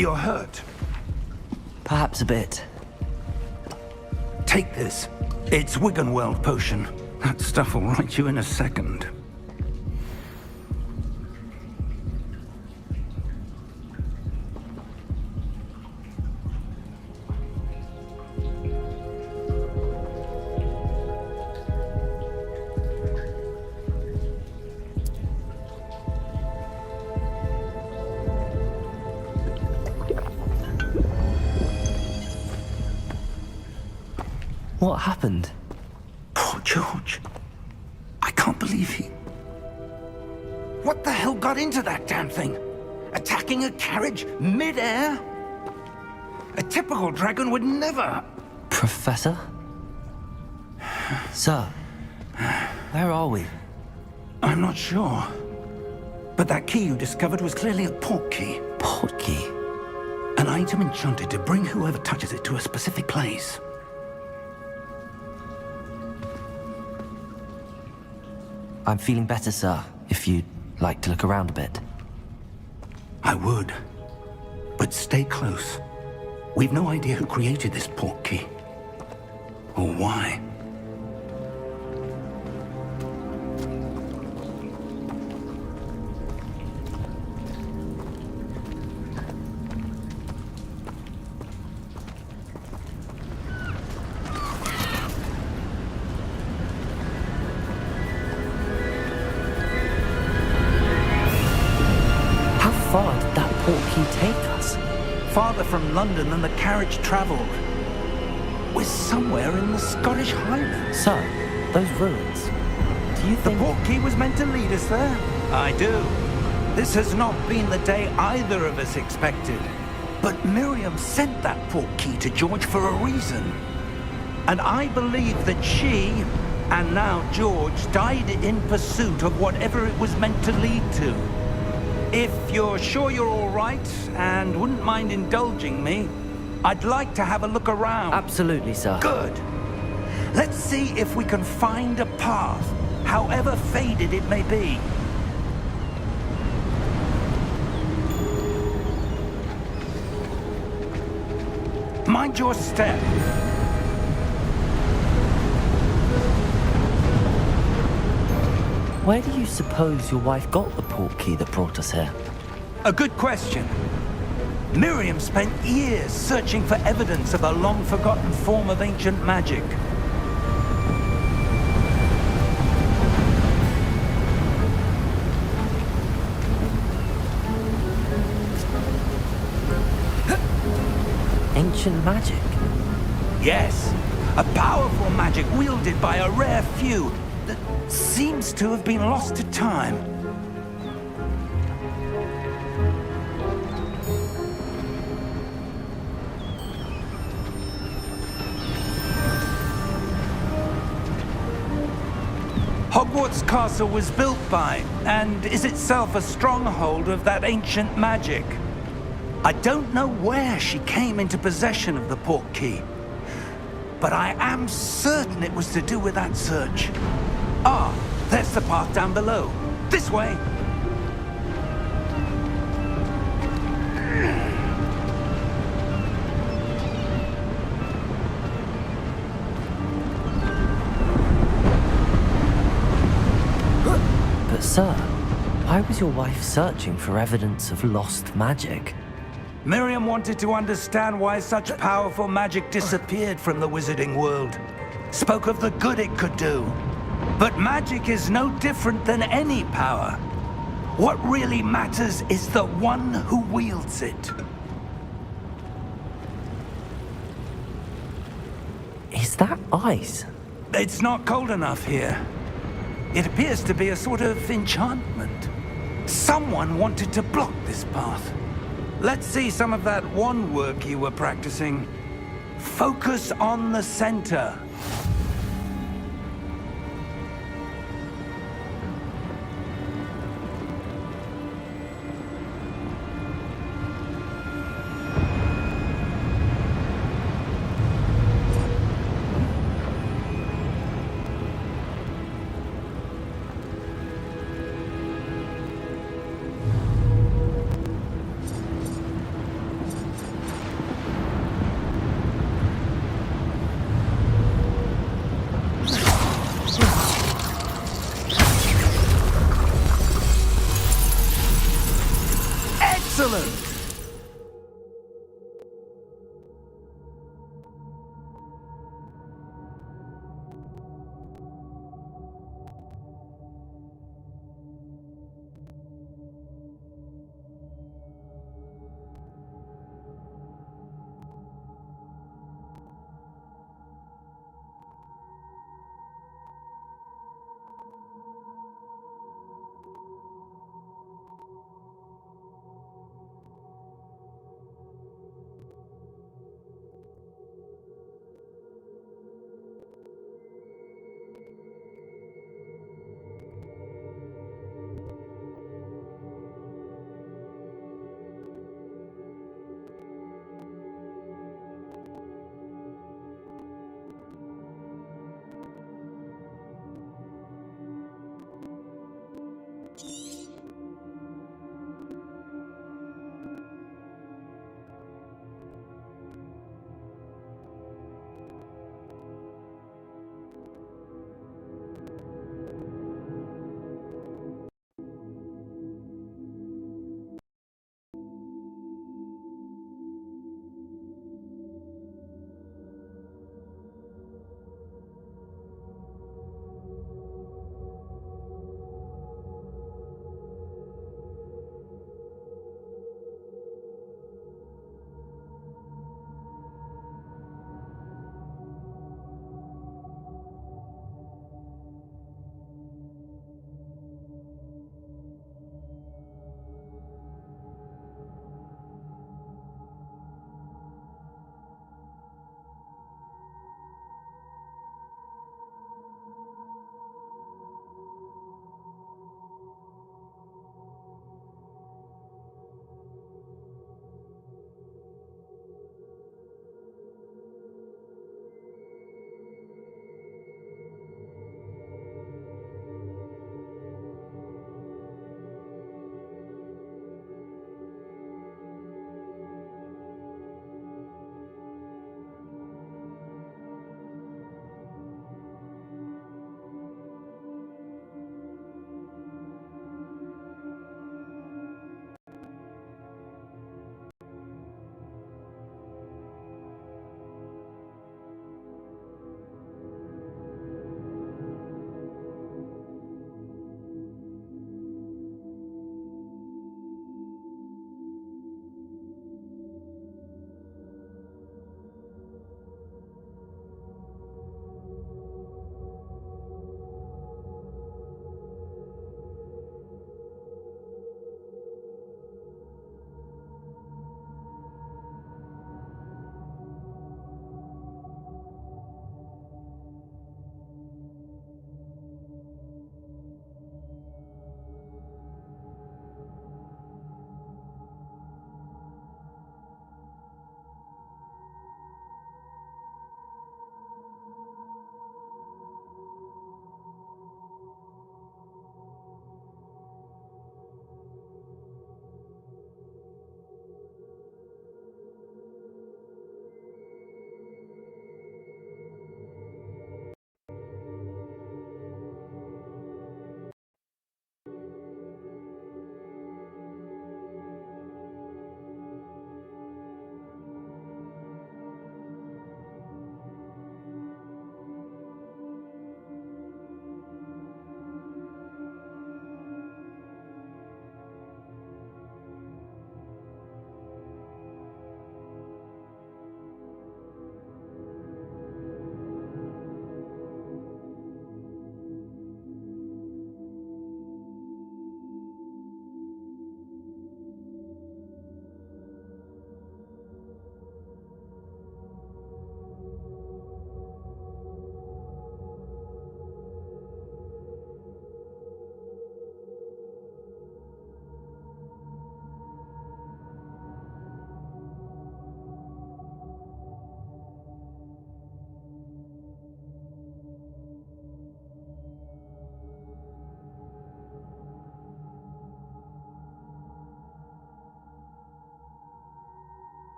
You're hurt. Perhaps a bit. Take this. It's Wiggenweld potion. That stuff will right you in a second. What happened? Poor George. I can't believe he... What the hell got into that damn thing? Attacking a carriage mid-air? A typical dragon would never... Professor? Sir, where are we? I'm not sure. But that key you discovered was clearly a port key. Port key? An item enchanted to bring whoever touches it to a specific place. I'm feeling better, sir, if you'd like to look around a bit. I would. But stay close. We've no idea who created this port key. Or why. How far did that port key take us? Farther from London than the carriage traveled. We're somewhere in the Scottish Highlands. Sir, those ruins. Do you The think... port key was meant to lead us there? I do. This has not been the day either of us expected. But Miriam sent that port key to George for a reason. And I believe that she, and now George, died in pursuit of whatever it was meant to lead to. If you're sure you're all right, and wouldn't mind indulging me, I'd like to have a look around. Absolutely, sir. Good. Let's see if we can find a path, however faded it may be. Mind your step. Where do you suppose your wife got the port key that brought us here? A good question. Miriam spent years searching for evidence of a long-forgotten form of ancient magic. Ancient magic? Yes, a powerful magic wielded by a rare few that seems to have been lost to time. Hogwarts Castle was built by, and is itself a stronghold of that ancient magic. I don't know where she came into possession of the port key, but I am certain it was to do with that search. Ah, there's the path down below. This way. But sir, why was your wife searching for evidence of lost magic? Miriam wanted to understand why such powerful magic disappeared from the wizarding world. Spoke of the good it could do. But magic is no different than any power. What really matters is the one who wields it. Is that ice? It's not cold enough here. It appears to be a sort of enchantment. Someone wanted to block this path. Let's see some of that wand work you were practicing. Focus on the center. Excellent!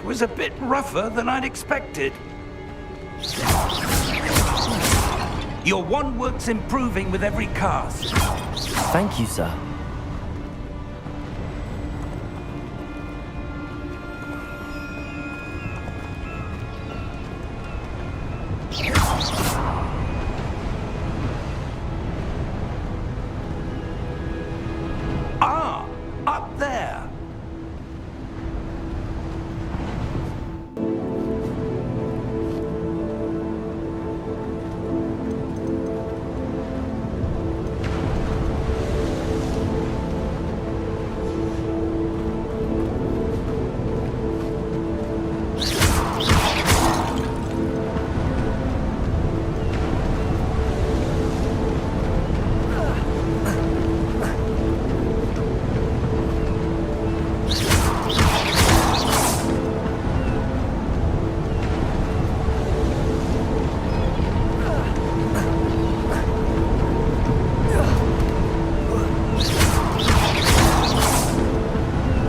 was a bit rougher than I'd expected. Your one work's improving with every cast. Thank you, sir. Ah, up there.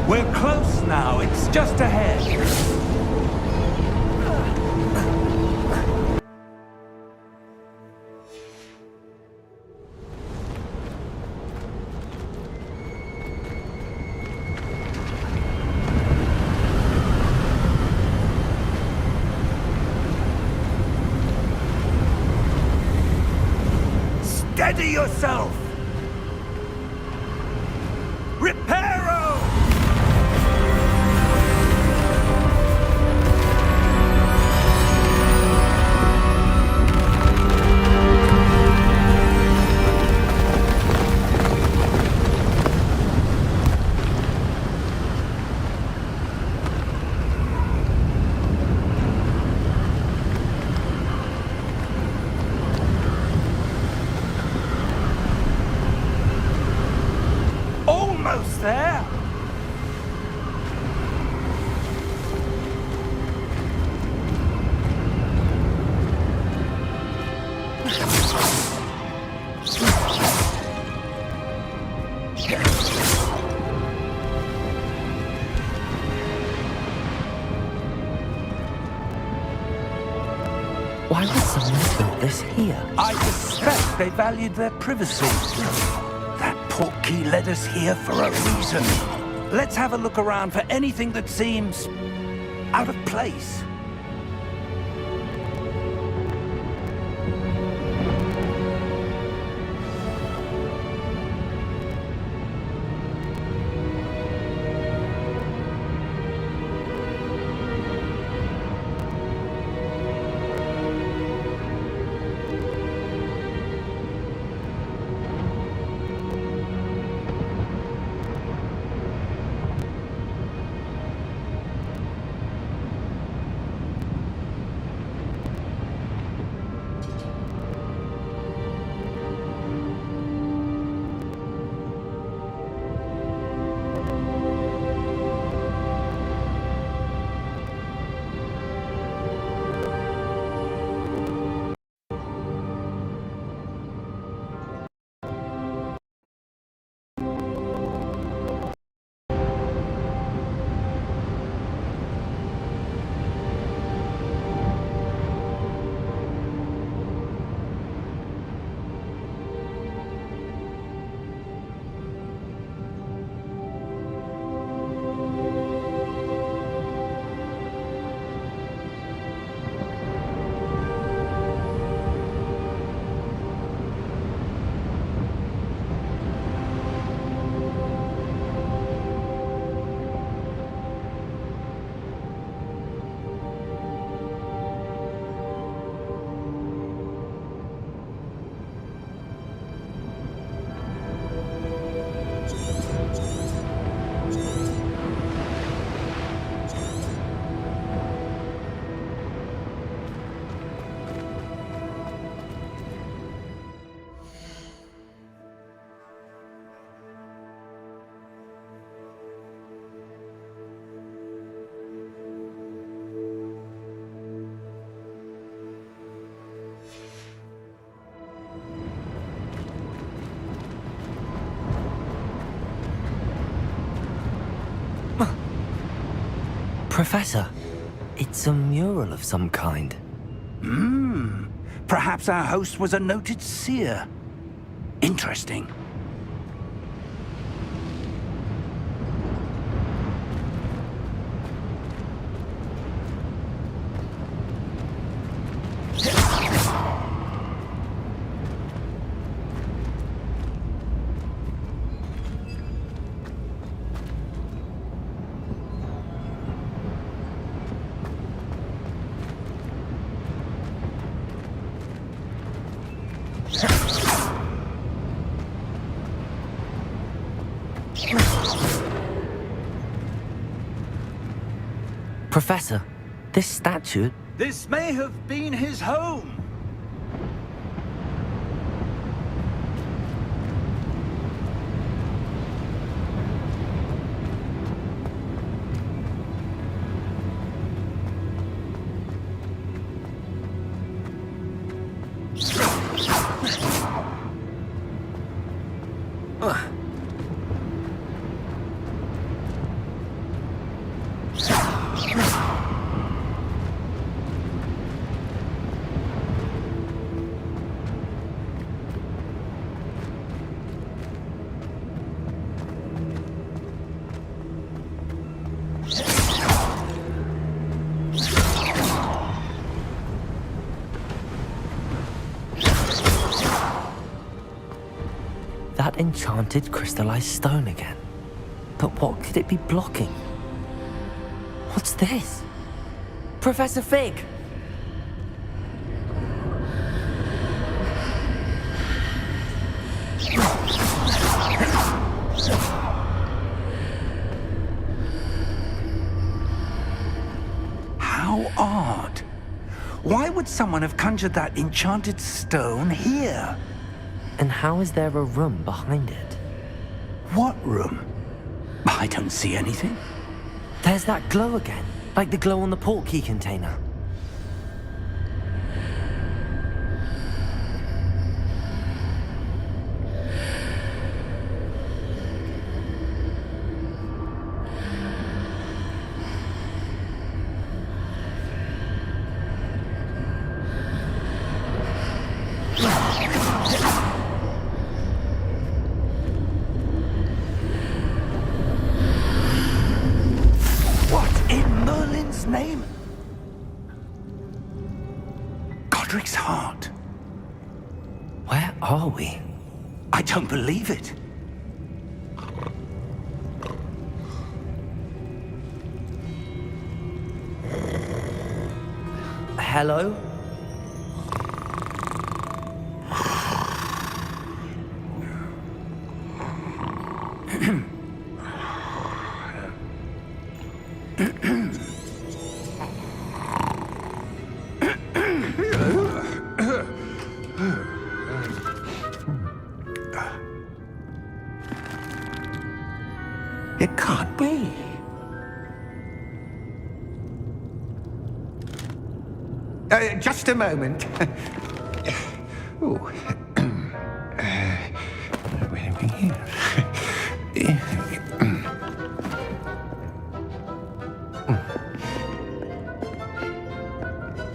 We're close now. It's just ahead. Steady yourself! Reparo! Almost there! Why would someone build this here? I suspect they valued their privacy. That portkey led us here for a reason. Let's have a look around for anything that seems out of place. Professor, It's a mural of some kind. Perhaps our host was a noted seer. Interesting. Professor, this statue... This may have been his home. That enchanted crystallized stone again. But what could it be blocking? What's this? Professor Fig! How odd. Why would someone have conjured that enchanted stone here? And how is there a room behind it? What room? I don't see anything. There's that glow again, like the glow on the portkey container. Name? Godric's heart. Where are we? I don't believe it. Hello? It can't be. Just a moment. Ooh. Where are we here?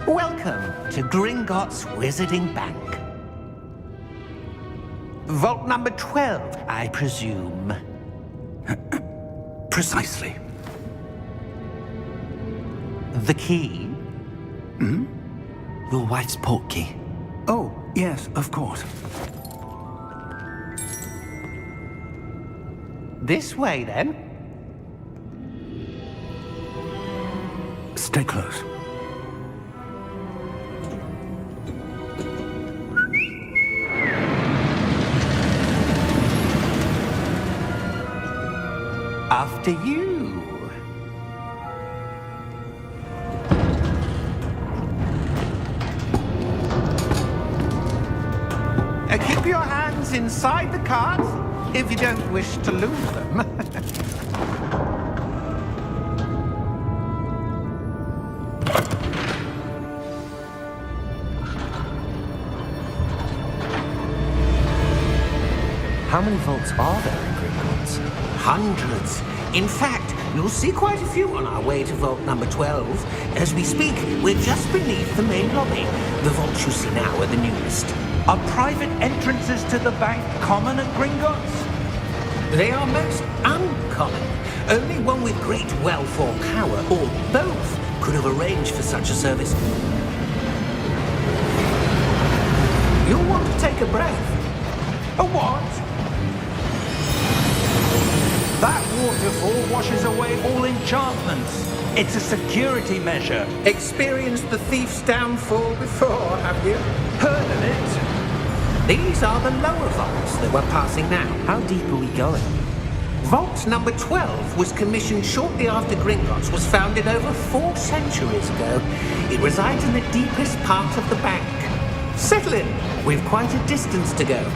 Welcome to Gringotts Wizarding Bank. Vault number 12, I presume. Precisely. The key? Your wife's portkey. Oh, yes, of course. This way, then. Stay close. After you. Keep your hands inside the cart if you don't wish to lose them. How many vaults are there in Gringotts? Hundreds. In fact, You'll see quite a few on our way to vault number 12. As we speak, we're just beneath the main lobby. The vaults you see now are the newest. Are private entrances to the bank common at Gringotts? They are most uncommon. Only one with great wealth or power, or both, could have arranged for such a service. You'll want to take a breath. A what? That waterfall washes away all enchantments. It's a security measure. Experienced the thief's downfall before, have you? Heard of it? These are the lower vaults that we're passing now. How deep are we going? Vault number 12 was commissioned shortly after Gringotts was founded over 4 centuries ago. It resides in the deepest part of the bank. Settle in. We've quite a distance to go.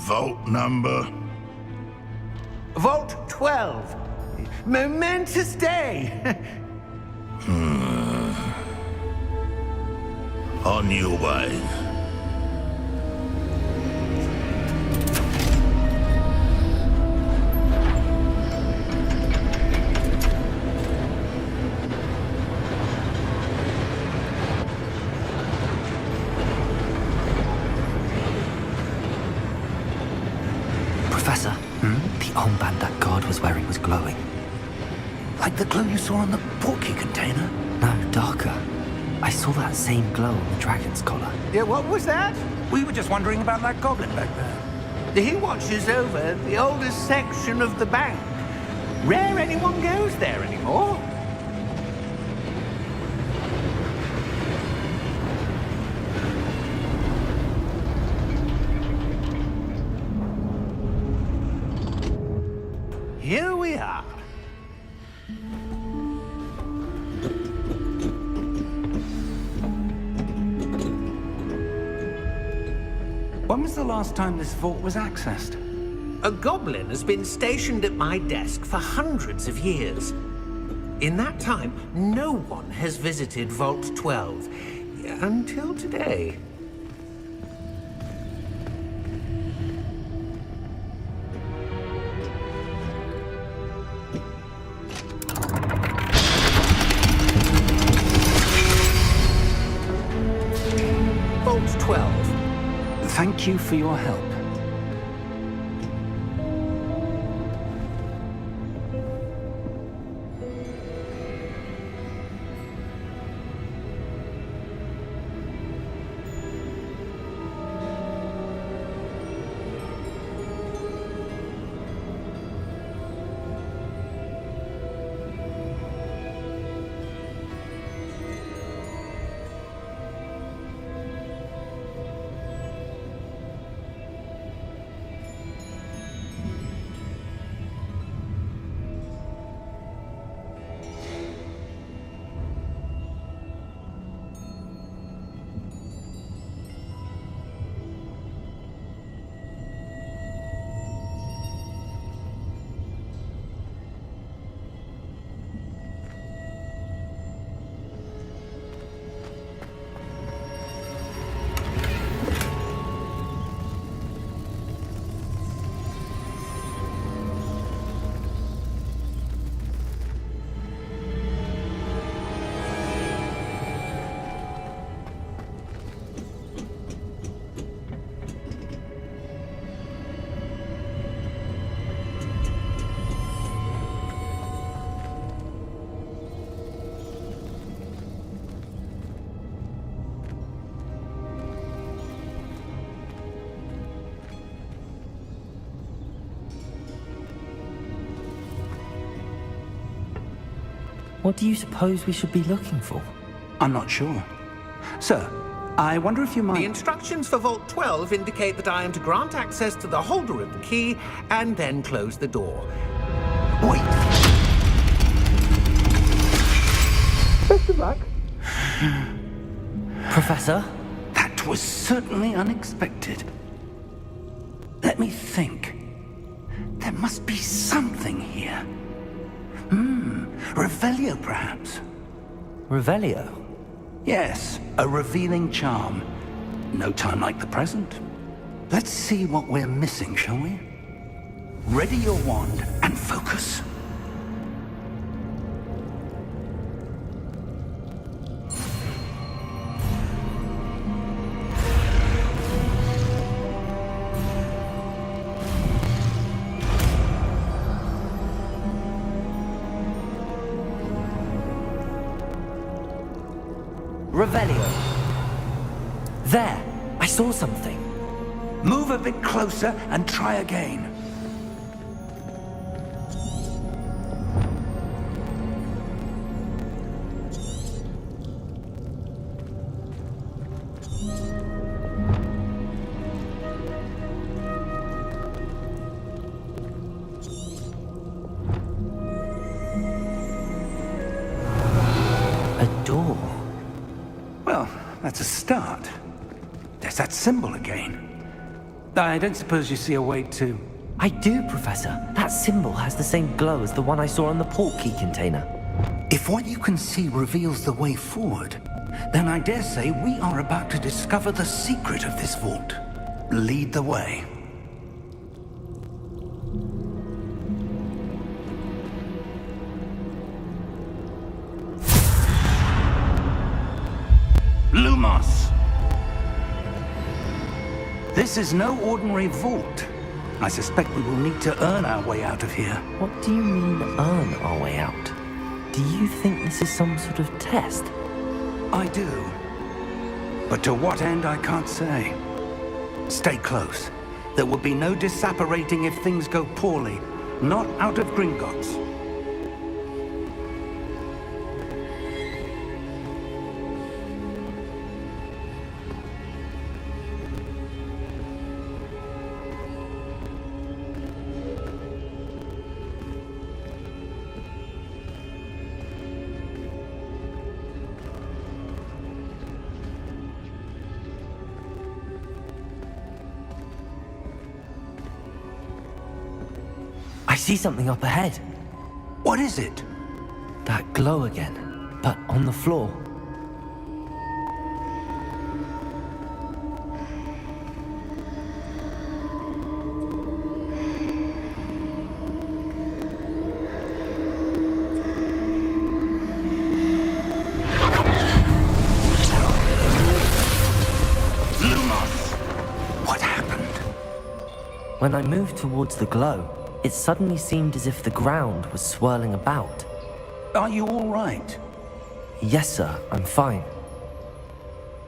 Vault number? Vault 12. Momentous day. On your way. Professor, the armband that guard was wearing was glowing. Like the glow you saw on the portkey container? No, darker. I saw that same glow on the dragon's collar. Yeah, what was that? We were just wondering about that goblin back there. He watches over the oldest section of the bank. Rare anyone goes there anymore. Here we are. When was the last time this vault was accessed? A goblin has been stationed at my desk for hundreds of years. In that time, no one has visited Vault 12 until today. Vault 12. Thank you for your help. What do you suppose we should be looking for? I'm not sure. Sir, I wonder if you might... The instructions for Vault 12 indicate that I am to grant access to the holder of the key and then close the door. Wait. Best of luck. Professor? That was certainly unexpected. Let me think. There must be something here. Revelio, perhaps. Revelio? Yes, a revealing charm. No time like the present. Let's see what we're missing, shall we? Ready your wand and focus. Revelio. There! I saw something. Move a bit closer and try again. A door. Well, that's a start. There's that symbol again. I don't suppose you see a way to... I do, Professor. That symbol has the same glow as the one I saw on the port key container. If what you can see reveals the way forward, then I dare say we are about to discover the secret of this vault. Lead the way. Lumos! This is no ordinary vault. I suspect we will need to earn our way out of here. What do you mean, earn our way out? Do you think this is some sort of test? I do. But to what end, I can't say. Stay close. There will be no disapparating if things go poorly. Not out of Gringotts. I see something up ahead. What is it? That glow again, but on the floor. What happened? When I moved towards the glow, it suddenly seemed as if the ground was swirling about. Are you all right? Yes, sir, I'm fine.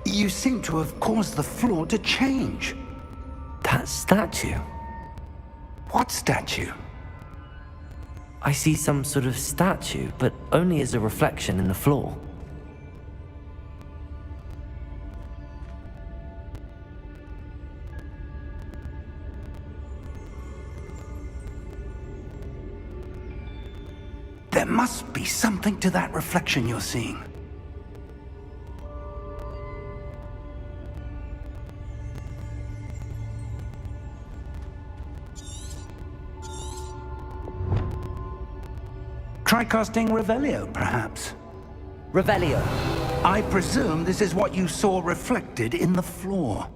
You seem to have caused the floor to change. That statue? What statue? I see some sort of statue, but only as a reflection in the floor. There must be something to that reflection you're seeing. Try casting Revelio, perhaps. Revelio. I presume this is what you saw reflected in the floor.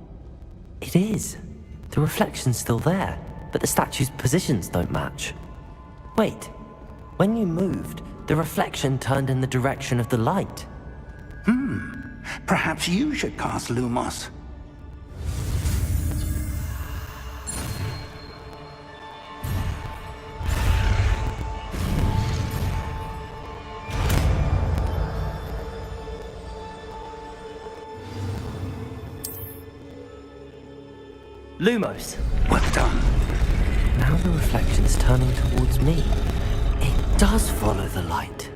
It is. The reflection's still there, but the statue's positions don't match. Wait. When you moved, the reflection turned in the direction of the light. Perhaps you should cast Lumos. Lumos. Well done. Now the reflection's turning towards me. It does follow the light.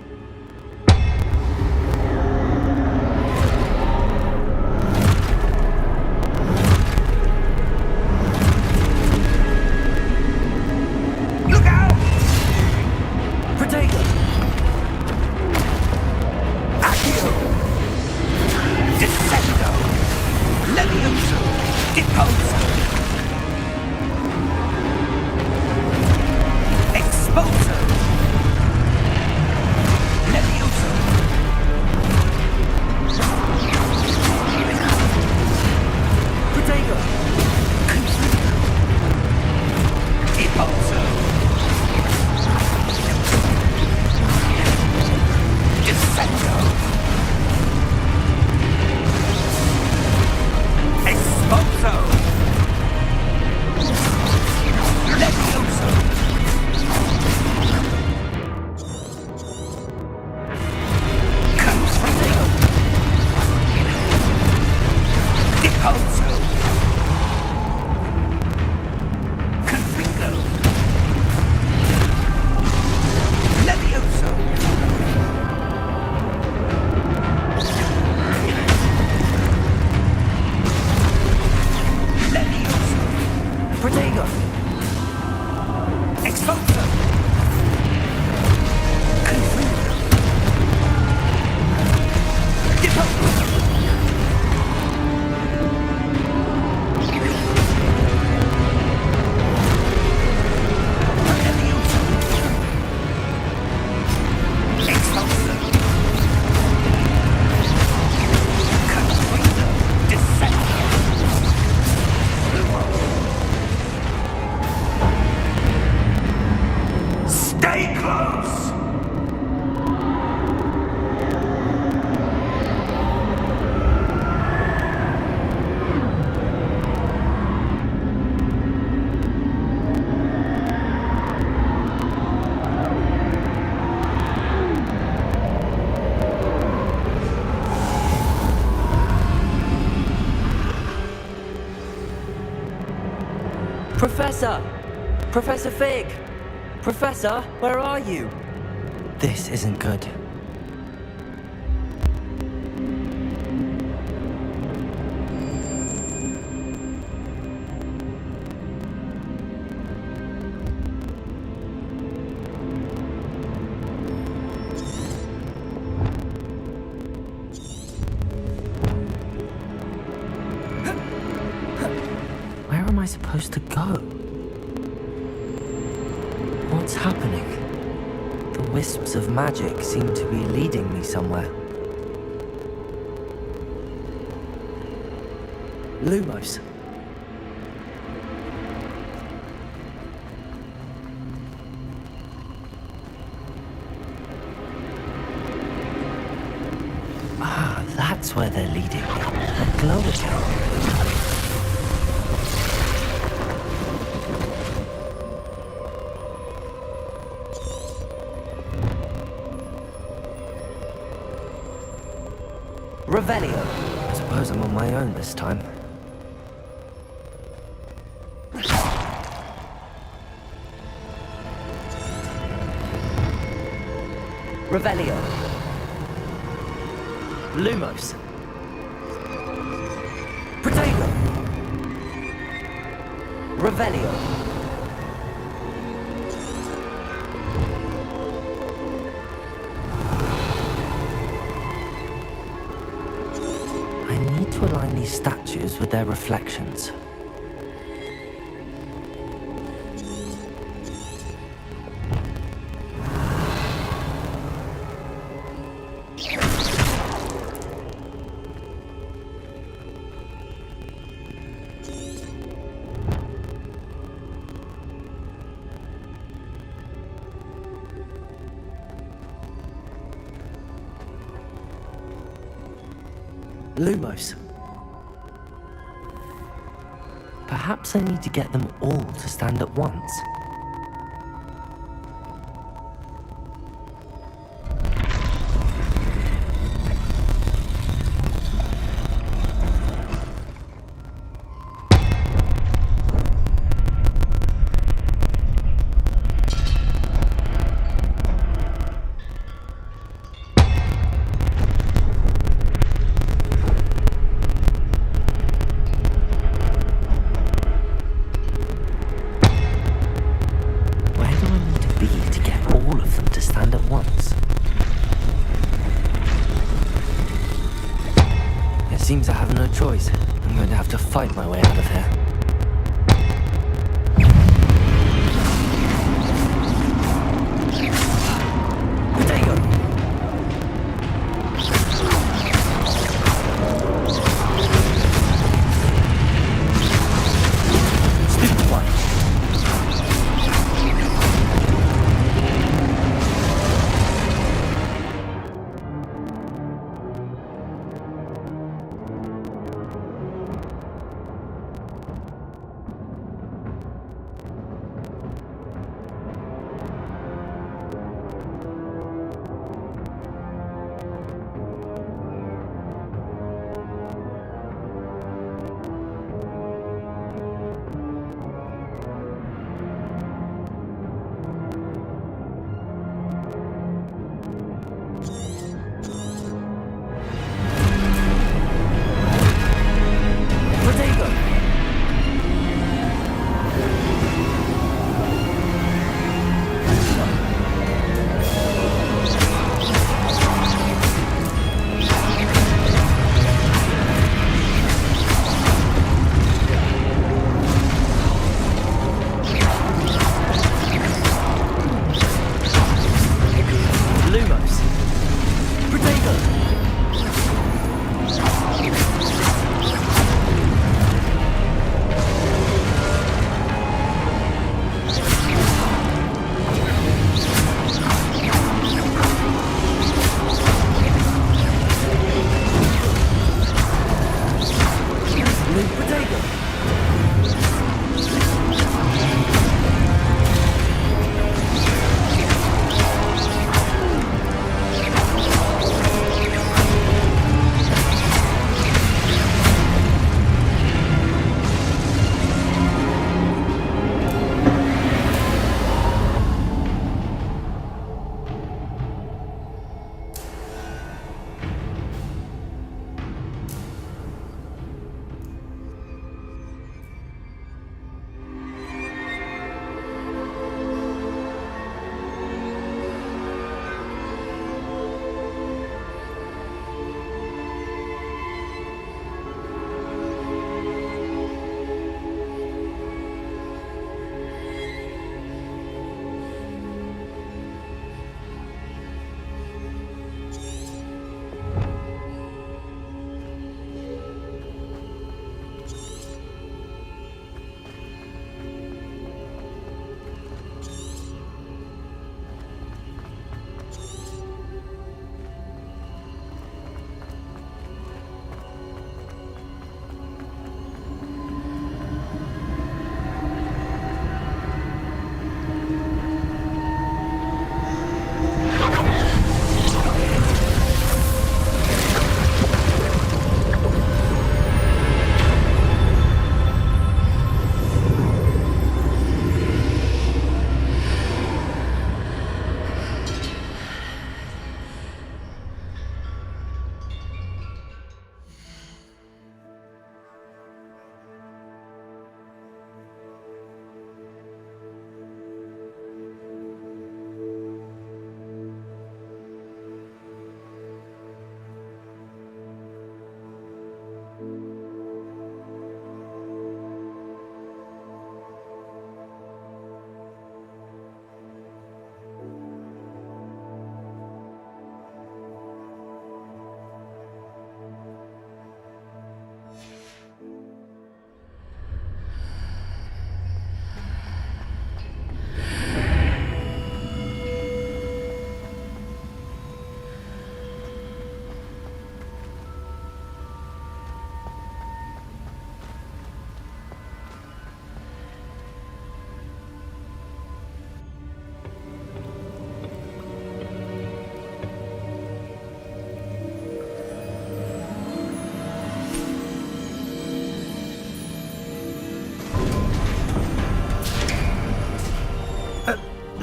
Look out! Protego! Accio! Descendo! Levioso! Deposo! Exposo! Levioso! Impulso. Confringo. Levioso. Levioso. Protego! Expulso. Confringo. Deposo. Stay close! Professor! Professor Fig! Professor, where are you? This isn't good. Where am I supposed to go? What's happening? The wisps of magic seem to be leading me somewhere. Lumos. Ah, that's where they're leading me. A glow account. Revelio. I suppose I'm on my own this time. Revelio. Lumos. Protego. Revelio. I need to align these statues with their reflections. Lumos. Perhaps I need to get them all to stand at once. Seems I have no choice. I'm going to have to fight my way out of here. Potato! Stupid one!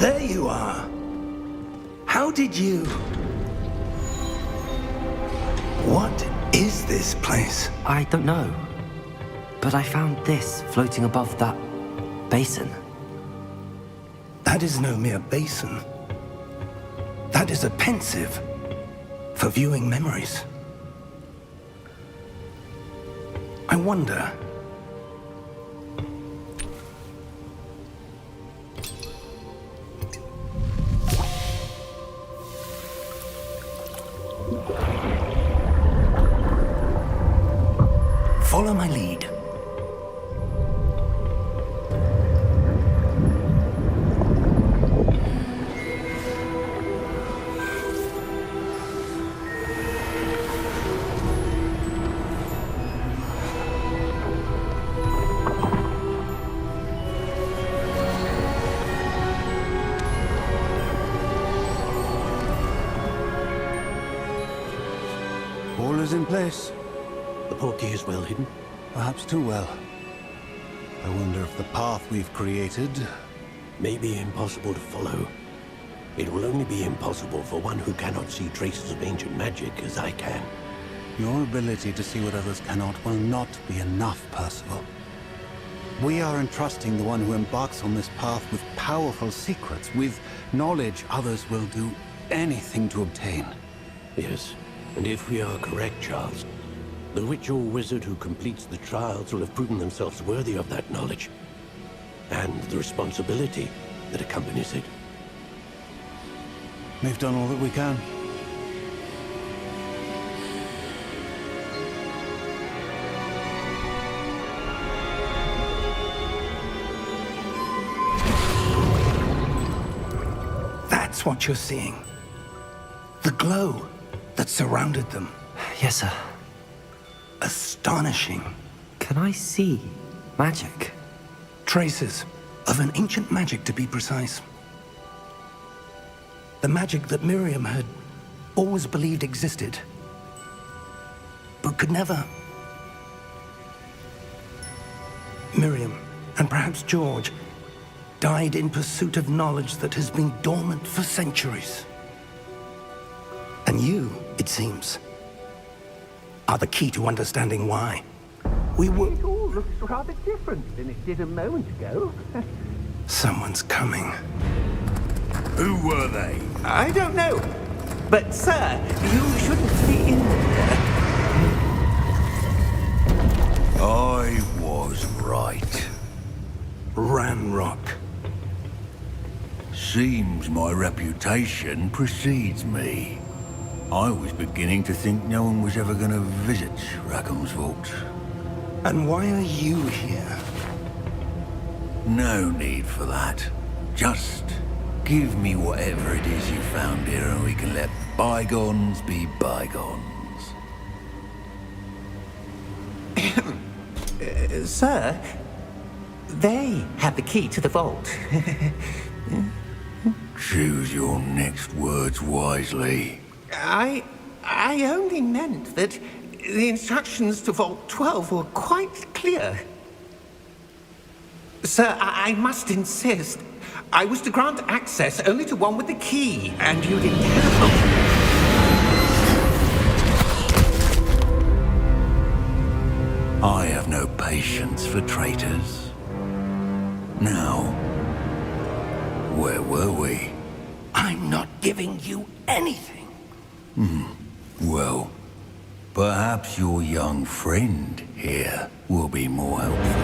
There you are. How did you... What is this place? I don't know. But I found this floating above that basin. That is no mere basin. That is a pensive for viewing memories. I wonder... Follow my lead. All is in place. The portkey is well hidden. Perhaps too well. I wonder if the path we've created... May be impossible to follow. It will only be impossible for one who cannot see traces of ancient magic as I can. Your ability to see what others cannot will not be enough, Percival. We are entrusting the one who embarks on this path with powerful secrets, with knowledge others will do anything to obtain. Yes, and if we are correct, Charles, the witch or wizard who completes the trials will have proven themselves worthy of that knowledge, and the responsibility that accompanies it. We've done all that we can. That's what you're seeing. The glow that surrounded them. Yes, sir. Astonishing. Can I see magic? Traces of an ancient magic, to be precise. The magic that Miriam had always believed existed, but could never. Miriam, and perhaps George, died in pursuit of knowledge that has been dormant for centuries. And you, it seems, are the key to understanding why. We were... It all looks rather different than it did a moment ago. Someone's coming. Who were they? I don't know. But, sir, you shouldn't be in there. I was right. Ramrock. Seems my reputation precedes me. I was beginning to think no one was ever going to visit Rackham's vault. And why are you here? No need for that. Just give me whatever it is you found here and we can let bygones be bygones. Sir, they have the key to the vault. Choose your next words wisely. I only meant that the instructions to Vault 12 were quite clear. Sir, I must insist. I was to grant access only to one with the key, and you didn't have. I have no patience for traitors. Now, where were we? I'm not giving you anything. Well, perhaps your young friend here will be more helpful.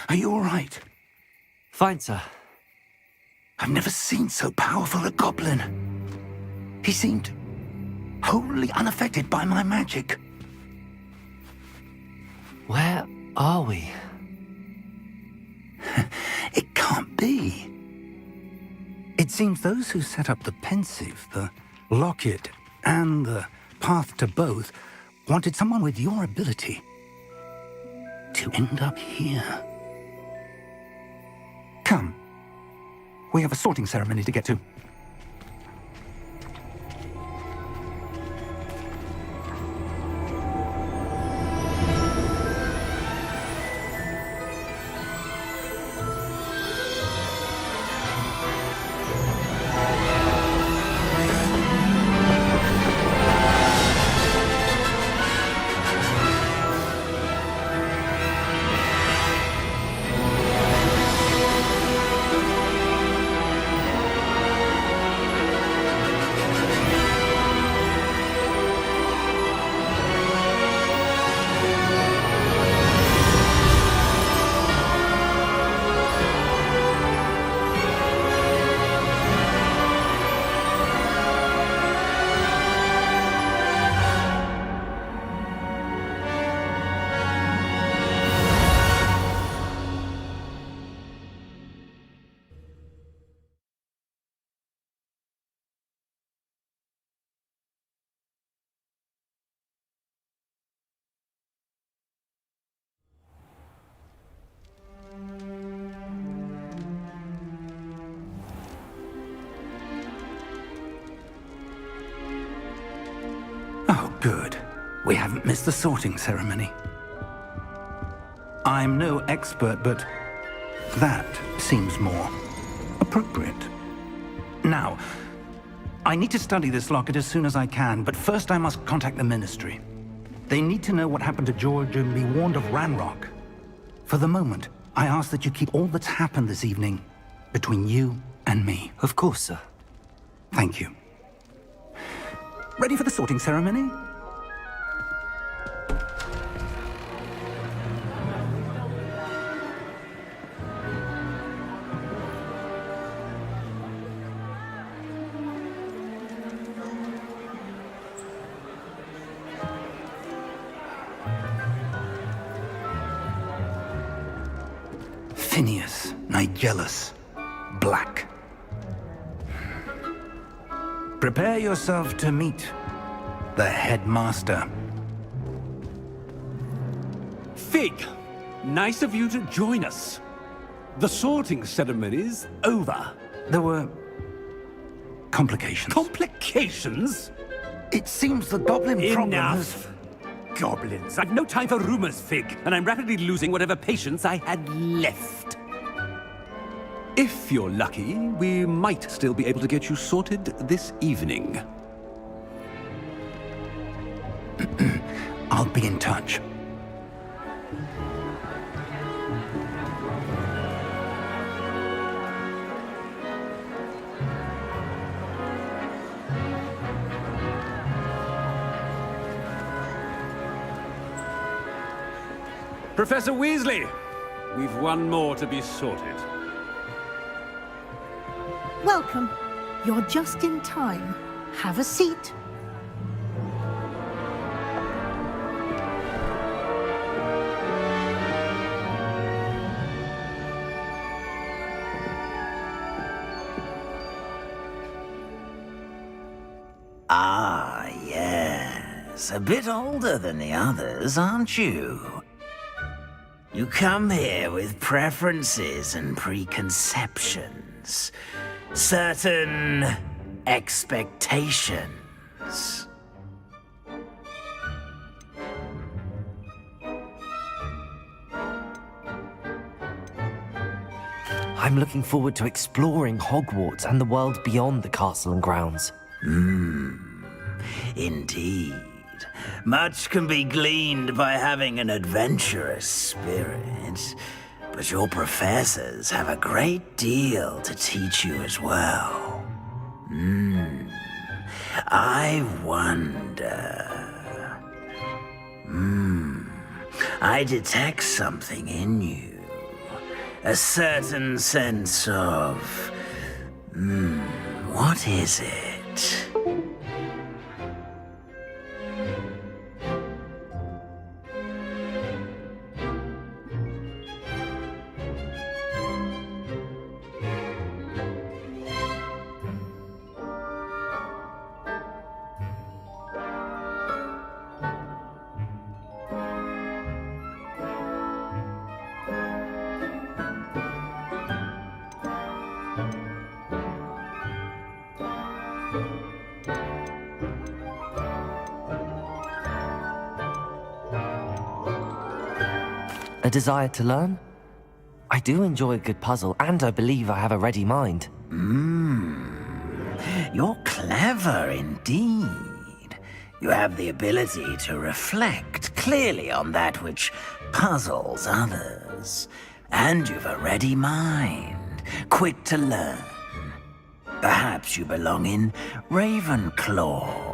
Are you all right? Fine, sir. I've never seen so powerful a goblin. He seemed wholly unaffected by my magic. Where are we? It can't be. It seems those who set up the pensive, the locket, and the path to both wanted someone with your ability to end up here. Come. We have a sorting ceremony to get to. Oh, good. We haven't missed the sorting ceremony. I'm no expert, but that seems more appropriate. Now, I need to study this locket as soon as I can, but first I must contact the Ministry. They need to know what happened to George and be warned of Ranrock. For the moment, I ask that you keep all that's happened this evening between you and me. Of course, sir. Thank you. Ready for the sorting ceremony? Phineas, Nigellus, Black. Prepare yourself to meet the headmaster. Fig, nice of you to join us. The sorting ceremony's over. There were complications. Complications? It seems the goblin problem has... Enough! Goblins. I've no time for rumors, Fig, and I'm rapidly losing whatever patience I had left. If you're lucky, we might still be able to get you sorted this evening. I'll be in touch. Professor Weasley, we've one more to be sorted. Welcome. You're just in time. Have a seat. Ah, yes. A bit older than the others, aren't you? You come here with preferences and preconceptions. Certain expectations. I'm looking forward to exploring Hogwarts and the world beyond the castle and grounds. Indeed. Much can be gleaned by having an adventurous spirit, but your professors have a great deal to teach you as well. I wonder... I detect something in you. A certain sense of... what is it? A desire to learn? I do enjoy a good puzzle, and I believe I have a ready mind. You're clever indeed. You have the ability to reflect clearly on that which puzzles others. And you've a ready mind, quick to learn. Perhaps you belong in Ravenclaw.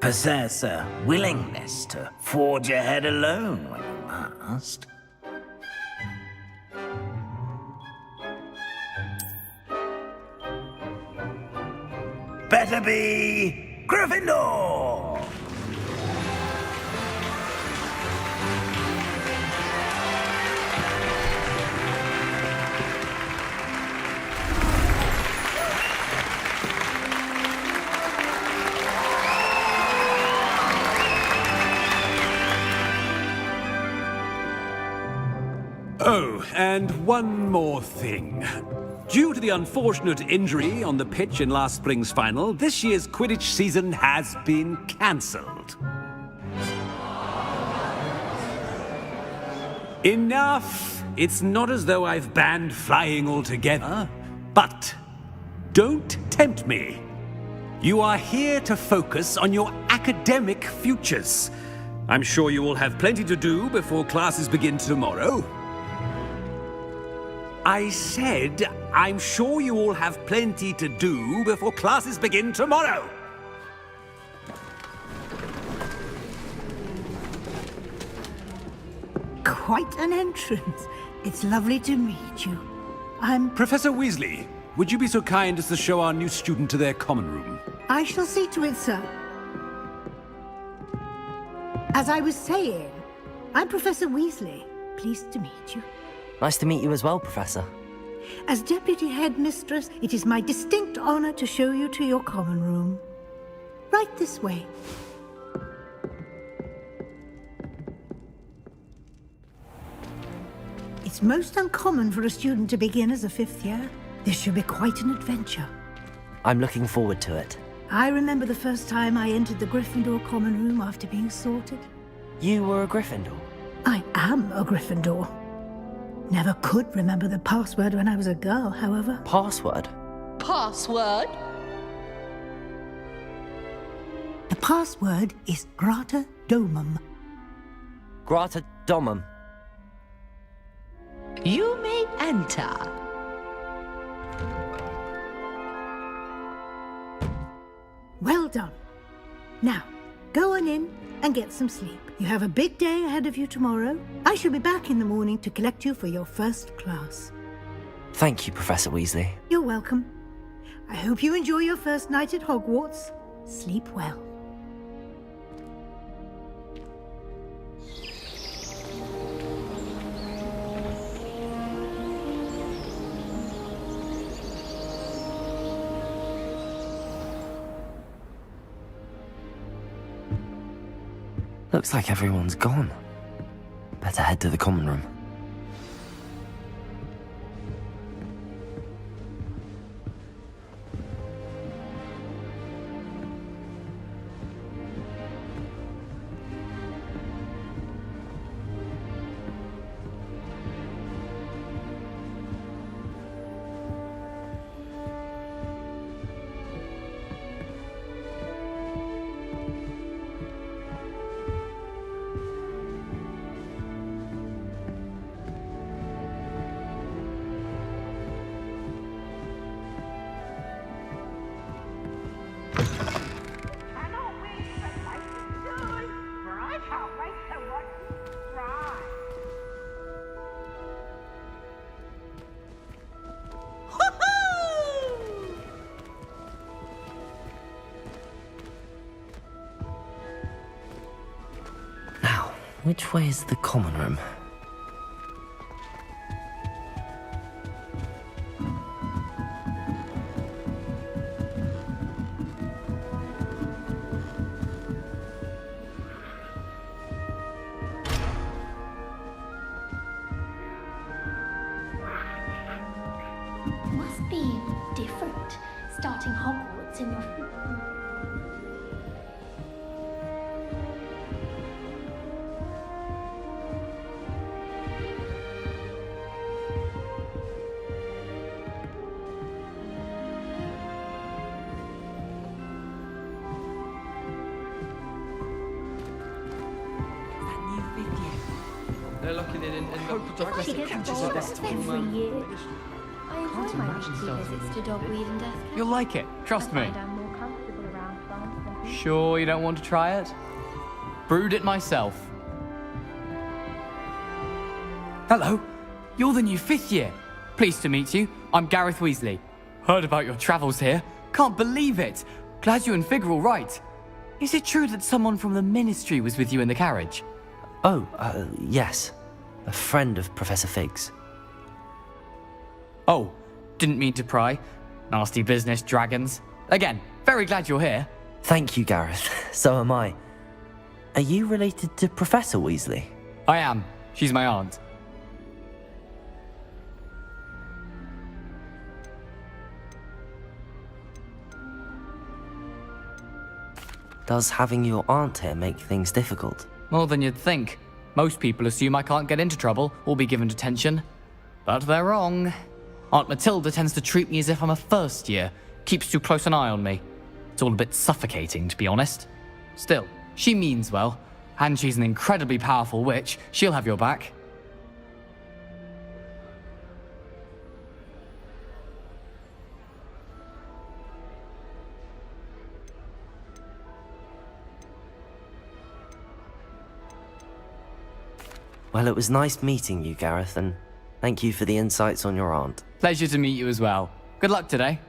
Possess a willingness to forge ahead alone when you must. Better be Gryffindor! Oh, and one more thing. Due to the unfortunate injury on the pitch in last spring's final, this year's Quidditch season has been cancelled. Enough! It's not as though I've banned flying altogether, but don't tempt me. You are here to focus on your academic futures. I'm sure you will have plenty to do before classes begin tomorrow. I said, I'm sure you all have plenty to do before classes begin tomorrow. Quite an entrance. It's lovely to meet you. I'm... Professor Weasley, would you be so kind as to show our new student to their common room? I shall see to it, sir. As I was saying, I'm Professor Weasley. Pleased to meet you. Nice to meet you as well, Professor. As Deputy Headmistress, it is my distinct honor to show you to your common room. Right this way. It's most uncommon for a student to begin as a fifth year. This should be quite an adventure. I'm looking forward to it. I remember the first time I entered the Gryffindor common room after being sorted. You were a Gryffindor? I am a Gryffindor. Never could remember the password when I was a girl, however. Password? Password? The password is Grata Domum. Grata Domum. You may enter. Well done. Now, go on in and get some sleep. You have a big day ahead of you tomorrow. I shall be back in the morning to collect you for your first class. Thank you, Professor Weasley. You're welcome. I hope you enjoy your first night at Hogwarts. Sleep well. Looks like everyone's gone. Better head to the common room. Which way is the common room? Must be different, starting Hogwarts in your... They're lucky they didn't end up She gets bored every year. I enjoy my weekly visits to Dogweed and Death. You'll like it, trust me. I find I'm more comfortable around plants than people. Sure you don't want to try it? Brewed it myself. Hello, you're the new 5th year. Pleased to meet you. I'm Gareth Weasley. Heard about your travels here. Can't believe it. Glad you and Fig are all right. Is it true that someone from the Ministry was with you in the carriage? Oh, yes. A friend of Professor Fig's. Oh, didn't mean to pry. Nasty business, dragons. Again, very glad you're here. Thank you, Gareth. So am I. Are you related to Professor Weasley? I am. She's my aunt. Does having your aunt here make things difficult? More than you'd think. Most people assume I can't get into trouble or be given detention. But they're wrong. Aunt Matilda tends to treat me as if I'm a first year, keeps too close an eye on me. It's all a bit suffocating, to be honest. Still, she means well, and she's an incredibly powerful witch. She'll have your back. Well, it was nice meeting you, Gareth, and thank you for the insights on your aunt. Pleasure to meet you as well. Good luck today.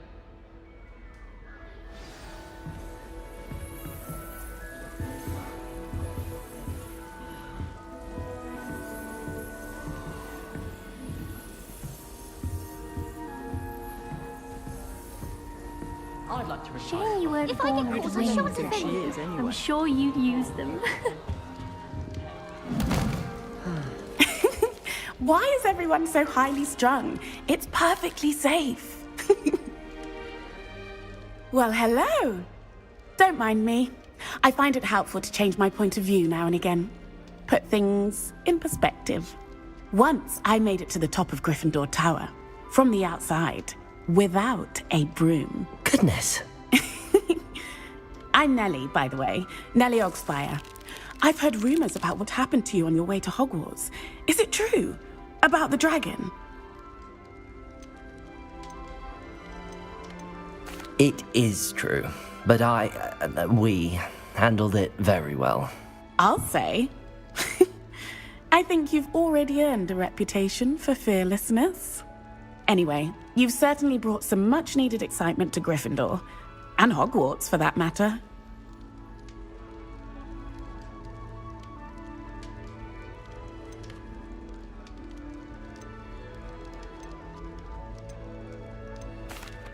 I'd like to retire. Shame you weren't born with wings. I'm sure you'd use them. Why is everyone so highly strung? It's perfectly safe. Well, hello. Don't mind me. I find it helpful to change my point of view now and again. Put things in perspective. Once I made it to the top of Gryffindor Tower, from the outside, without a broom. Goodness. I'm Nellie, by the way. Nellie Ogspire. I've heard rumors about what happened to you on your way to Hogwarts. Is it true? About the dragon? It is true, but we handled it very well. I'll say. I think you've already earned a reputation for fearlessness. Anyway, you've certainly brought some much-needed excitement to Gryffindor. And Hogwarts, for that matter.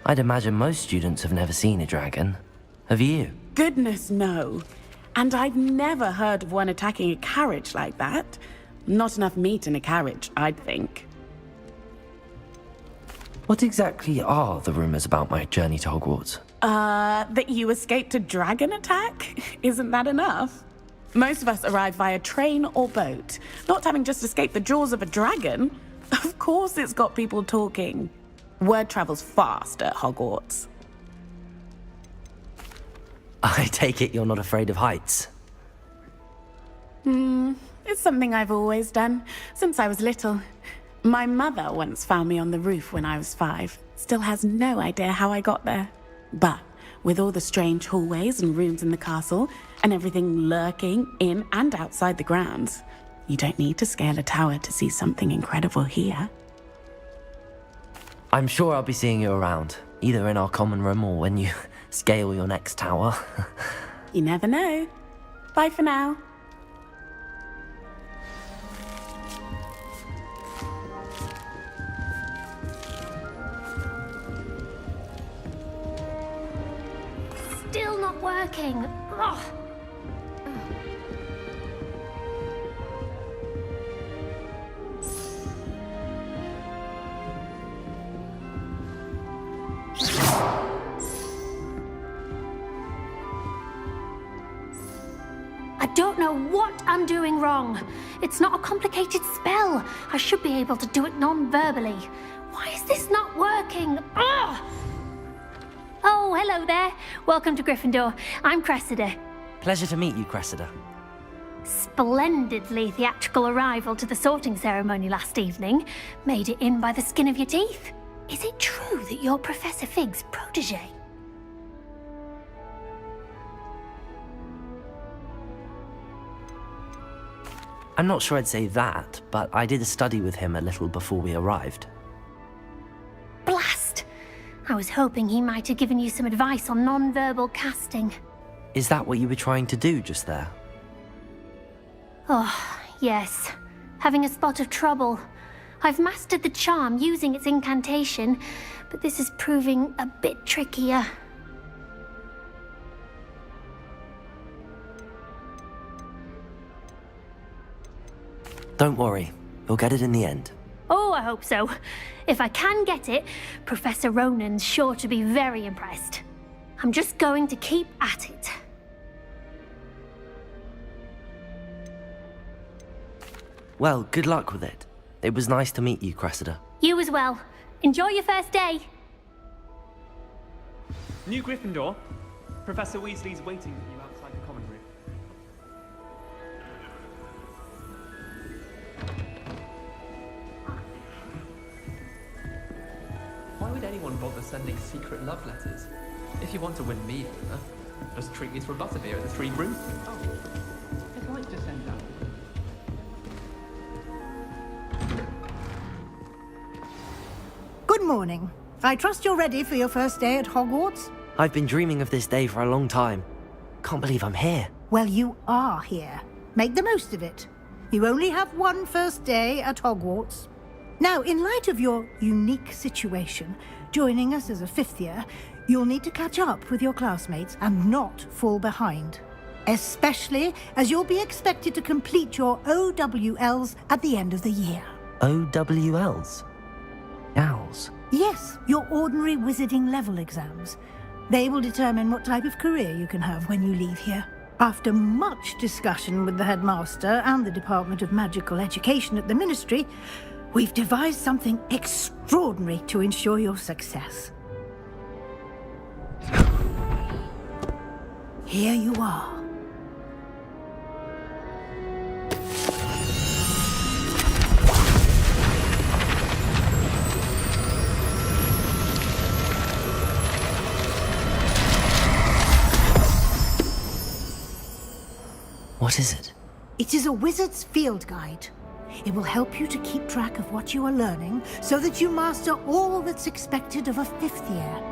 I'd imagine most students have never seen a dragon. Have you? Goodness, no. And I've never heard of one attacking a carriage like that. Not enough meat in a carriage, I'd think. What exactly are the rumors about my journey to Hogwarts? That you escaped a dragon attack? Isn't that enough? Most of us arrive via train or boat, not having just escaped the jaws of a dragon. Of course it's got people talking. Word travels fast at Hogwarts. I take it you're not afraid of heights? It's something I've always done, since I was little. My mother once found me on the roof when I was 5. Still has no idea how I got there. But with all the strange hallways and rooms in the castle, and everything lurking in and outside the grounds, you don't need to scale a tower to see something incredible here. I'm sure I'll be seeing you around, either in our common room or when you scale your next tower. You never know. Bye for now. still not working. Ugh. I don't know what I'm doing wrong. It's not a complicated spell. I should be able to do it non-verbally. Why is this not working? Ugh! Oh, hello there. Welcome to Gryffindor. I'm Cressida. Pleasure to meet you, Cressida. Splendidly theatrical arrival to the sorting ceremony last evening. Made it in by the skin of your teeth. Is it true that you're Professor Fig's protege? I'm not sure I'd say that, but I did a study with him a little before we arrived. Blast! I was hoping he might have given you some advice on non-verbal casting. Is that what you were trying to do just there? Oh, yes. Having a spot of trouble. I've mastered the charm using its incantation, but this is proving a bit trickier. Don't worry, you'll get it in the end. Oh, I hope so. If I can get it, Professor Ronan's sure to be very impressed. I'm just going to keep at it. Well, good luck with it. It was nice to meet you, Cressida. You as well. Enjoy your first day. New Gryffindor. Professor Weasley's waiting for you outside the common room. Why would anyone bother sending secret love letters? If you want to win me over, just treat me to a butterbeer at the Three Rooms. Oh, I'd like to send that. Good morning. I trust you're ready for your first day at Hogwarts? I've been dreaming of this day for a long time. Can't believe I'm here. Well, you are here. Make the most of it. You only have one first day at Hogwarts. Now, in light of your unique situation, joining us as a fifth year, you'll need to catch up with your classmates and not fall behind. Especially as you'll be expected to complete your OWLs at the end of the year. OWLs? Owls? Yes, your ordinary wizarding level exams. They will determine what type of career you can have when you leave here. After much discussion with the headmaster and the Department of Magical Education at the Ministry, we've devised something extraordinary to ensure your success. Here you are. What is it? It is a wizard's field guide. It will help you to keep track of what you are learning so that you master all that's expected of a fifth year.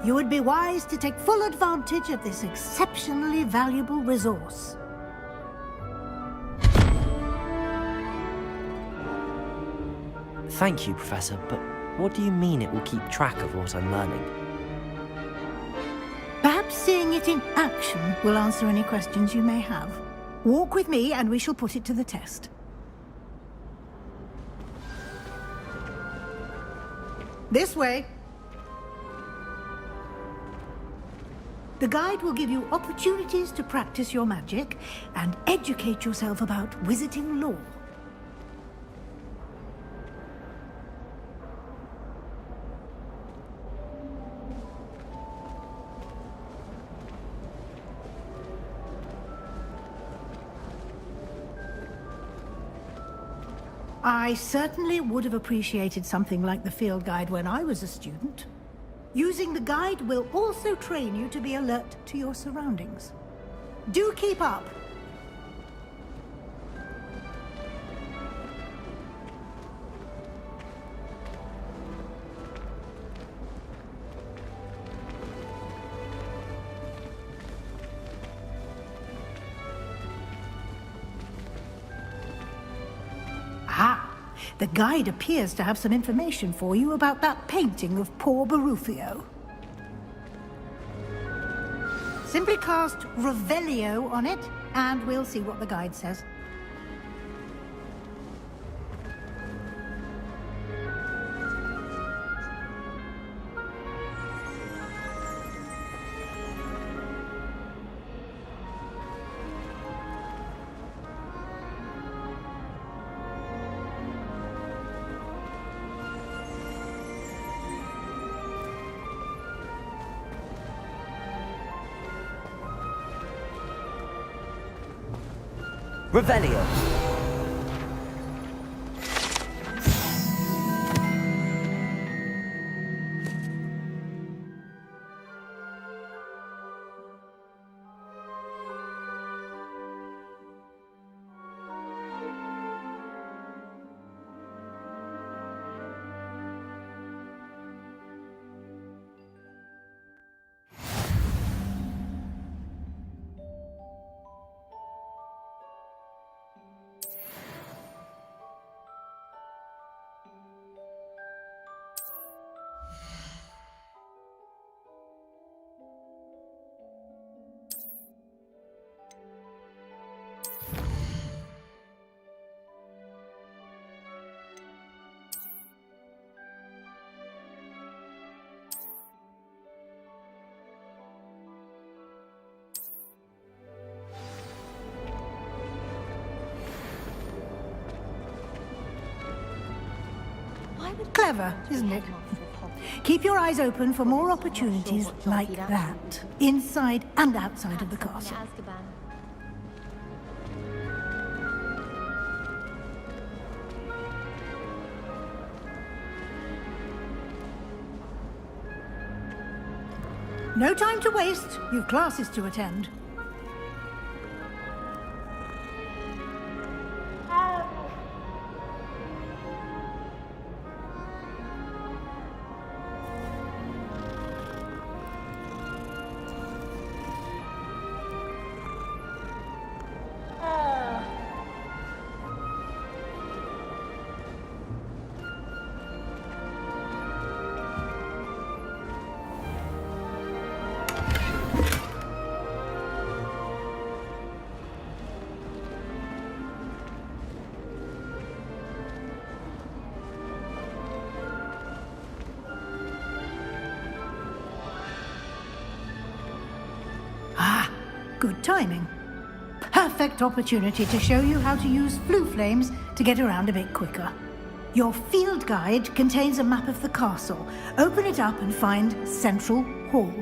You would be wise to take full advantage of this exceptionally valuable resource. Thank you, Professor, but what do you mean it will keep track of what I'm learning? Perhaps seeing it in action will answer any questions you may have. Walk with me and we shall put it to the test. This way. The guide will give you opportunities to practice your magic and educate yourself about wizarding lore. I certainly would have appreciated something like the field guide when I was a student. Using the guide will also train you to be alert to your surroundings. Do keep up! The guide appears to have some information for you about that painting of poor Barufio. Simply cast Revelio on it, and we'll see what the guide says. Revelio. Clever, isn't it? Keep your eyes open for more opportunities like that, inside and outside of the castle. No time to waste. You've classes to attend. Good timing. Perfect opportunity to show you how to use flue flames to get around a bit quicker. Your field guide contains a map of the castle. Open it up and find Central Hall.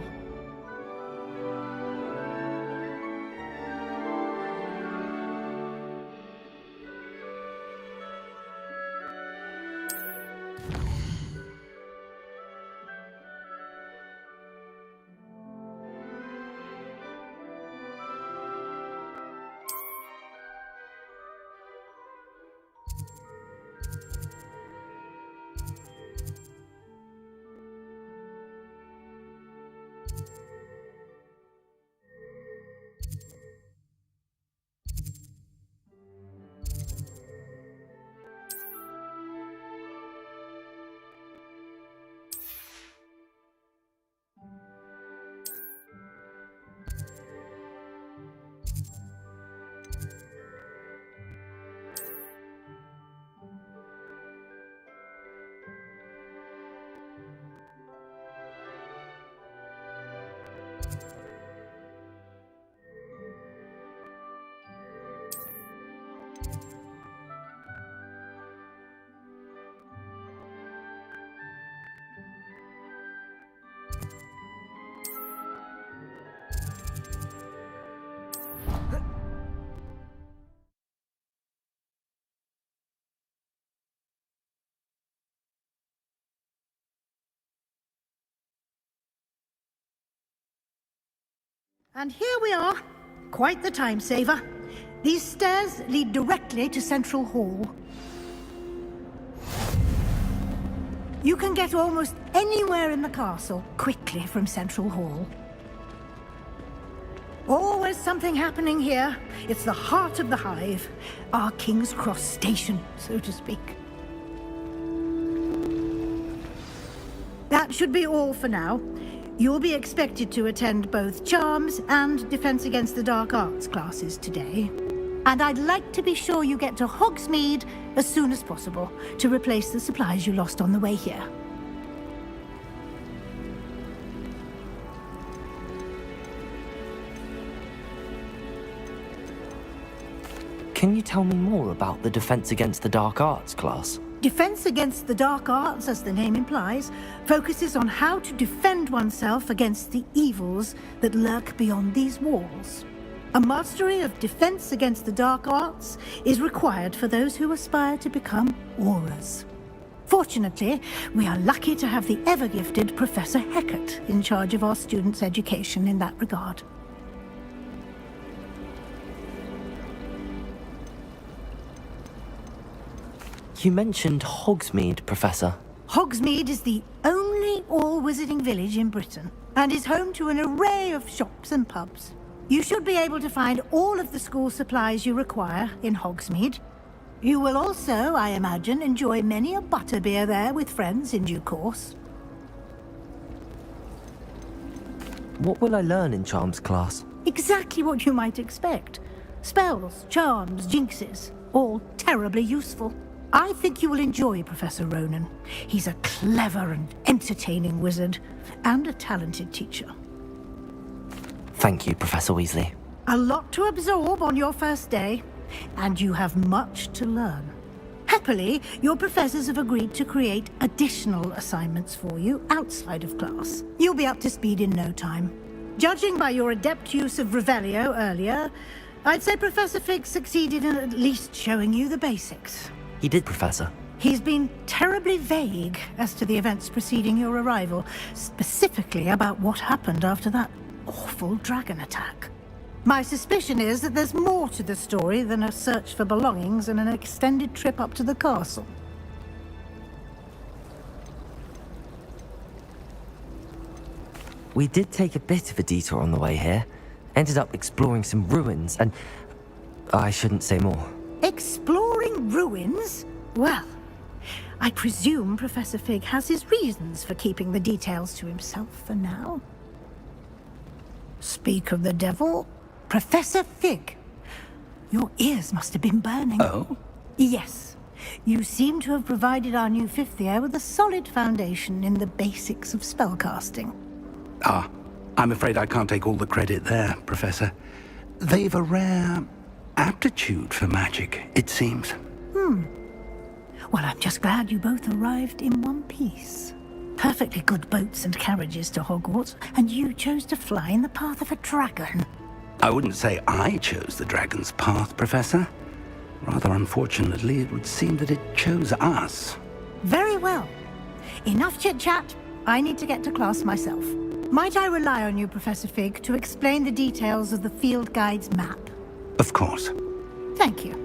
And here we are. Quite the time saver. These stairs lead directly to Central Hall. You can get almost anywhere in the castle quickly from Central Hall. Always something happening here. It's the heart of the hive. Our King's Cross station, so to speak. That should be all for now. You'll be expected to attend both Charms and Defense Against the Dark Arts classes today. And I'd like to be sure you get to Hogsmeade as soon as possible to replace the supplies you lost on the way here. Can you tell me more about the Defense Against the Dark Arts class? Defense Against the Dark Arts, as the name implies, focuses on how to defend oneself against the evils that lurk beyond these walls. A mastery of Defense Against the Dark Arts is required for those who aspire to become Aurors. Fortunately, we are lucky to have the ever-gifted Professor Heckert in charge of our students' education in that regard. You mentioned Hogsmeade, Professor. Hogsmeade is the only all-wizarding village in Britain, and is home to an array of shops and pubs. You should be able to find all of the school supplies you require in Hogsmeade. You will also, I imagine, enjoy many a butterbeer there with friends in due course. What will I learn in Charms class? Exactly what you might expect. Spells, charms, jinxes, all terribly useful. I think you will enjoy Professor Ronan. He's a clever and entertaining wizard, and a talented teacher. Thank you, Professor Weasley. A lot to absorb on your first day, and you have much to learn. Happily, your professors have agreed to create additional assignments for you outside of class. You'll be up to speed in no time. Judging by your adept use of Revelio earlier, I'd say Professor Fig succeeded in at least showing you the basics. He did, Professor. He's been terribly vague as to the events preceding your arrival, specifically about what happened after that awful dragon attack. My suspicion is that there's more to the story than a search for belongings and an extended trip up to the castle. We did take a bit of a detour on the way here. Ended up exploring some ruins and... I shouldn't say more. Exploring ruins? Well, I presume Professor Fig has his reasons for keeping the details to himself for now. Speak of the devil, Professor Fig. Your ears must have been burning. Oh? Yes. You seem to have provided our new fifth year with a solid foundation in the basics of spellcasting. Ah, I'm afraid I can't take all the credit there, Professor. They've a rare aptitude for magic, it seems. Well, I'm just glad you both arrived in one piece. Perfectly good boats and carriages to Hogwarts, and you chose to fly in the path of a dragon. I wouldn't say I chose the dragon's path, Professor. Rather unfortunately, it would seem that it chose us. Very well. Enough chit-chat. I need to get to class myself. Might I rely on you, Professor Fig, to explain the details of the field guide's map? Of course. Thank you.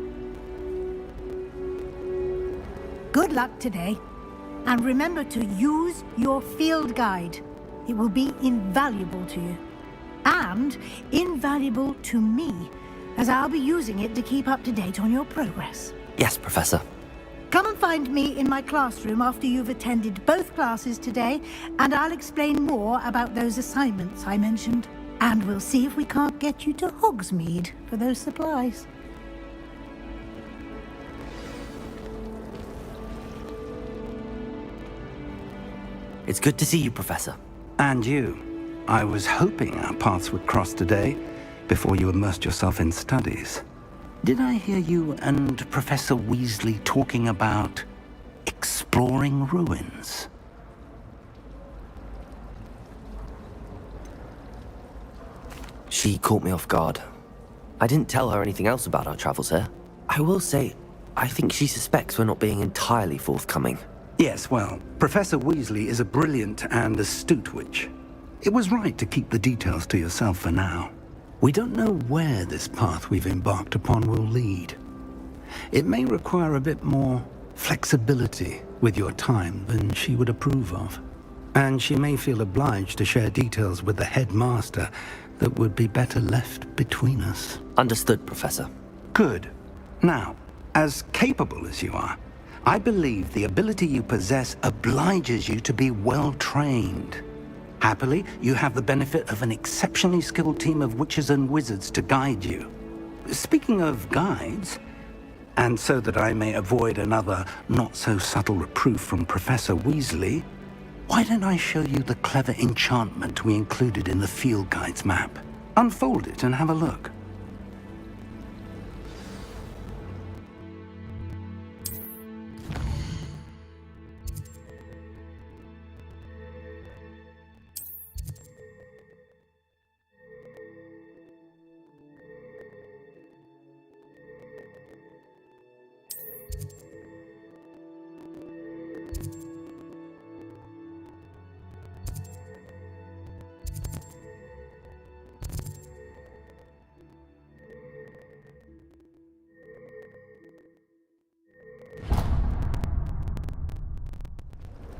Good luck today. And remember to use your field guide. It will be invaluable to you. And invaluable to me, as I'll be using it to keep up to date on your progress. Yes, Professor. Come and find me in my classroom after you've attended both classes today, and I'll explain more about those assignments I mentioned. And we'll see if we can't get you to Hogsmeade for those supplies. It's good to see you, Professor. And you. I was hoping our paths would cross today, before you immersed yourself in studies. Did I hear you and Professor Weasley talking about exploring ruins? She caught me off guard. I didn't tell her anything else about our travels here. I will say, I think she suspects we're not being entirely forthcoming. Yes, well, Professor Weasley is a brilliant and astute witch. It was right to keep the details to yourself for now. We don't know where this path we've embarked upon will lead. It may require a bit more flexibility with your time than she would approve of. And she may feel obliged to share details with the headmaster that would be better left between us. Understood, Professor. Good. Now, as capable as you are, I believe the ability you possess obliges you to be well trained. Happily, you have the benefit of an exceptionally skilled team of witches and wizards to guide you. Speaking of guides, and so that I may avoid another not-so-subtle reproof from Professor Weasley, why don't I show you the clever enchantment we included in the field guide's map? Unfold it and have a look.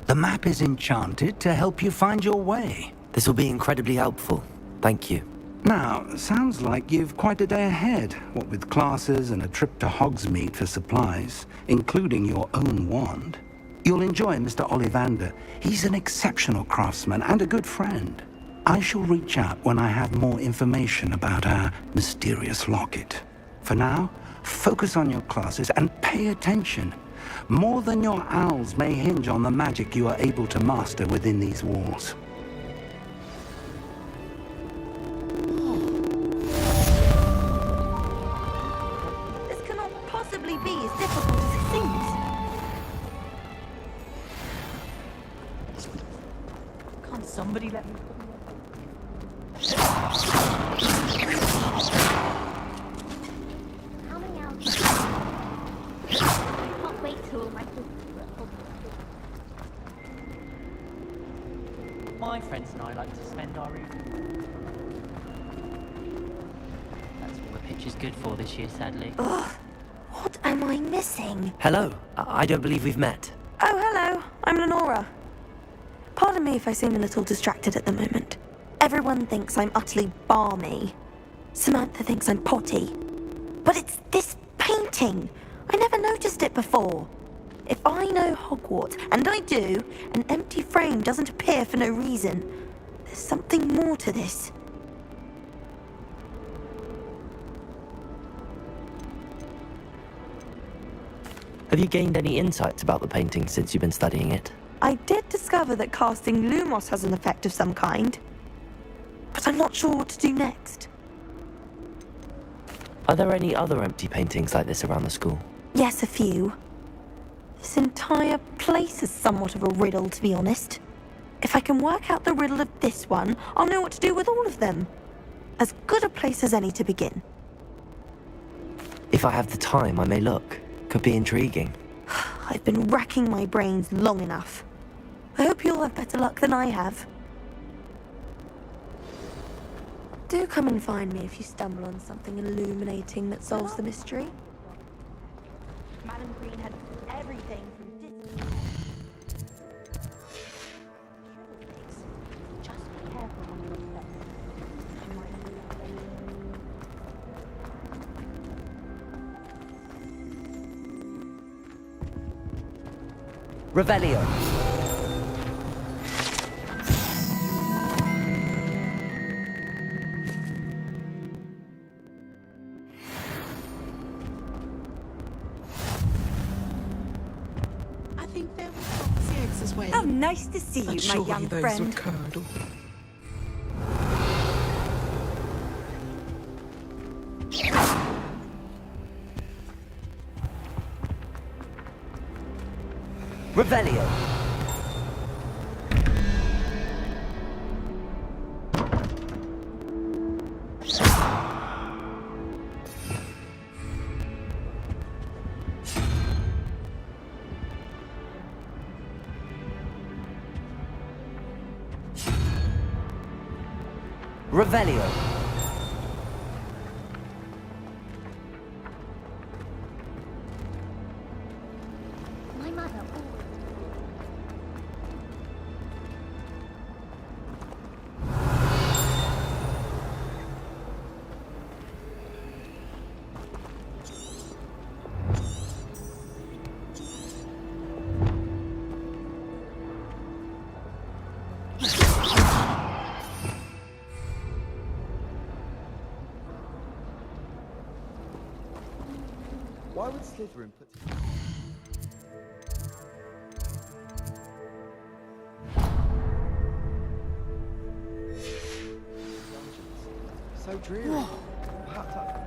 The map is enchanted to help you find your way. This will be incredibly helpful. Thank you. Now, sounds like you've quite a day ahead, what with classes and a trip to Hogsmeade for supplies, including your own wand. You'll enjoy Mr. Ollivander. He's an exceptional craftsman and a good friend. I shall reach out when I have more information about our mysterious locket. For now, focus on your classes and pay attention. More than your owls may hinge on the magic you are able to master within these walls. This cannot possibly be as difficult as it seems. Can't somebody let me... How many hours? I can't wait till my My friends and I like to spend our evening. That's all the pitch is good for this year, sadly. Ugh, what am I missing? Hello. I don't believe we've met. Oh, hello. I'm Lenora. Pardon me if I seem a little distracted at the moment. Everyone thinks I'm utterly balmy. Samantha thinks I'm potty. But it's this painting. I never noticed it before. If I know Hogwarts, and I do, an empty frame doesn't appear for no reason. There's something more to this. Have you gained any insights about the painting since you've been studying it? I did discover that casting Lumos has an effect of some kind. But I'm not sure what to do next. Are there any other empty paintings like this around the school? Yes, a few. This entire place is somewhat of a riddle, to be honest. If I can work out the riddle of this one, I'll know what to do with all of them. As good a place as any to begin. If I have the time, I may look. Could be intriguing. I've been racking my brains long enough. I hope you'll have better luck than I have. Do come and find me if you stumble on something illuminating that solves the mystery. Madam Green had everything from Just be careful when you're Revelio. Oh, nice to see you, my young friend. Revelio. Revelio. My mother always... Why would Slytherin put... So dreary. Perhaps that's...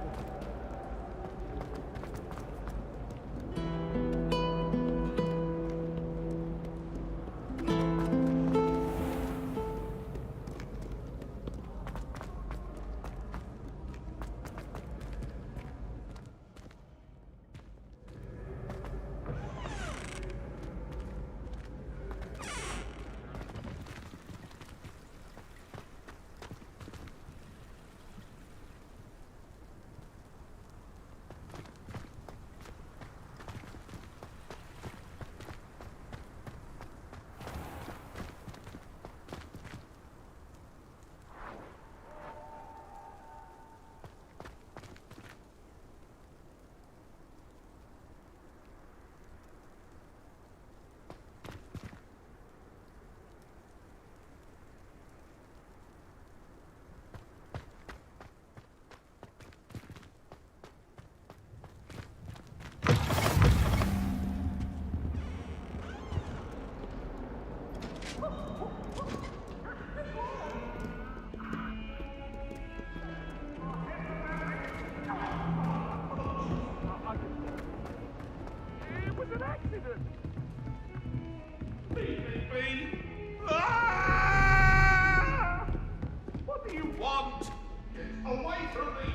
What do you want? Get away from me!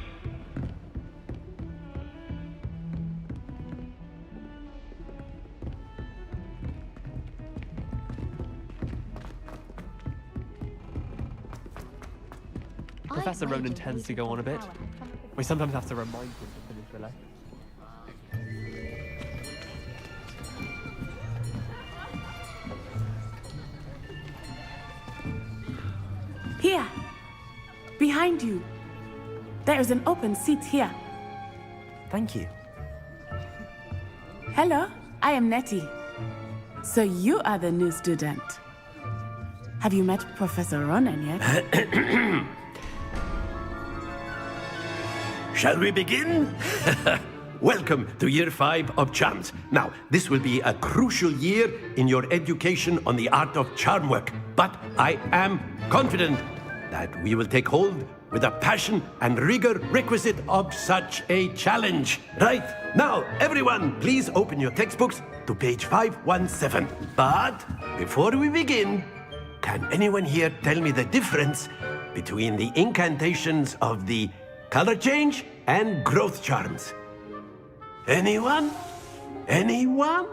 Professor Ronan tends to go on a bit. We sometimes have to remind him to finish the lesson. Here! Behind you! There is an open seat here. Thank you. Hello, I am Nettie. So you are the new student. Have you met Professor Ronan yet? Shall we begin? Welcome to Year 5 of Charms. Now, this will be a crucial year in your education on the art of charm work, but I am confident that we will take hold with the passion and rigor requisite of such a challenge. Right, now, everyone, please open your textbooks to page 517. But before we begin, can anyone here tell me the difference between the incantations of the color change and growth charms? Anyone? Anyone?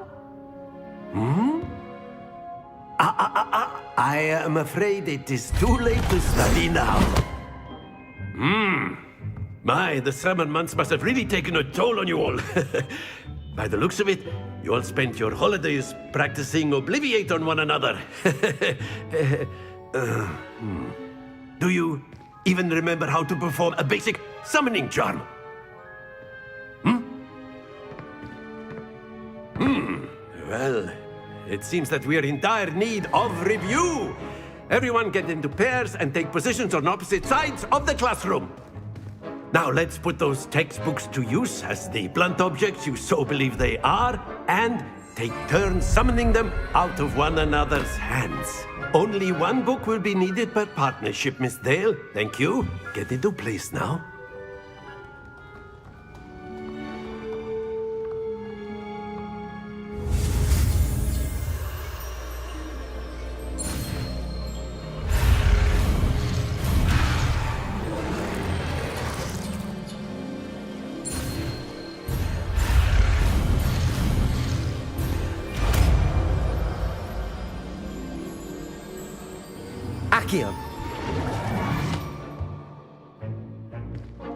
I am afraid it is too late to study now. My, the summer months must have really taken a toll on you all. By the looks of it, you all spent your holidays practicing Obliviate on one another. Do you even remember how to perform a basic summoning charm? Well, it seems that we are in dire need of review. Everyone get into pairs and take positions on opposite sides of the classroom. Now let's put those textbooks to use as the blunt objects you so believe they are, and take turns summoning them out of one another's hands. Only one book will be needed per partnership, Miss Dale. Thank you. Get into place now.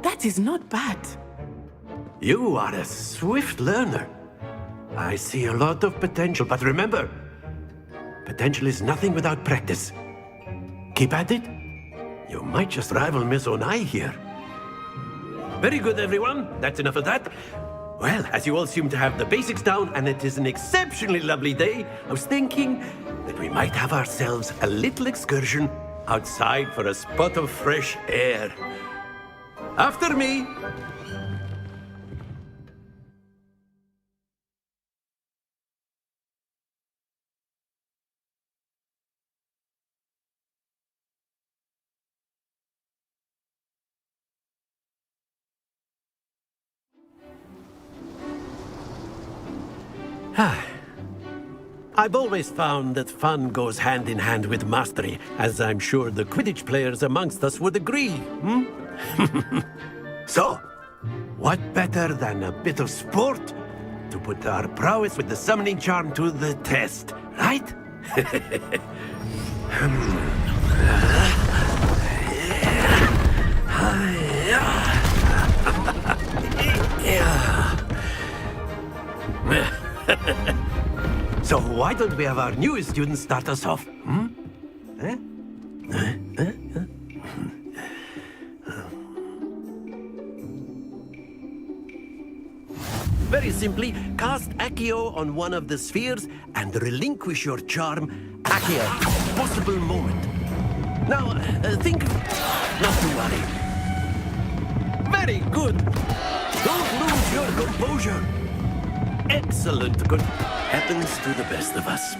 That is not bad. You are a swift learner. I see a lot of potential, but remember, potential is nothing without practice. Keep at it. You might just rival Miss Onai here. Very good, everyone. That's enough of that. Well, as you all seem to have the basics down, and it is an exceptionally lovely day, I was thinking that we might have ourselves a little excursion outside for a spot of fresh air. After me. I've always found that fun goes hand in hand with mastery, as I'm sure the Quidditch players amongst us would agree, hmm? So, what better than a bit of sport to put our prowess with the summoning charm to the test, right? So why don't we have our newest student start us off, hmm? Eh? Very simply, cast Accio on one of the spheres and relinquish your charm. Accio, possible moment. Now, think... Not to worry. Very good. Don't lose your composure. Excellent. Good. Happens to the best of us.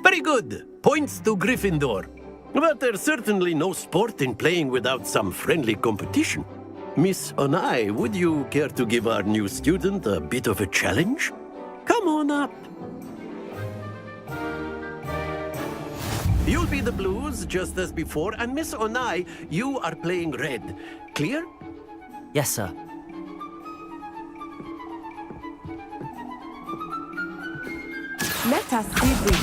Very good. Points to Gryffindor. But there's certainly no sport in playing without some friendly competition. Miss Onai, would you care to give our new student a bit of a challenge? Come on up. You'll be the blues, just as before, and Miss Onai, you are playing red. Clear? Yes, sir. Let us see this.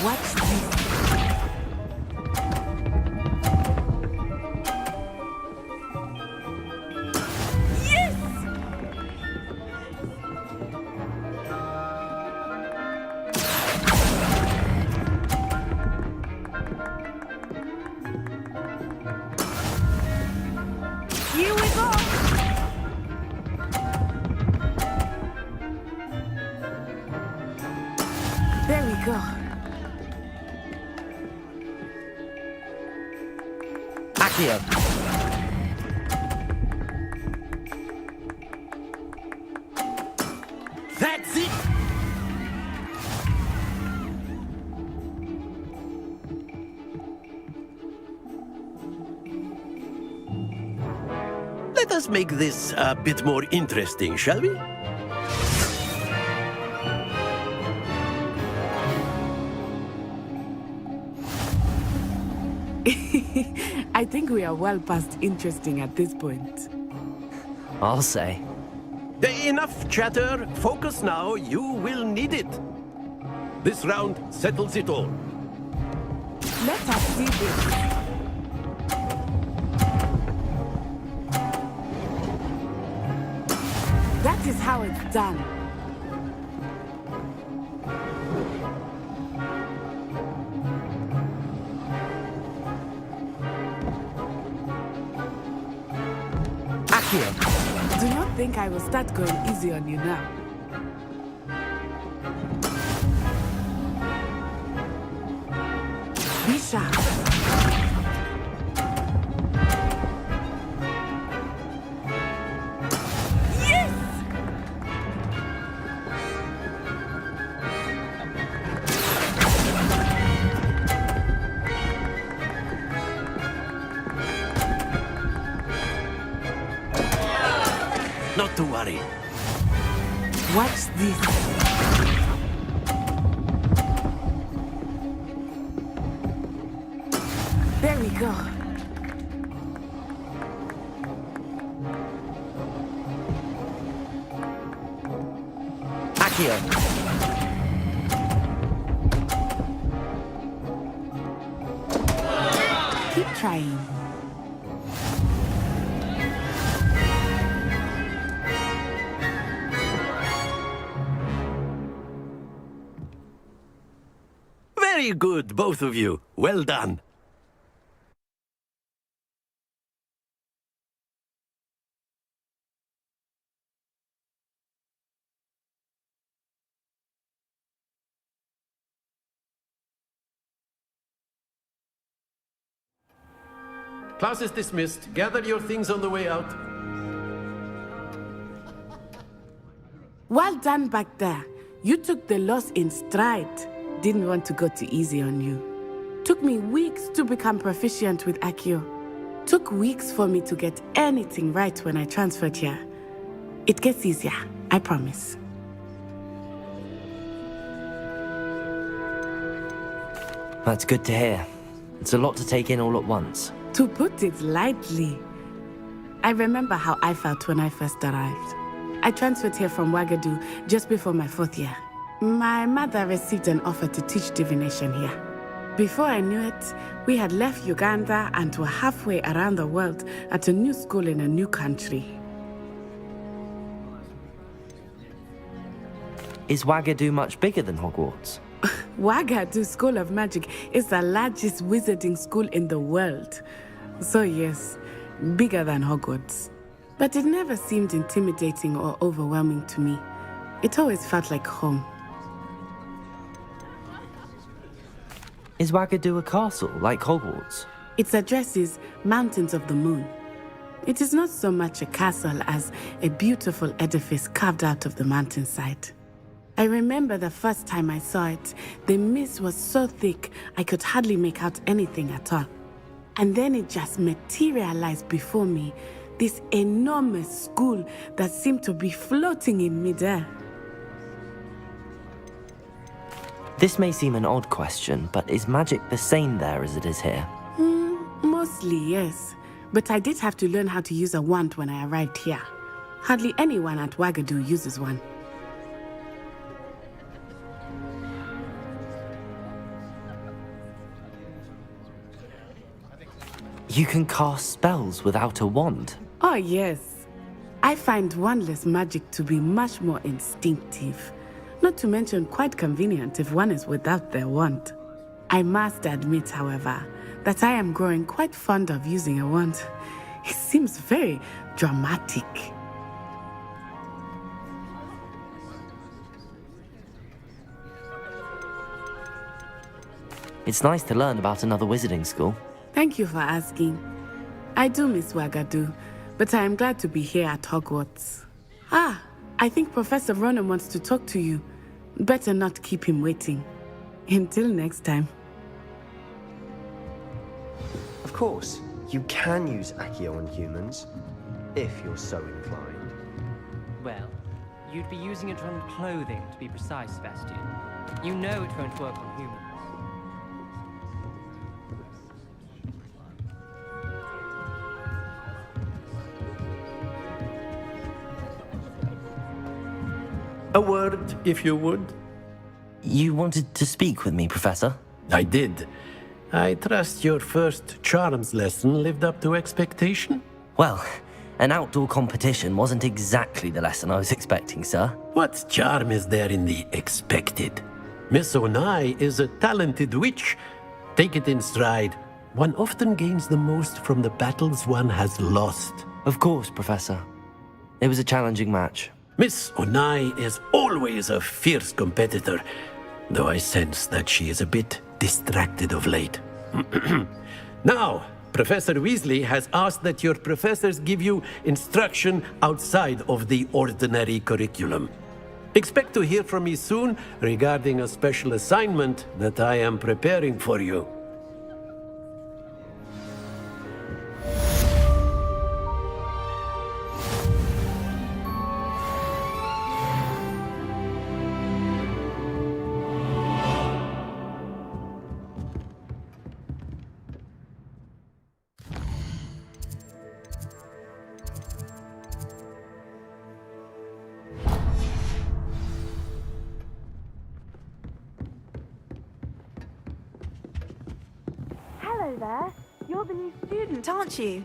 Watch this. Yes! Here we go! There we go. Accio. That's it! Let us make this a bit more interesting, shall we? I think we are well past interesting at this point. I'll say. Enough chatter. Focus now. You will need it. This round settles it all. Let us see this. That is how it's done. Do not think I will start going easy on you now. Be sharp. Yes! Not to worry. Watch this. There we go. Accio. Keep trying. Very good, both of you. Well done. class is dismissed. Gather your things on the way out. Well done back there. You took the loss in stride. Didn't want to go too easy on you. Took me weeks to become proficient with Accio. Took weeks for me to get anything right when I transferred here. It gets easier, I promise. That's good to hear. It's a lot to take in all at once. To put it lightly, I remember how I felt when I first arrived. I transferred here from Wagadu just before my 4th year. My mother received an offer to teach divination here. Before I knew it, we had left Uganda and were halfway around the world at a new school in a new country. Is Wagadu much bigger than Hogwarts? Wagadu School of Magic is the largest wizarding school in the world. So yes, bigger than Hogwarts. But it never seemed intimidating or overwhelming to me. It always felt like home. Is Wagadu a castle, like Hogwarts? Its address is Mountains of the Moon. It is not so much a castle as a beautiful edifice carved out of the mountainside. I remember the first time I saw it, the mist was so thick I could hardly make out anything at all. And then it just materialized before me, this enormous school that seemed to be floating in midair. This may seem an odd question, but is magic the same there as it is here? Mostly, yes. But I did have to learn how to use a wand when I arrived here. Hardly anyone at Wagadu uses one. You can cast spells without a wand? Oh, yes. I find wandless magic to be much more instinctive. Not to mention quite convenient if one is without their wand. I must admit, however, that I am growing quite fond of using a wand. It seems very dramatic. It's nice to learn about another wizarding school. Thank you for asking. I do miss Wagadu, but I am glad to be here at Hogwarts. I think Professor Ronan wants to talk to you. Better not keep him waiting. Until next time. Of course, you can use Accio on humans, if you're so inclined. Well, you'd be using it on clothing, to be precise, Sebastian. You know it won't work on humans. A word, if you would. You wanted to speak with me, Professor? I did. I trust your first charms lesson lived up to expectation? Well, an outdoor competition wasn't exactly the lesson I was expecting, sir. What charm is there in the expected? Miss Onai is a talented witch. Take it in stride. One often gains the most from the battles one has lost. Of course, Professor. It was a challenging match. Miss Onai is always a fierce competitor, though I sense that she is a bit distracted of late. Now, Professor Weasley has asked that your professors give you instruction outside of the ordinary curriculum. Expect to hear from me soon regarding a special assignment that I am preparing for you. Hello there. You're the new student, aren't you?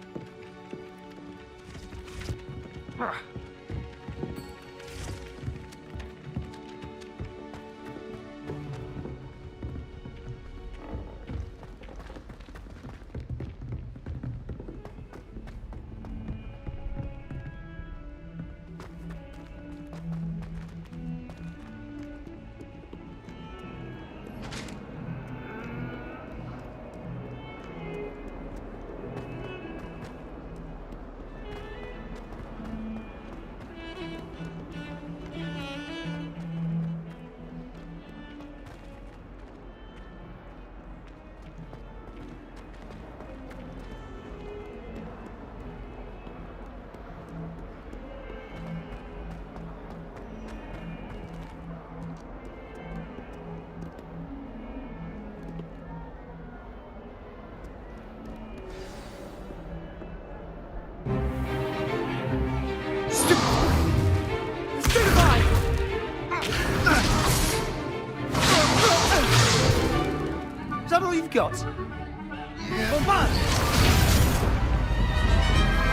we've got.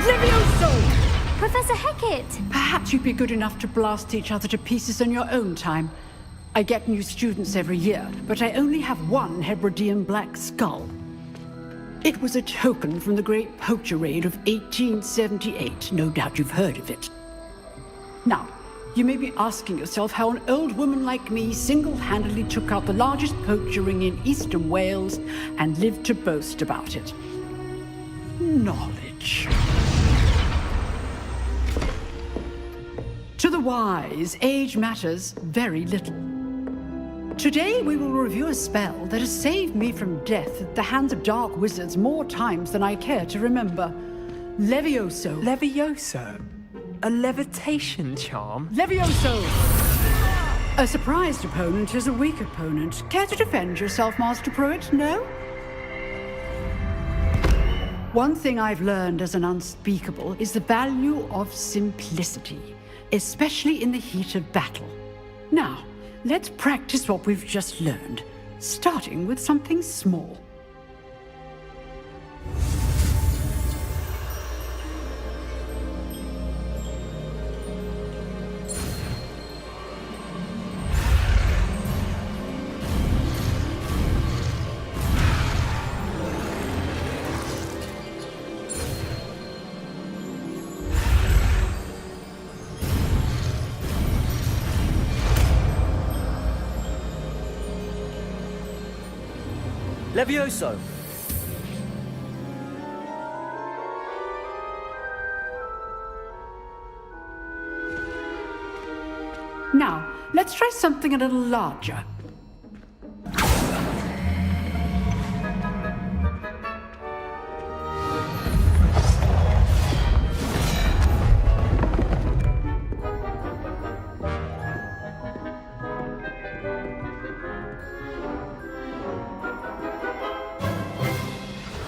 Levioso! Professor Hecat! Perhaps you'd be good enough to blast each other to pieces on your own time. I get new students every year, but I only have one Hebridean black skull. It was a token from the Great Poacher Raid of 1878. No doubt you've heard of it. Now, you may be asking yourself how an old woman like me single-handedly took out the largest poacher ring in eastern Wales and lived to boast about it. Knowledge. To the wise, age matters very little. Today we will review a spell that has saved me from death at the hands of dark wizards more times than I care to remember. Levioso. Levioso? A levitation charm? Levioso! A surprised opponent is a weak opponent. Care to defend yourself, Master Pruitt? No? One thing I've learned as an unspeakable is the value of simplicity, especially in the heat of battle. Now, let's practice what we've just learned, starting with something small. Levioso! Now, let's try something a little larger.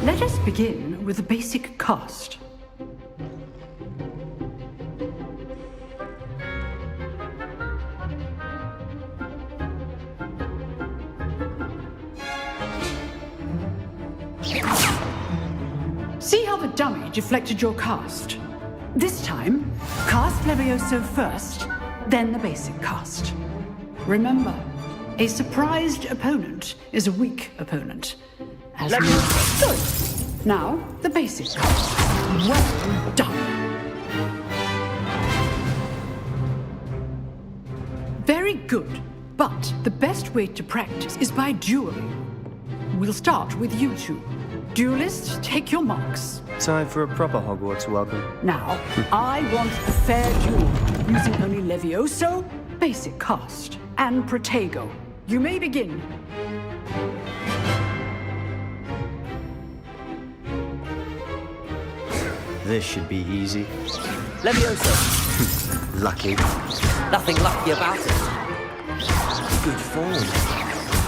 Let us begin with the basic cast. See how the dummy deflected your cast? This time, cast Levioso first, then the basic cast. Remember, a surprised opponent is a weak opponent. As good. Now, the basic cast. Well done. Very good, but the best way to practice is by dueling. We'll start with you two. Duelists, take your marks. Time for a proper Hogwarts welcome. Now, I want a fair duel, using only Levioso, basic cast, and Protego. You may begin. This should be easy. Levioso! Lucky. Nothing lucky about it. Good form.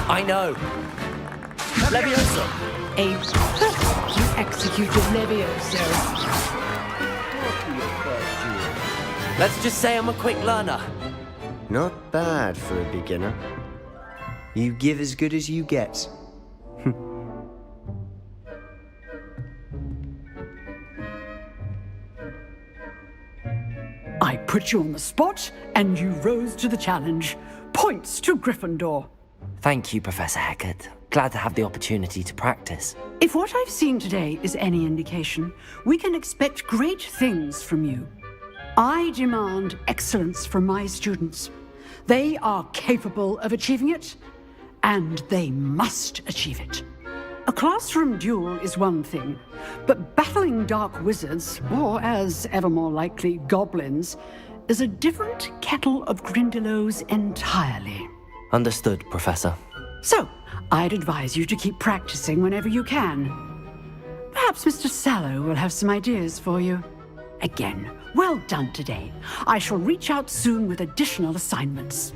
I know. Levioso! A perfectly executed Levioso. Let's just say I'm a quick learner. Not bad for a beginner. You give as good as you get. I put you on the spot, and you rose to the challenge. Points to Gryffindor. Thank you, Professor Hecat. Glad to have the opportunity to practice. If what I've seen today is any indication, we can expect great things from you. I demand excellence from my students. They are capable of achieving it, and they must achieve it. A classroom duel is one thing, but battling dark wizards, or as ever more likely, goblins, is a different kettle of Grindylows entirely. Understood, Professor. So, I'd advise you to keep practicing whenever you can. Perhaps Mr. Sallow will have some ideas for you. Again, well done today. I shall reach out soon with additional assignments.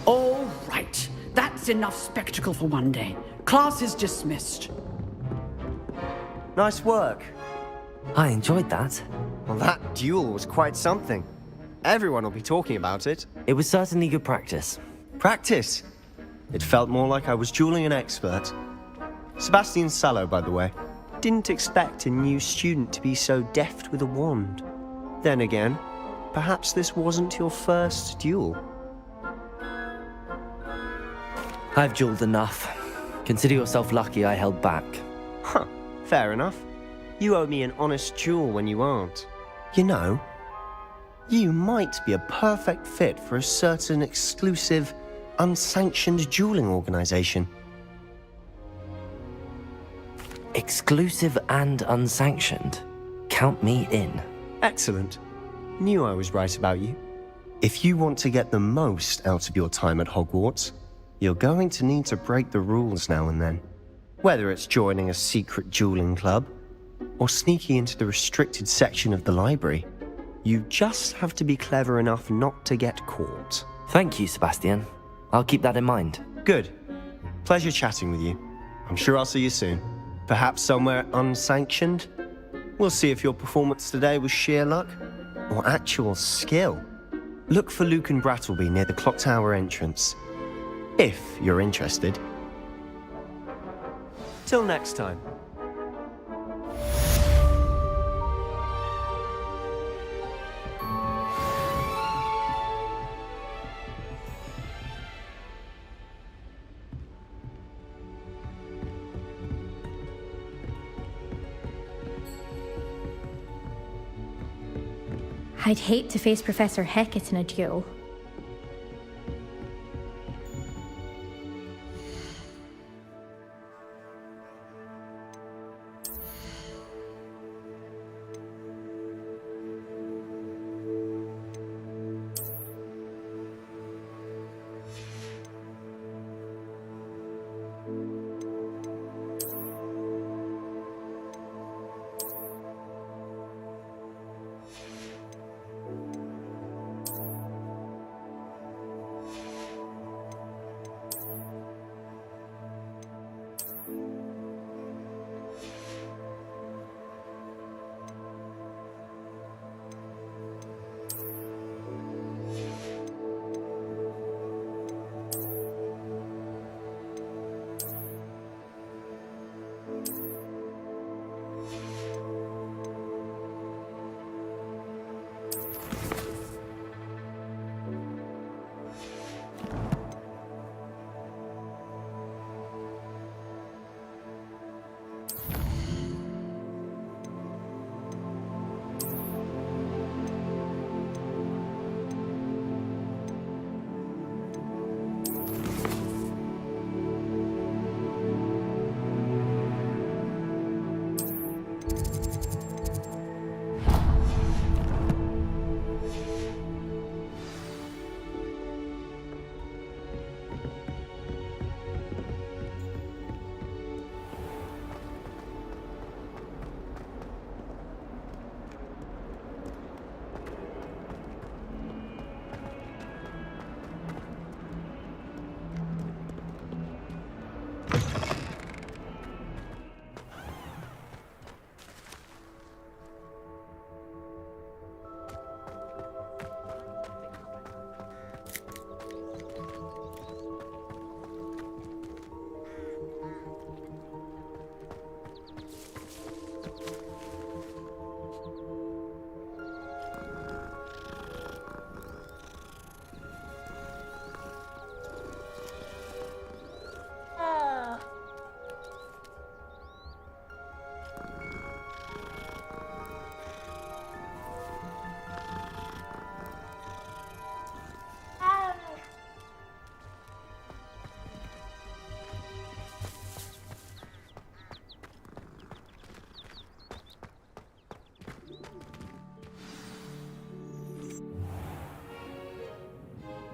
All right. That's enough spectacle for one day. Class is dismissed. Nice work. I enjoyed that. Well, that duel was quite something. Everyone will be talking about it. It was certainly good practice. Practice? It felt more like I was dueling an expert. Sebastian Sallow, by the way. Didn't expect a new student to be so deft with a wand. Then again, perhaps this wasn't your first duel. I've dueled enough. Consider yourself lucky I held back. Huh, fair enough. You owe me an honest duel when you aren't. You know, you might be a perfect fit for a certain exclusive, unsanctioned dueling organization. Exclusive and unsanctioned? Count me in. Excellent. Knew I was right about you. If you want to get the most out of your time at Hogwarts, you're going to need to break the rules now and then. Whether it's joining a secret dueling club, or sneaking into the restricted section of the library, you just have to be clever enough not to get caught. Thank you, Sebastian. I'll keep that in mind. Good. Pleasure chatting with you. I'm sure I'll see you soon. Perhaps somewhere unsanctioned? We'll see if your performance today was sheer luck or actual skill. Look for Luke and Brattleby near the clock tower entrance, if you're interested. Till next time. I'd hate to face Professor Hecat in a duel.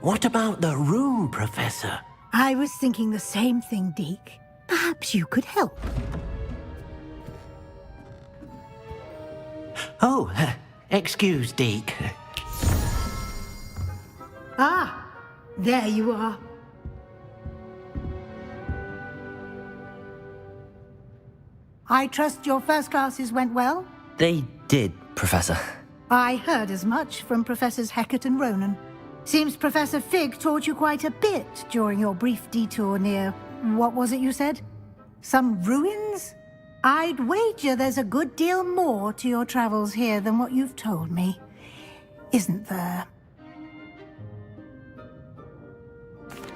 What about the room, Professor? I was thinking the same thing, Deke. Perhaps you could help. Oh, excuse, Deke. Ah, there you are. I trust your first classes went well? They did, Professor. I heard as much from Professors Hecat and Ronan. Seems Professor Fig taught you quite a bit during your brief detour near... what was it you said? Some ruins? I'd wager there's a good deal more to your travels here than what you've told me. Isn't there?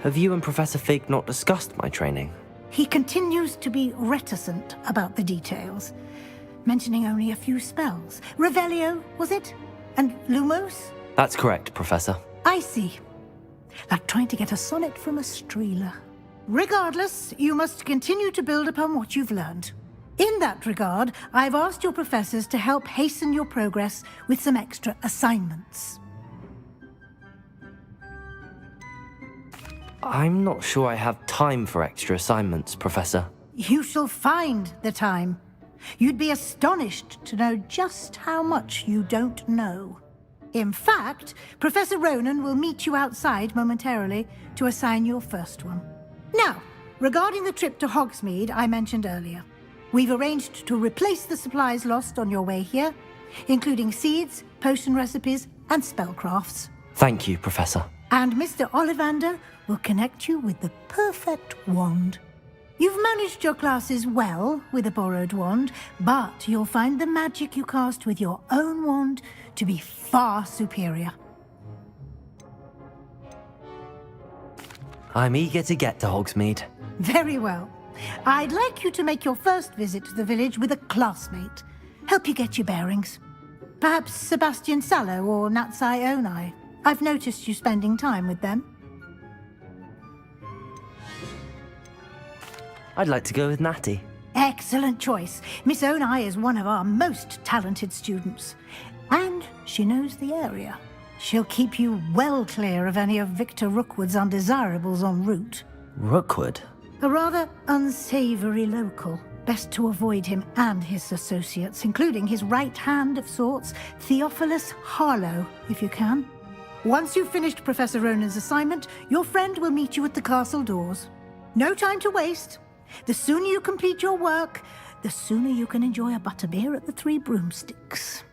Have you and Professor Fig not discussed my training? He continues to be reticent about the details, mentioning only a few spells. Revelio, was it? And Lumos? That's correct, Professor. I see. Like trying to get a sonnet from a streeler. Regardless, you must continue to build upon what you've learned. In that regard, I've asked your professors to help hasten your progress with some extra assignments. I'm not sure I have time for extra assignments, Professor. You shall find the time. You'd be astonished to know just how much you don't know. In fact, Professor Ronan will meet you outside momentarily to assign your first one. Now, regarding the trip to Hogsmeade I mentioned earlier, we've arranged to replace the supplies lost on your way here, including seeds, potion recipes, and spellcrafts. Thank you, Professor. And Mr. Ollivander will connect you with the perfect wand. You've managed your classes well with a borrowed wand, but you'll find the magic you cast with your own wand to be far superior. I'm eager to get to Hogsmeade. Very well. I'd like you to make your first visit to the village with a classmate. Help you get your bearings. Perhaps Sebastian Sallow or Natsai Onai. I've noticed you spending time with them. I'd like to go with Natty. Excellent choice. Miss Onai is one of our most talented students. And she knows the area. She'll keep you well clear of any of Victor Rookwood's undesirables en route. Rookwood? A rather unsavory local. Best to avoid him and his associates, including his right hand of sorts, Theophilus Harlow, if you can. Once you've finished Professor Ronan's assignment, your friend will meet you at the castle doors. No time to waste. The sooner you complete your work, the sooner you can enjoy a butterbeer at the Three Broomsticks.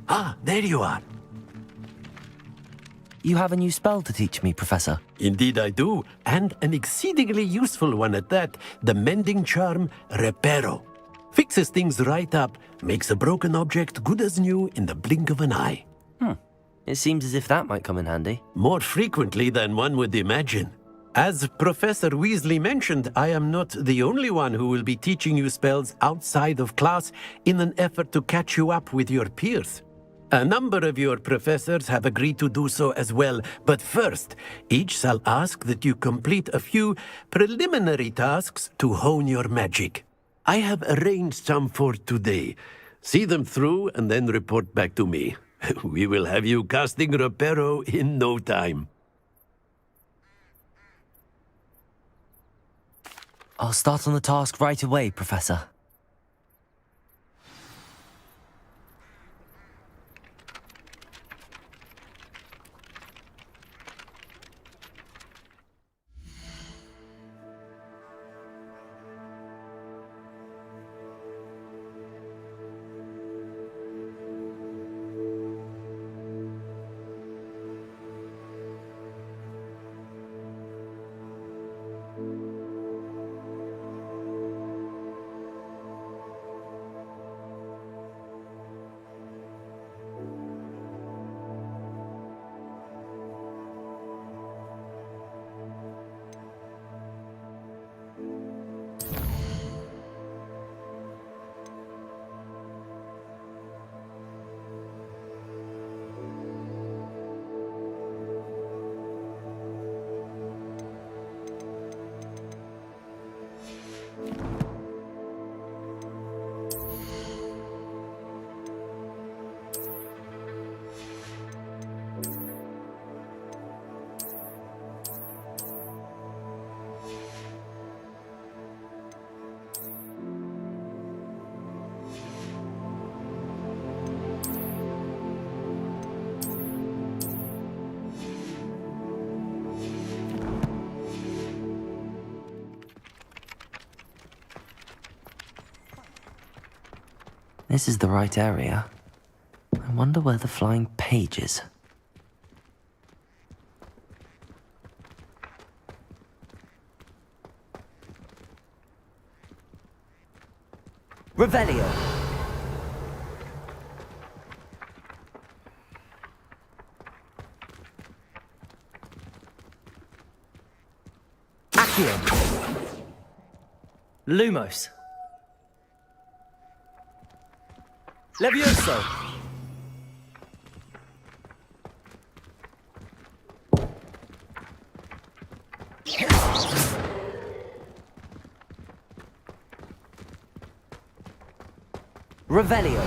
Ah, there you are. You have a new spell to teach me, Professor. Indeed I do, and an exceedingly useful one at that. The mending charm, Reparo. Fixes things right up, makes a broken object good as new in the blink of an eye. It seems as if that might come in handy. More frequently than one would imagine. As Professor Weasley mentioned, I am not the only one who will be teaching you spells outside of class in an effort to catch you up with your peers. A number of your professors have agreed to do so as well, but first, each shall ask that you complete a few preliminary tasks to hone your magic. I have arranged some for today. See them through and then report back to me. We will have you casting Reparo in no time. I'll start on the task right away, Professor. This is the right area. I wonder where the flying page is. Revelio. Accio. Lumos. Levioso. Revelio.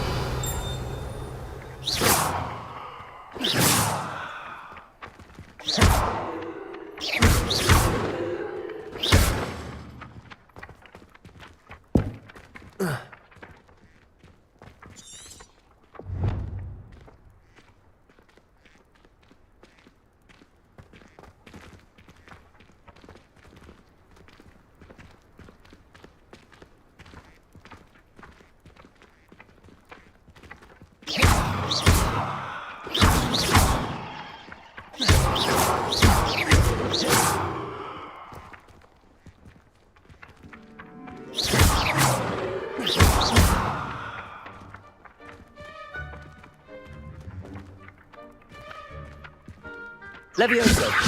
Levioso.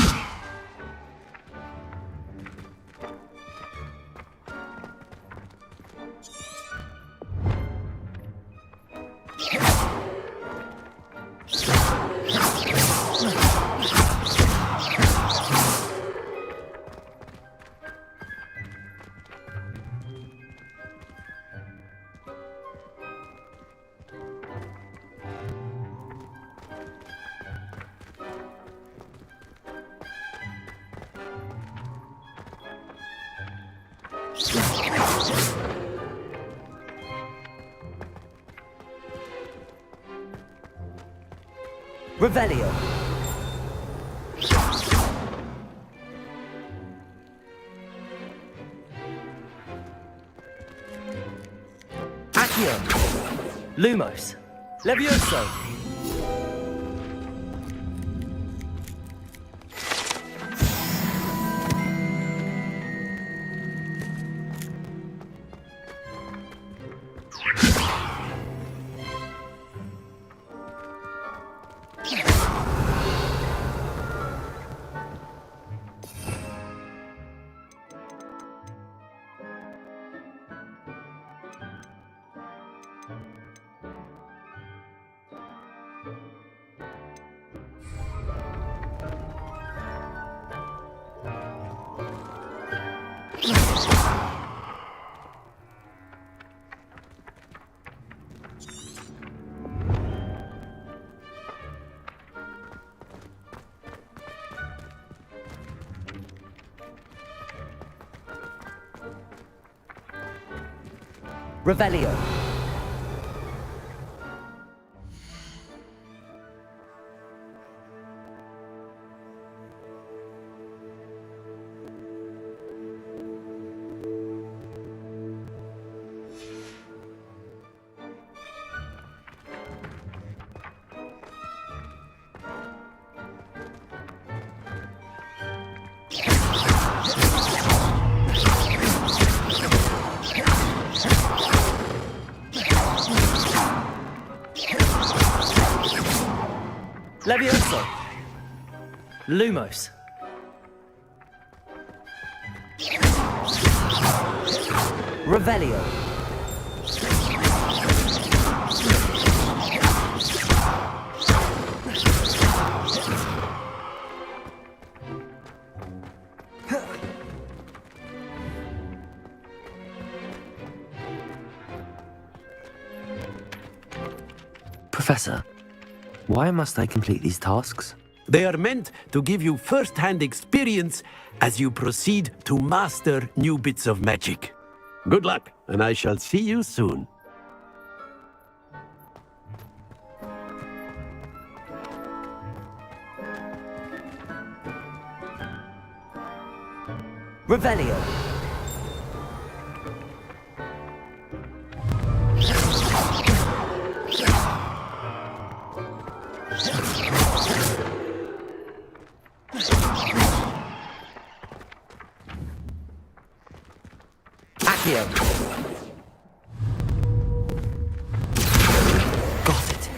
Revelio. Accio. Lumos. Levioso. Revelio. Levioso. Lumos. Revelio. Professor, why must I complete these tasks? They are meant to give you first-hand experience as you proceed to master new bits of magic. Good luck, and I shall see you soon. Revelio. Accio! Got it.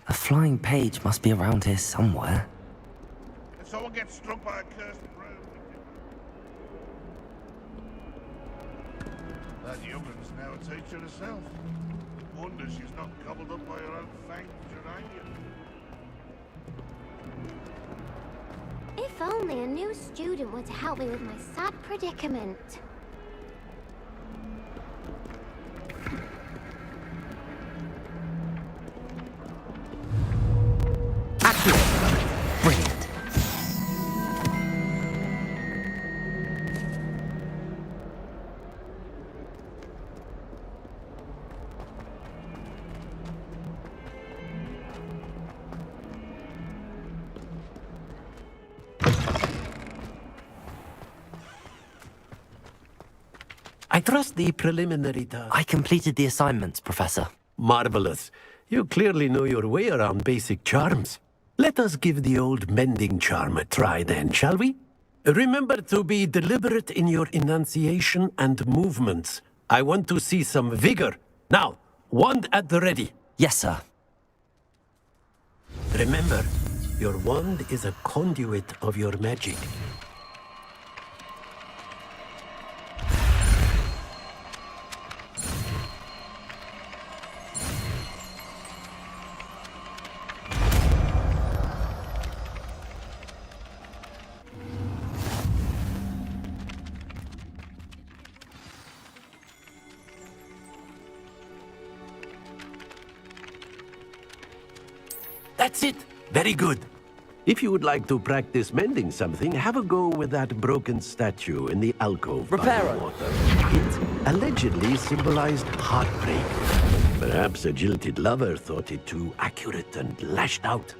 A flying page must be around here somewhere. If someone gets struck by a cursed broom... That young'un's now a teacher herself. Wonder she's not gobbled up by her own famed geranium. If only a new student were to help me with my sad predicament. Brilliant. I trust the preliminary task. I completed the assignments, Professor. Marvelous. You clearly know your way around basic charms. Let us give the old mending charm a try then, shall we? Remember to be deliberate in your enunciation and movements. I want to see some vigor. Now, wand at the ready. Yes, sir. Remember, your wand is a conduit of your magic. That's it. Very good. If you would like to practice mending something, have a go with that broken statue in the alcove by Reparo. the water. It allegedly symbolized heartbreak. Perhaps a jilted lover thought it too accurate and lashed out.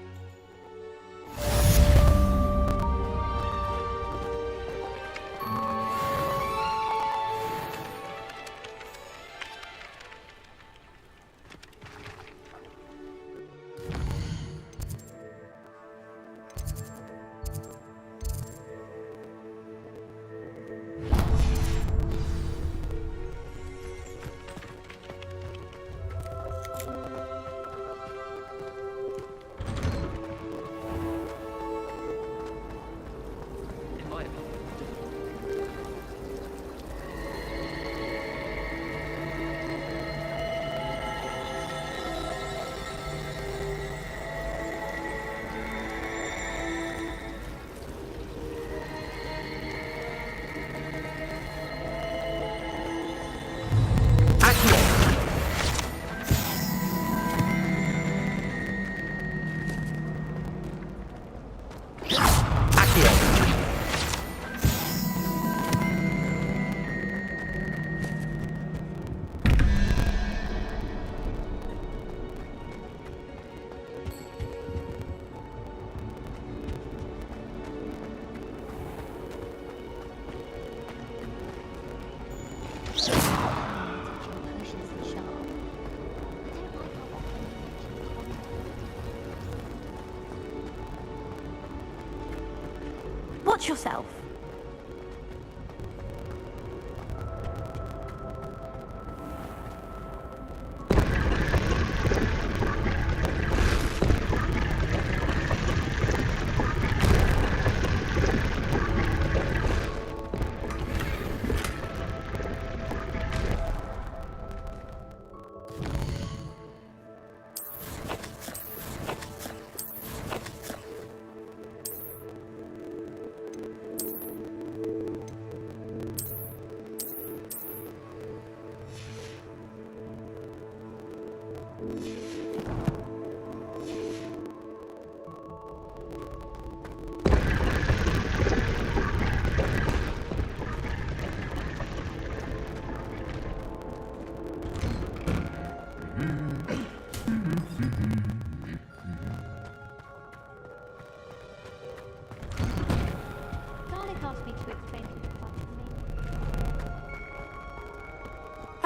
Watch yourself.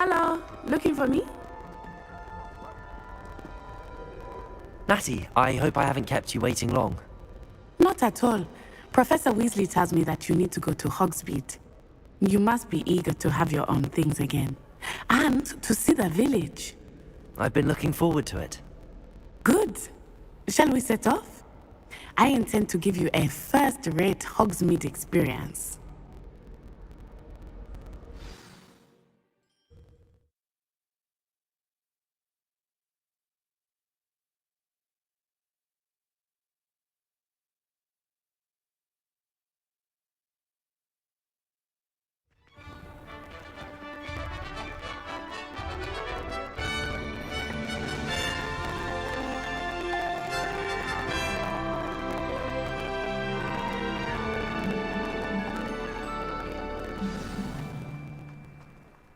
Hello, looking for me? Natty, I hope I haven't kept you waiting long. Not at all. Professor Weasley tells me that you need to go to Hogsmeade. You must be eager to have your own things again. And to see the village. I've been looking forward to it. Good. Shall we set off? I intend to give you a first-rate Hogsmeade experience.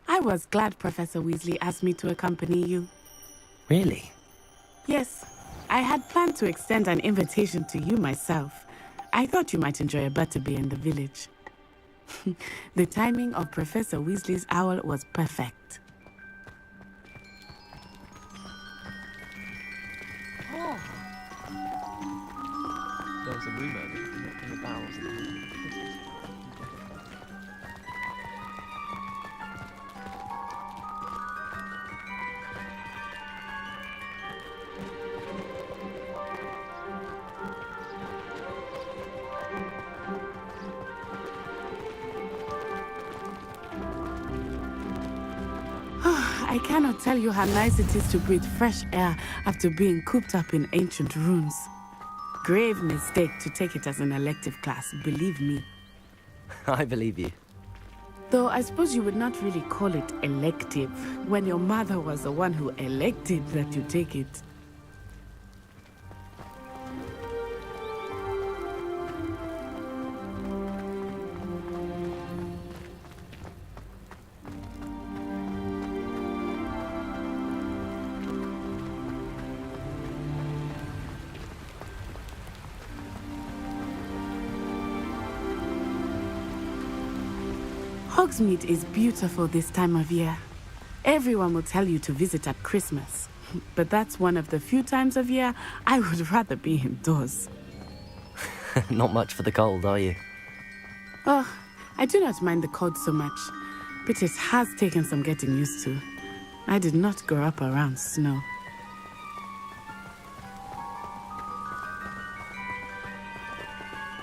I was glad Professor Weasley asked me to accompany you. Really? Yes, I had planned to extend an invitation to you myself. I thought you might enjoy a butterbeer in the village. The timing of Professor Weasley's owl was perfect. Oh. There was a rumor in the bowels of the Christmas. I cannot tell you how nice it is to breathe fresh air after being cooped up in ancient ruins. Grave mistake to take it as an elective class, believe me. I believe you. Though I suppose you would not really call it elective when your mother was the one who elected that you take it. Hogsmeade is beautiful this time of year. Everyone will tell you to visit at Christmas, but that's one of the few times of year I would rather be indoors. Not much for the cold, are you? Oh, I do not mind the cold so much, but it has taken some getting used to. I did not grow up around snow.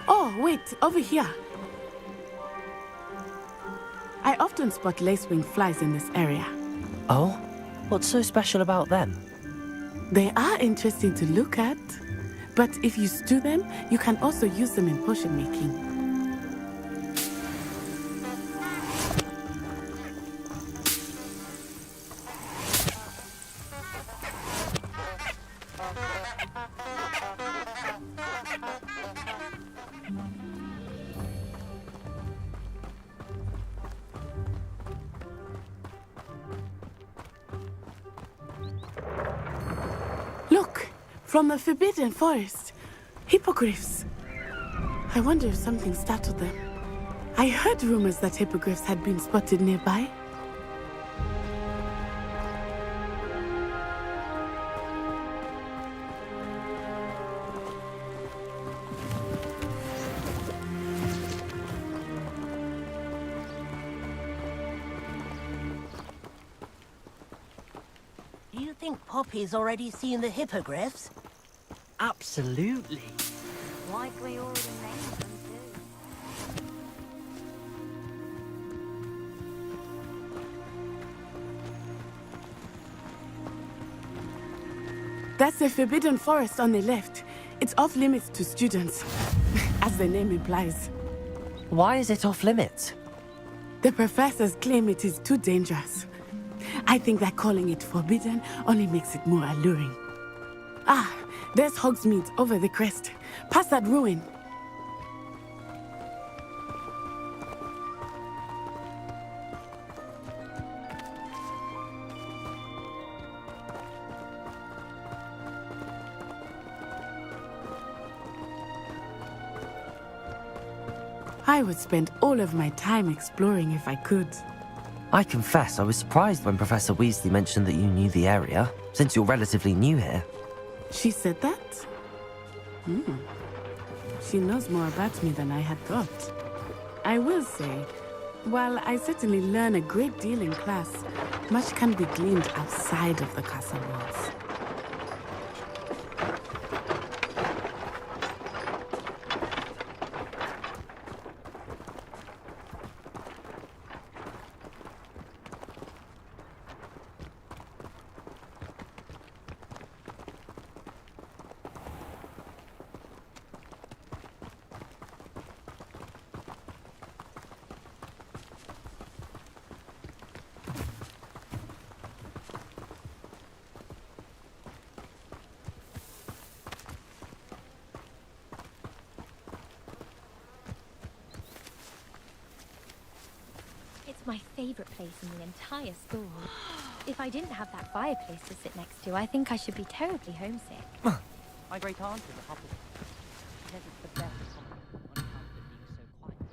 Oh, wait, over here. I often spot lacewing flies in this area. Oh? What's so special about them? They are interesting to look at, but if you stew them, you can also use them in potion making. Look, from the Forbidden Forest. Hippogriffs. I wonder if something startled them. I heard rumors that hippogriffs had been spotted nearby. Do you think Poppy's already seen the hippogriffs? Absolutely. Like we already named them too. That's the Forbidden Forest on the left. It's off limits to students, as the name implies. Why is it off limits? The professors claim it is too dangerous. I think that calling it forbidden only makes it more alluring. Ah, there's Hogsmeade over the crest. Past that ruin. I would spend all of my time exploring if I could. I confess I was surprised when Professor Weasley mentioned that you knew the area, since you're relatively new here. She said that? She knows more about me than I had thought. I will say, while I certainly learn a great deal in class, much can be gleaned outside of the castle walls. It's my favorite place in the entire school. If I didn't have that fireplace to sit next to, I think I should be terribly homesick. My great aunt is a Hufflepuff. She says it's the best compliment on account of it being so quiet.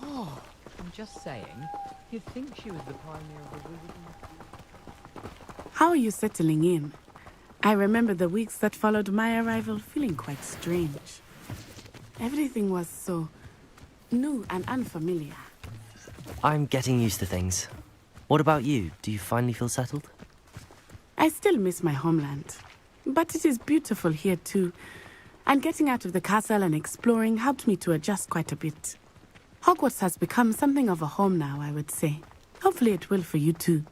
Oh, I'm just saying, you'd think she was the pioneer of the wizarding. How are you settling in? I remember the weeks that followed my arrival feeling quite strange. Everything was so new and unfamiliar. I'm getting used to things. What about you? Do you finally feel settled? I still miss my homeland, but it is beautiful here too. And getting out of the castle and exploring helped me to adjust quite a bit. Hogwarts has become something of a home now, I would say. Hopefully it will for you too.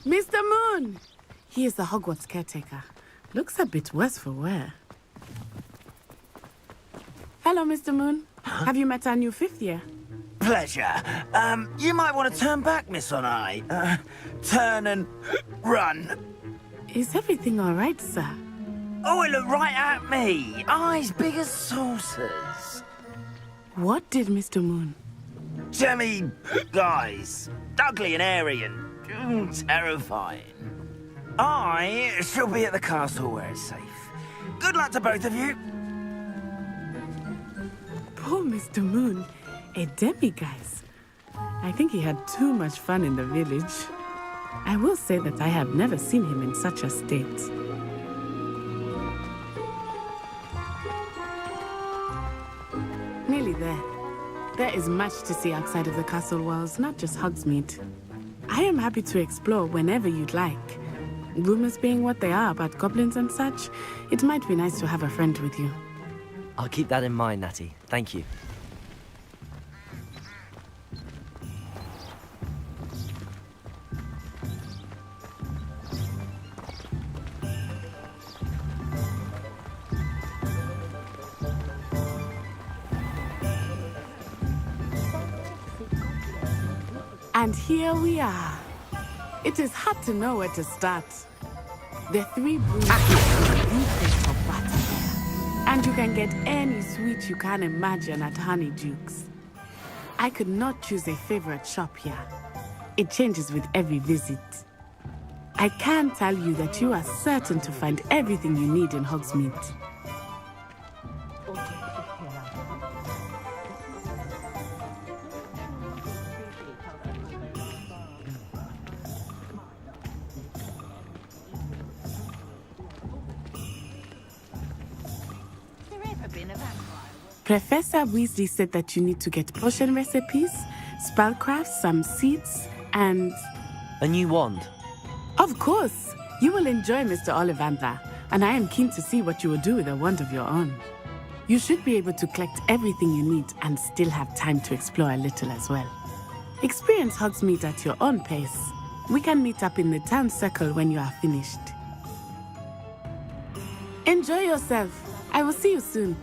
Mr. Moon! He is the Hogwarts caretaker. Looks a bit worse for wear. Hello, Mr. Moon. Have you met our new fifth year? Pleasure. You might want to turn back, Miss Onai. Turn and run. Is everything all right, sir? Oh, it looked right at me. Eyes big as saucers. What did Mr. Moon? Jemmy, guys. Ugly and airy and terrifying. I shall be at the castle where it's safe. Good luck to both of you. Poor Mr. Moon, a demiguise. I think he had too much fun in the village. I will say that I have never seen him in such a state. Nearly there. There is much to see outside of the castle walls, not just Hogsmeade. I am happy to explore whenever you'd like. Rumors being what they are about goblins and such, it might be nice to have a friend with you. I'll keep that in mind, Natty. Thank you. And here we are. It is hard to know where to start. The three brooms of butter, and you can get any sweet you can imagine at Honeydukes. I could not choose a favorite shop here. It changes with every visit. I can tell you that you are certain to find everything you need in Hogsmeade. Professor Weasley said that you need to get potion recipes, spellcrafts, some seeds, and... A new wand? Of course! You will enjoy Mr. Ollivander, and I am keen to see what you will do with a wand of your own. You should be able to collect everything you need and still have time to explore a little as well. Experience Hogsmeade at your own pace. We can meet up in the town circle when you are finished. Enjoy yourself. I will see you soon.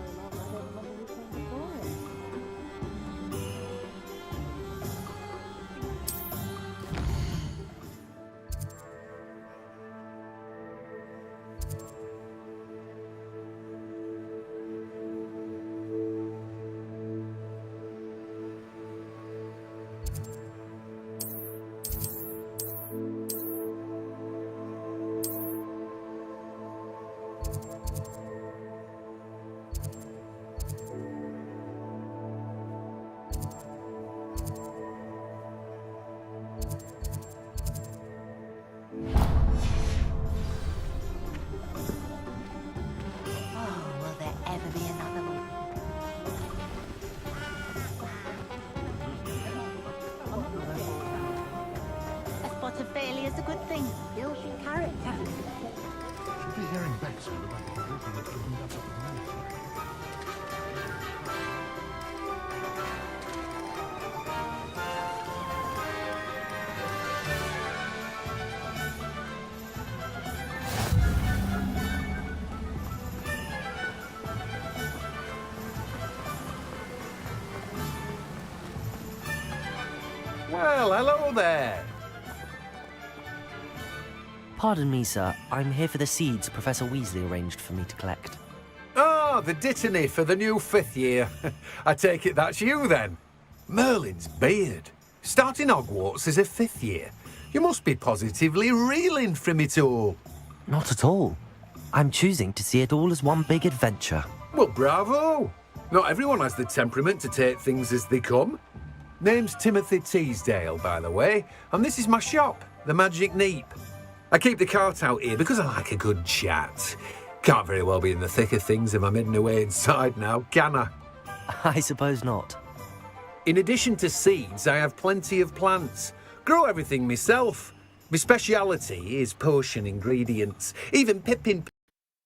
It's a good thing. Builds your character. Should be hearing back soon about the provision that opened up at the moment. Well, hello there. Pardon me, sir. I'm here for the seeds Professor Weasley arranged for me to collect. Oh, the dittany for the new 5th year. I take it that's you, then. Merlin's beard. Starting Hogwarts as a 5th year. You must be positively reeling from it all. Not at all. I'm choosing to see it all as one big adventure. Well, bravo. Not everyone has the temperament to take things as they come. Name's Timothy Teasdale, by the way, and this is my shop, the Magic Neep. I keep the cart out here because I like a good chat. Can't very well be in the thick of things if I'm hidden away inside now, can I? I suppose not. In addition to seeds, I have plenty of plants. Grow everything myself. My speciality is potion ingredients. Even Pippin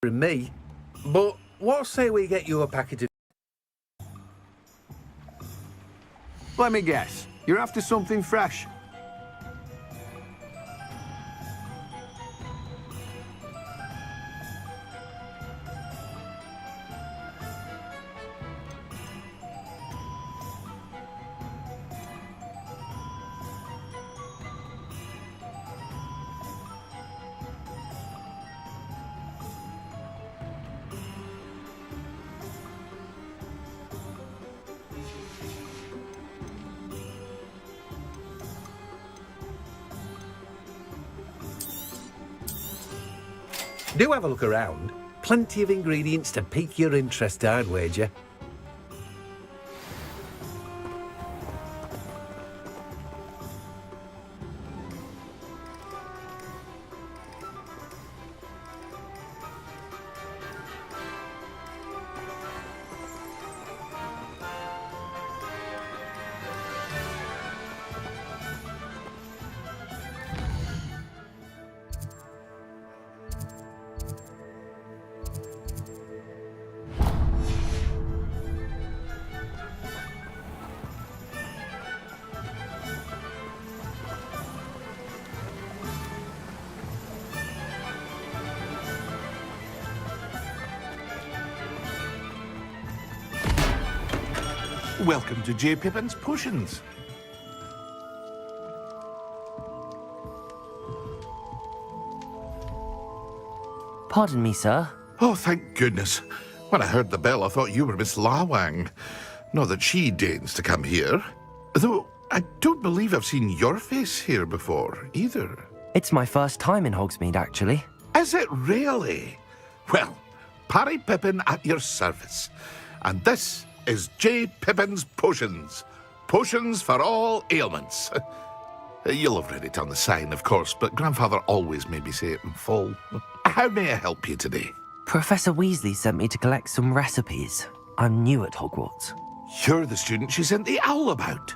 from me. But what say we get you a packet of... Let me guess. You're after something fresh. Do have a look around. Plenty of ingredients to pique your interest, I'd wager. Welcome to J. Pippin's Potions. Pardon me, sir. Oh, thank goodness. When I heard the bell, I thought you were Miss Lawang. Not that she deigns to come here. Though, I don't believe I've seen your face here before, either. It's my first time in Hogsmeade, actually. Is it really? Well, Parry Pippin at your service. And this is J. Pippin's Potions. Potions for all ailments. You'll have read it on the sign, of course, but Grandfather always made me say it in full. How may I help you today? Professor Weasley sent me to collect some recipes. I'm new at Hogwarts. You're the student she sent the owl about.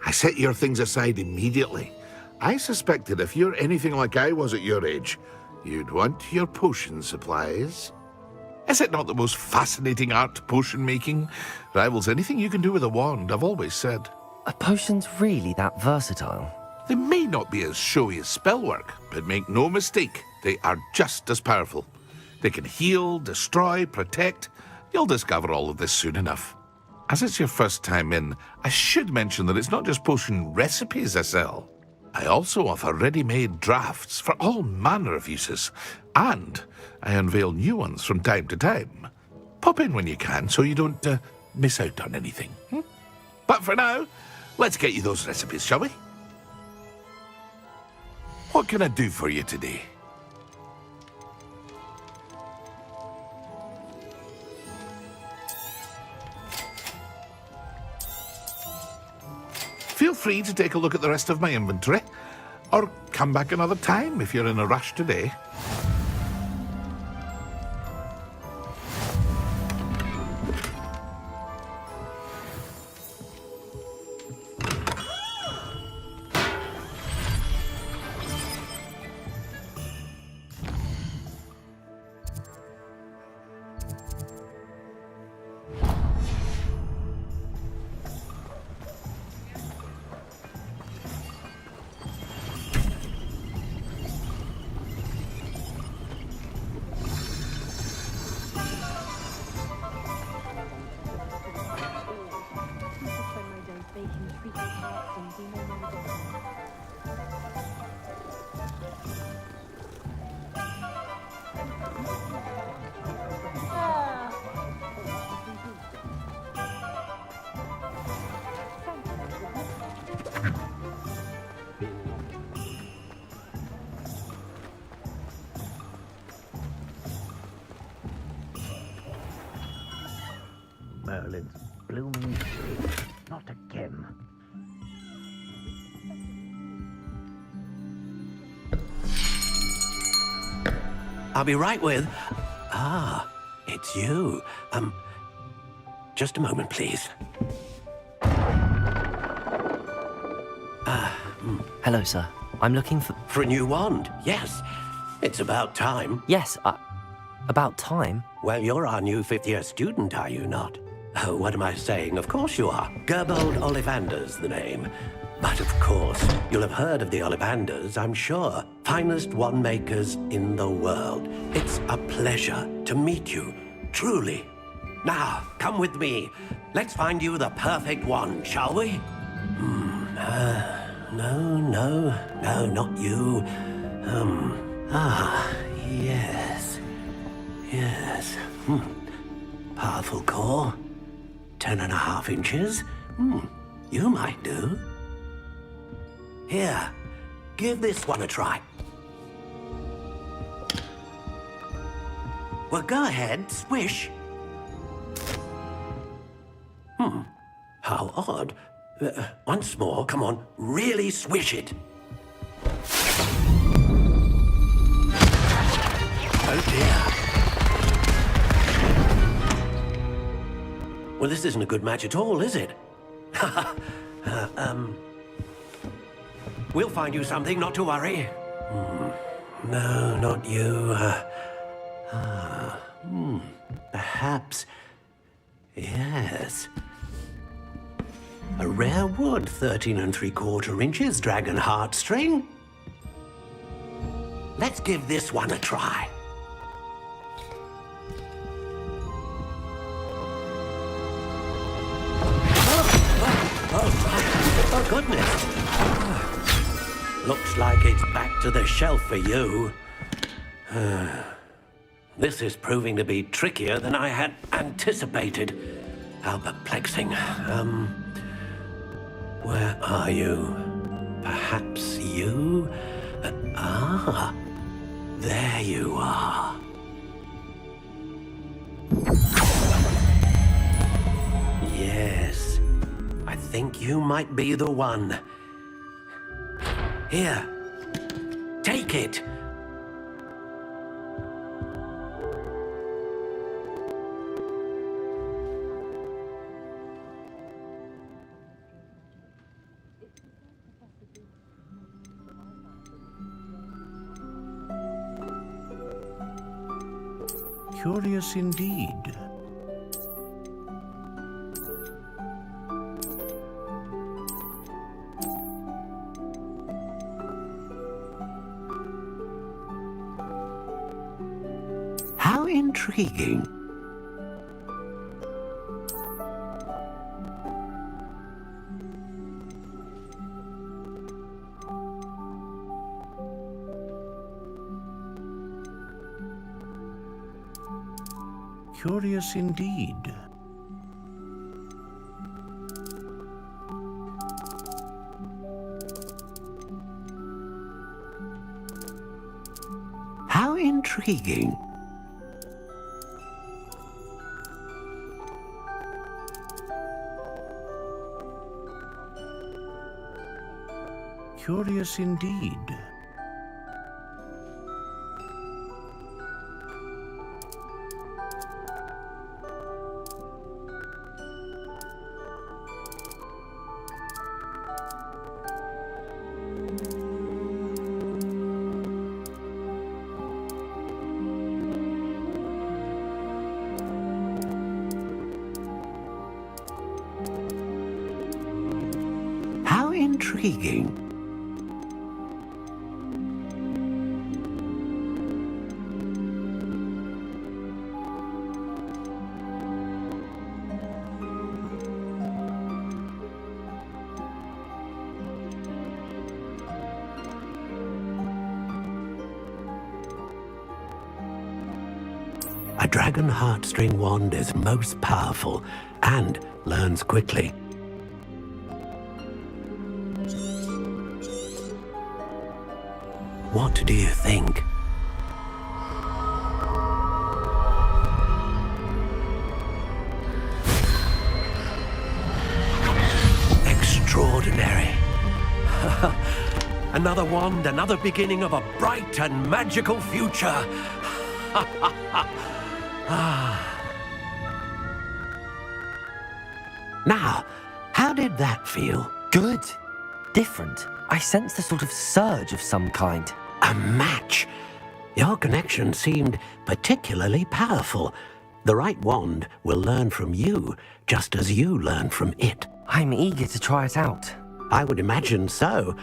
I set your things aside immediately. I suspected if you're anything like I was at your age, you'd want your potion supplies. Is it not the most fascinating art, potion making? Rivals anything you can do with a wand, I've always said. Are potions really that versatile? They may not be as showy as spellwork, but make no mistake, they are just as powerful. They can heal, destroy, protect. You'll discover all of this soon enough. As it's your first time in, I should mention that it's not just potion recipes I sell. I also offer ready-made drafts for all manner of uses, and I unveil new ones from time to time. Pop in when you can so you don't miss out on anything. But for now, let's get you those recipes, shall we? What can I do for you today? Feel free to take a look at the rest of my inventory, or come back another time if you're in a rush today. Merlin's blooming shade. Not again. I'll be right with... Ah, it's you. Just a moment, please. Hello, sir. I'm looking for... For a new wand, yes. It's about time. Yes, about time? Well, you're our new fifth-year student, are you not? Oh, what am I saying? Of course you are. Gerbold Ollivander's the name. But of course, you'll have heard of the Ollivanders, I'm sure. Finest wand makers in the world. It's a pleasure to meet you, truly. Now, come with me. Let's find you the perfect wand, shall we? No, not you. Yes. Powerful core. 10.5 inches. You might do. Here, give this one a try. Well, go ahead, swish. How odd. Once more, come on, really swish it. Oh dear. Well, this isn't a good match at all, is it? We'll find you something, not to worry. No, not you. Perhaps. Yes. A rare wood, 13 3/4 inches, dragon heartstring. Let's give this one a try. Oh, goodness. Looks like it's back to the shelf for you. This is proving to be trickier than I had anticipated. How perplexing. Where are you? Perhaps you? There you are. Yes, I think you might be the one. Here, take it. Curious indeed. How intriguing. Curious indeed. How intriguing. Curious indeed. How intriguing. A dragon heartstring wand is most powerful and learns quickly. What do you think? Extraordinary. Another wand, another beginning of a bright and magical future. Now, how did that feel? Good. Different. I sensed a sort of surge of some kind. A match. Your connection seemed particularly powerful. The right wand will learn from you, just as you learn from it. I'm eager to try it out. I would imagine so.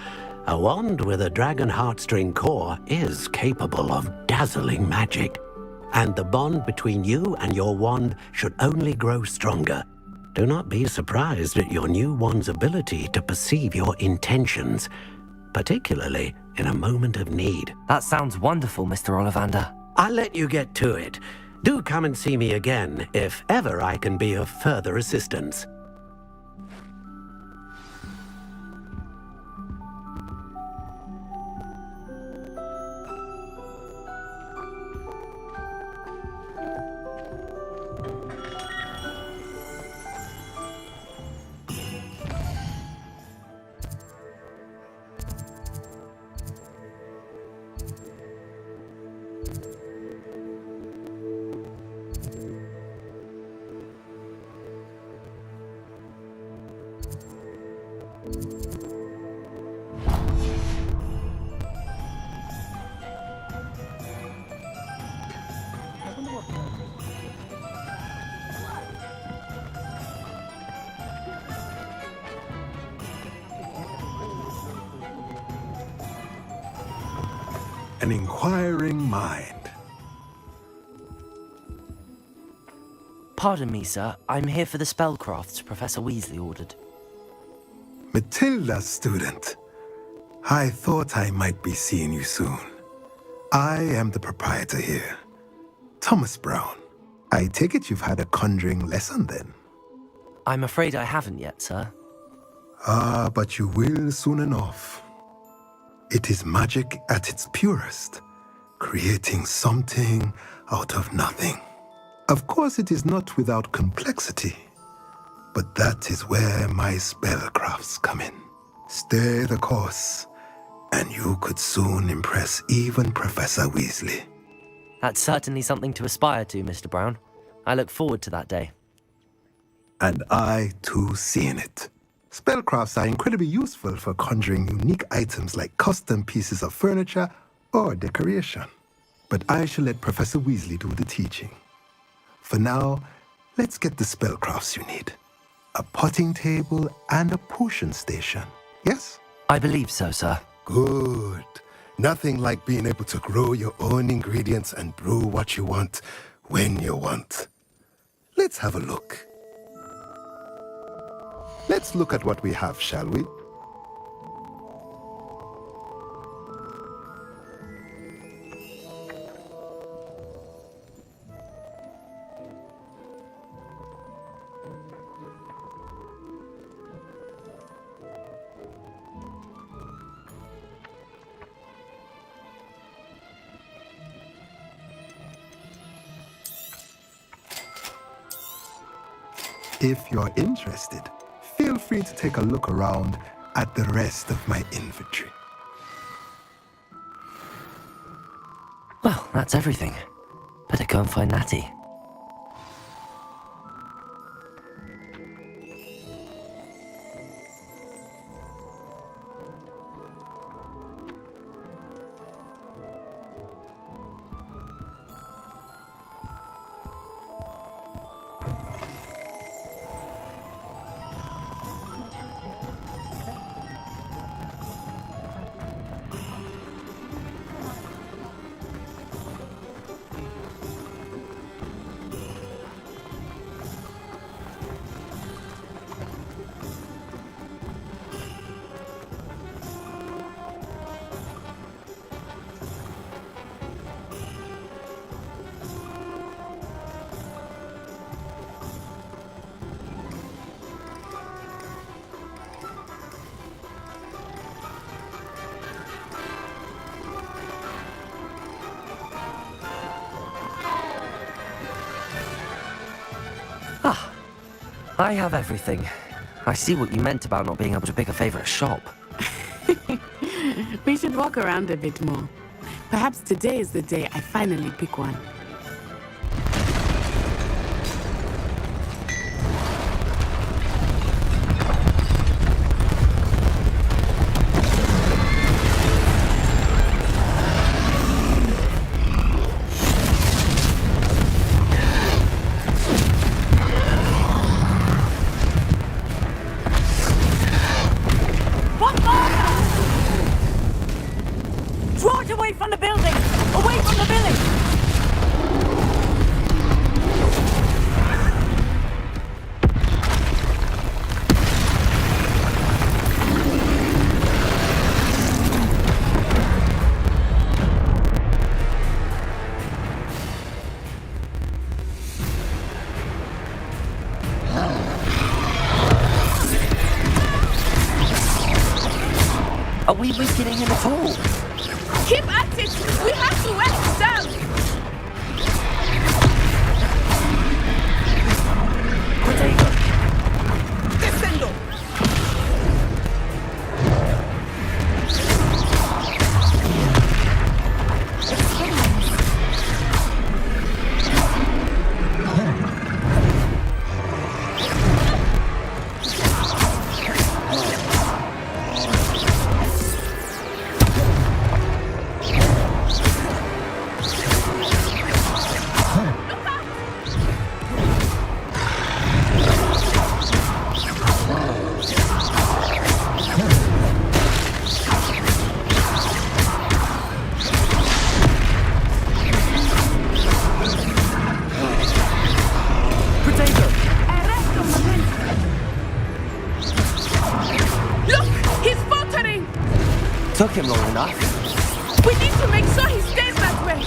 A wand with a dragon heartstring core is capable of dazzling magic. And the bond between you and your wand should only grow stronger. Do not be surprised at your new wand's ability to perceive your intentions, particularly in a moment of need. That sounds wonderful, Mr. Ollivander. I'll let you get to it. Do come and see me again if ever I can be of further assistance. An inquiring mind. Pardon me, sir. I'm here for the spellcrafts Professor Weasley ordered. Matilda, student. I thought I might be seeing you soon. I am the proprietor here, Thomas Brown. I take it you've had a conjuring lesson then? I'm afraid I haven't yet, sir. Ah, but you will soon enough. It is magic at its purest, creating something out of nothing. Of course, it is not without complexity, but that is where my spellcrafts come in. Stay the course, and you could soon impress even Professor Weasley. That's certainly something to aspire to, Mr. Brown. I look forward to that day. And I, too, seeing it. Spellcrafts are incredibly useful for conjuring unique items like custom pieces of furniture or decoration. But I shall let Professor Weasley do the teaching. For now, let's get the spellcrafts you need. A potting table and a potion station, yes? I believe so, sir. Good. Nothing like being able to grow your own ingredients and brew what you want when you want. Let's have a look. Let's look at what we have, shall we? If you're interested, feel free to take a look around at the rest of my inventory. Well, that's everything. Better go and find Natty. I have everything. I see what you meant about not being able to pick a favorite shop. We should walk around a bit more. Perhaps today is the day I finally pick one. Draw it away from the building! Away from the village! Are we weakening him at all? Keep at it! We have to wear it down! Descendo! Took him long enough. We need to make sure he stays that way!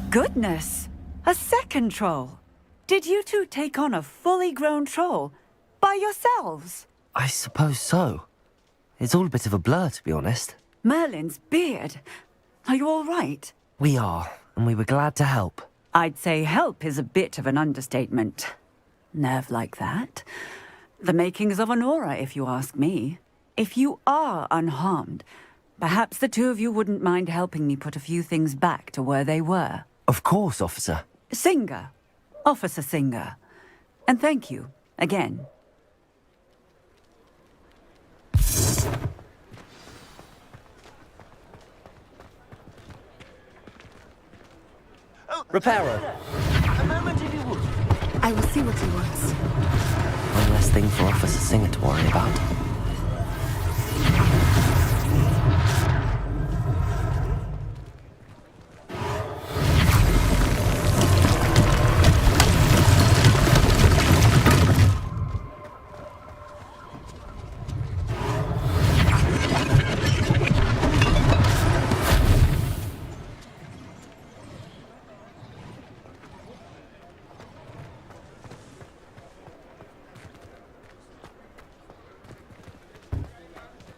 Goodness! A second troll! Did you two take on a fully grown troll? By yourselves? I suppose so. It's all a bit of a blur, to be honest. Merlin's beard. Are you all right? We are, and we were glad to help. I'd say help is a bit of an understatement. Nerve like that. The makings of an aura, if you ask me. If you are unharmed, perhaps the two of you wouldn't mind helping me put a few things back to where they were. Of course, officer. Singer. Officer Singer. And thank you, again. Repairer. I will see what he wants. One less thing for Officer Singer to worry about.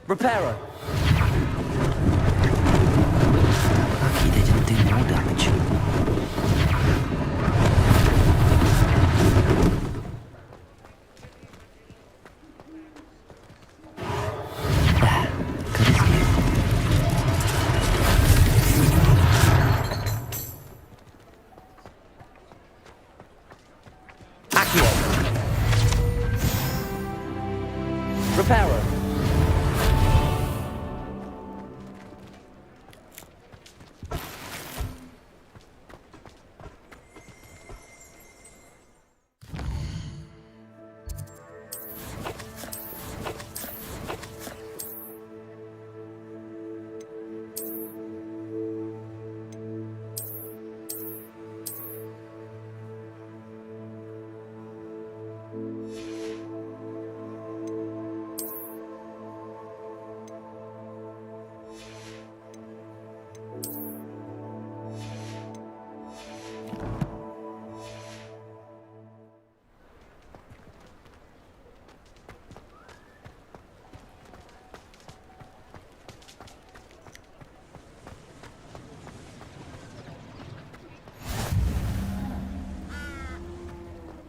Repairer. Lucky they didn't do more damage. There. Good as new. Accio. Repairer.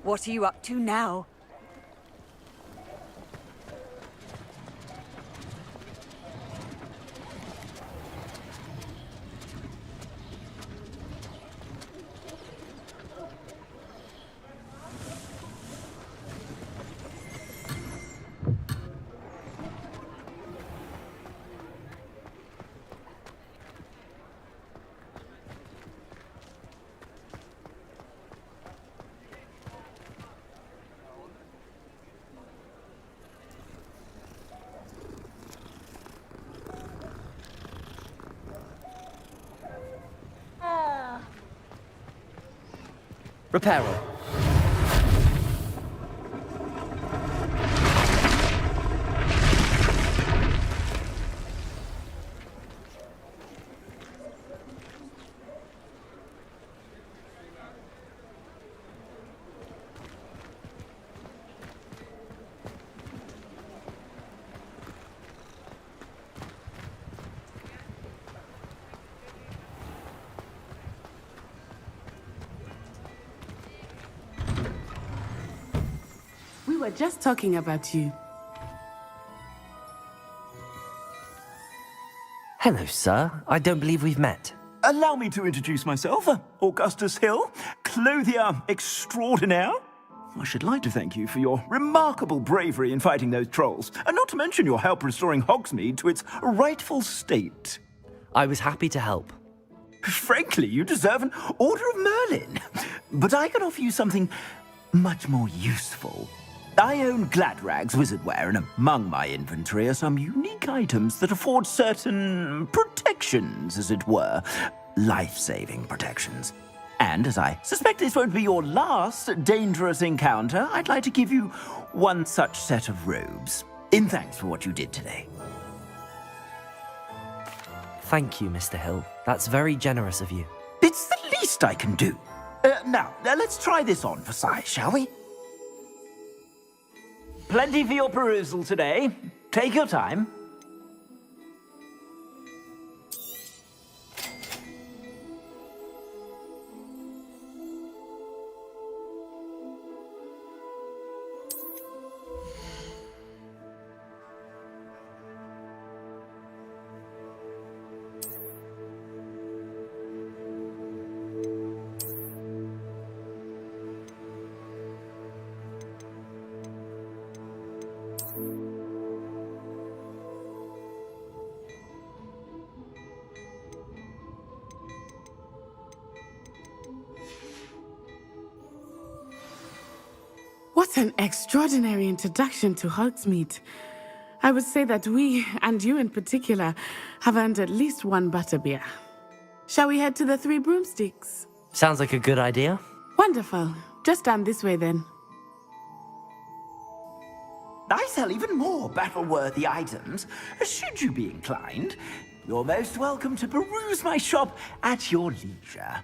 What are you up to now? Reparo. We were just talking about you. Hello, sir. I don't believe we've met. Allow me to introduce myself, Augustus Hill, clothier extraordinaire. I should like to thank you for your remarkable bravery in fighting those trolls, and not to mention your help restoring Hogsmeade to its rightful state. I was happy to help. Frankly, you deserve an Order of Merlin. But I can offer you something much more useful. I own Gladrag's wizardware, and among my inventory are some unique items that afford certain protections, as it were. Life-saving protections. And as I suspect this won't be your last dangerous encounter, I'd like to give you one such set of robes, in thanks for what you did today. Thank you, Mr. Hill. That's very generous of you. It's the least I can do. Now, let's try this on for size, shall we? Plenty for your perusal today. Take your time. What an extraordinary introduction to Hogsmeade. I would say that we, and you in particular, have earned at least one butterbeer. Shall we head to the Three Broomsticks? Sounds like a good idea. Wonderful. Just down this way then. I sell even more battle-worthy items. Should you be inclined, you're most welcome to peruse my shop at your leisure.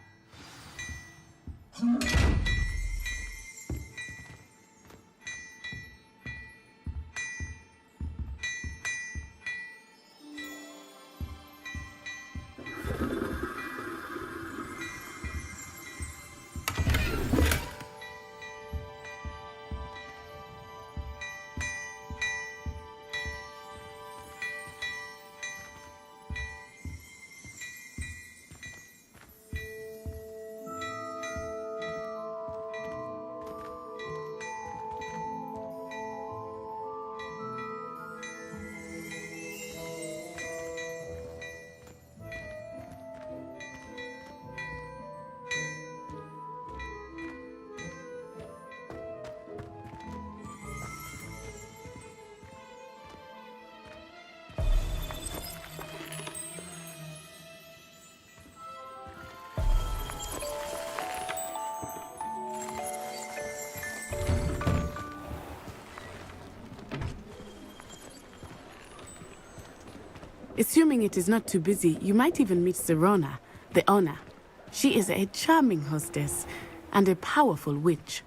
Assuming it is not too busy, you might even meet Serona, the owner. She is a charming hostess and a powerful witch.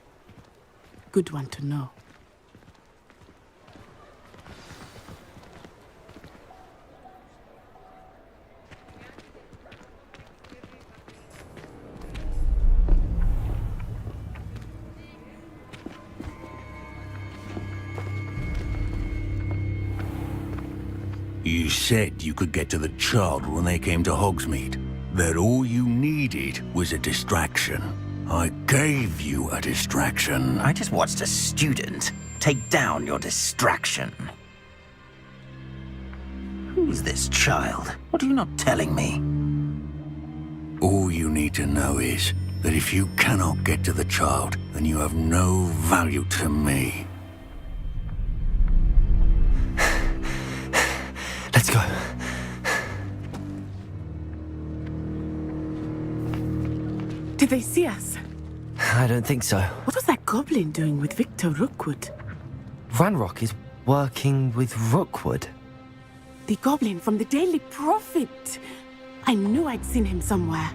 Good one to know. You said you could get to the child when they came to Hogsmeade. That all you needed was a distraction. I gave you a distraction. I just watched a student take down your distraction. Who's this child? What are you not telling me? All you need to know is that if you cannot get to the child, then you have no value to me. Let's go. Did they see us? I don't think so. What was that goblin doing with Victor Rookwood? Ranrock is working with Rookwood. The goblin from the Daily Prophet. I knew I'd seen him somewhere.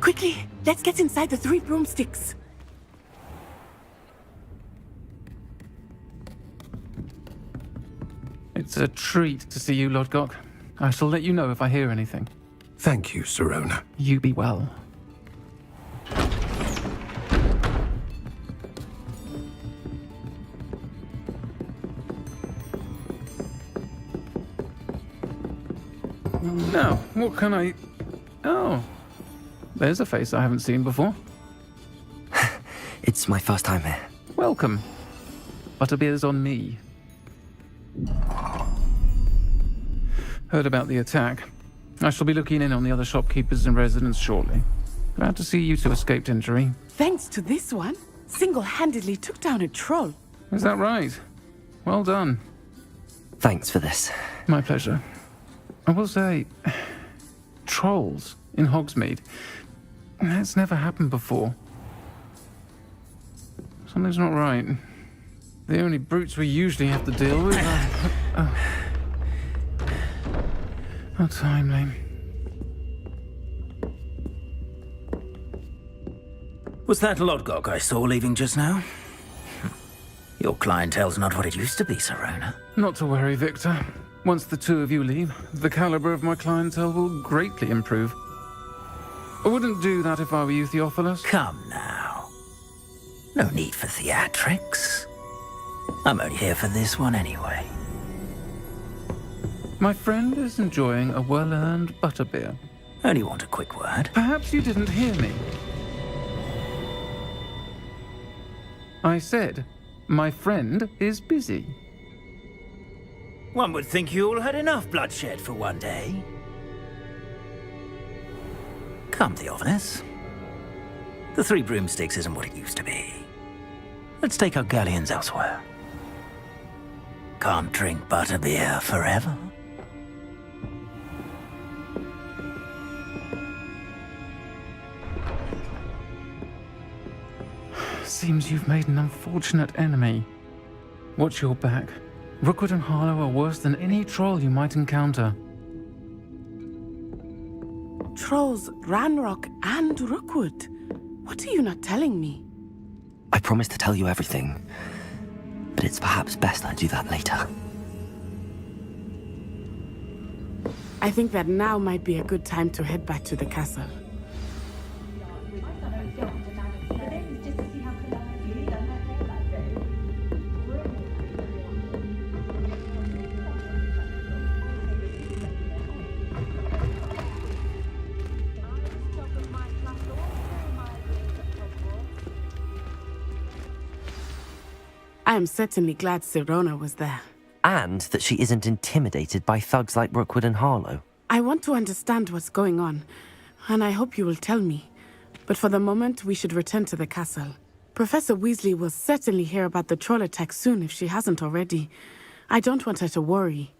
Quickly, let's get inside the 3 broomsticks. It's a treat to see you, Lodgok. I shall let you know if I hear anything. Thank you, Sirona. You be well. Now, what can I... Oh, there's a face I haven't seen before. It's my first time here. Welcome. Butterbeer's on me. Heard about the attack. I shall be looking in on the other shopkeepers and residents shortly. Glad to see you two escaped injury. Thanks to this one, single-handedly took down a troll. Is that right? Well done. Thanks for this. My pleasure. I will say, trolls in Hogsmeade. That's never happened before. Something's not right. The only brutes we usually have to deal with are... How timely. Was that Lodgok I saw leaving just now? Your clientele's not what it used to be, Sirona. Not to worry, Victor. Once the two of you leave, the caliber of my clientele will greatly improve. I wouldn't do that if I were you, Theophilus. Come now. No need for theatrics. I'm only here for this one anyway. My friend is enjoying a well-earned butterbeer. Only want a quick word. Perhaps you didn't hear me. I said, my friend is busy. One would think you all had enough bloodshed for one day. Come, Theophilus. The 3 broomsticks isn't what it used to be. Let's take our galleons elsewhere. Can't drink butterbeer forever. Seems you've made an unfortunate enemy. Watch your back. Rookwood and Harlow are worse than any troll you might encounter. Trolls, Ranrock, and Rookwood. What are you not telling me? I promise to tell you everything, but it's perhaps best I do that later. I think that now might be a good time to head back to the castle. I am certainly glad Sirona was there. And that she isn't intimidated by thugs like Rookwood and Harlow. I want to understand what's going on, and I hope you will tell me. But for the moment, we should return to the castle. Professor Weasley will certainly hear about the troll attack soon if she hasn't already. I don't want her to worry.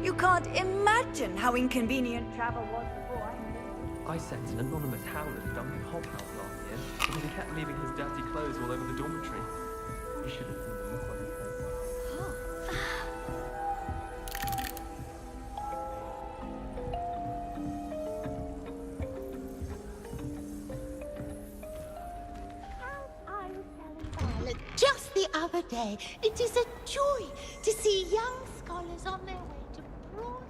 You can't imagine how inconvenient travel was before I sent an anonymous howler to Duncan Hobhouse last year because he kept leaving his dirty clothes all over the dormitory. You should have seen the look on his face. Just the other day, it is a joy to see young scholars on their way to broad.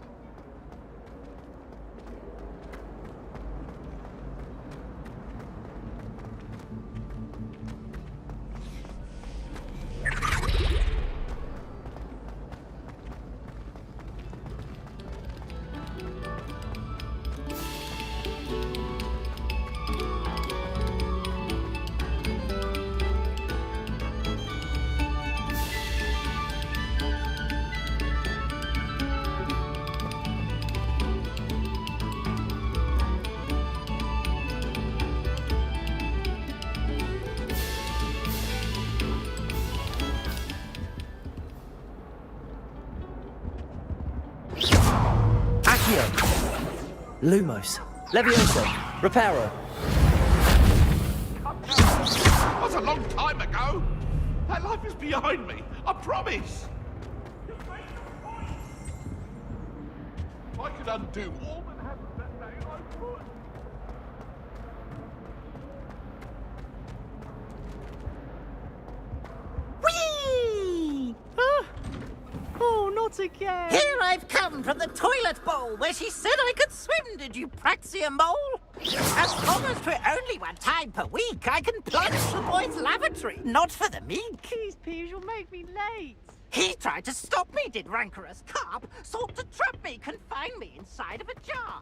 Lumos. Levioso. Reparo. That was a long time ago. That life is behind me. I promise. If I could undo all that happened that day, I would. Whee! Oh, not again. Here I've come from the toilet bowl where she said I could swim, did you praxia mole? As long as we're only one time per week, I can plunge the boys' lavatory, not for the meek. Please, Piers, you'll make me late. He tried to stop me, did rancorous carp, sought to trap me, confine me inside of a jar.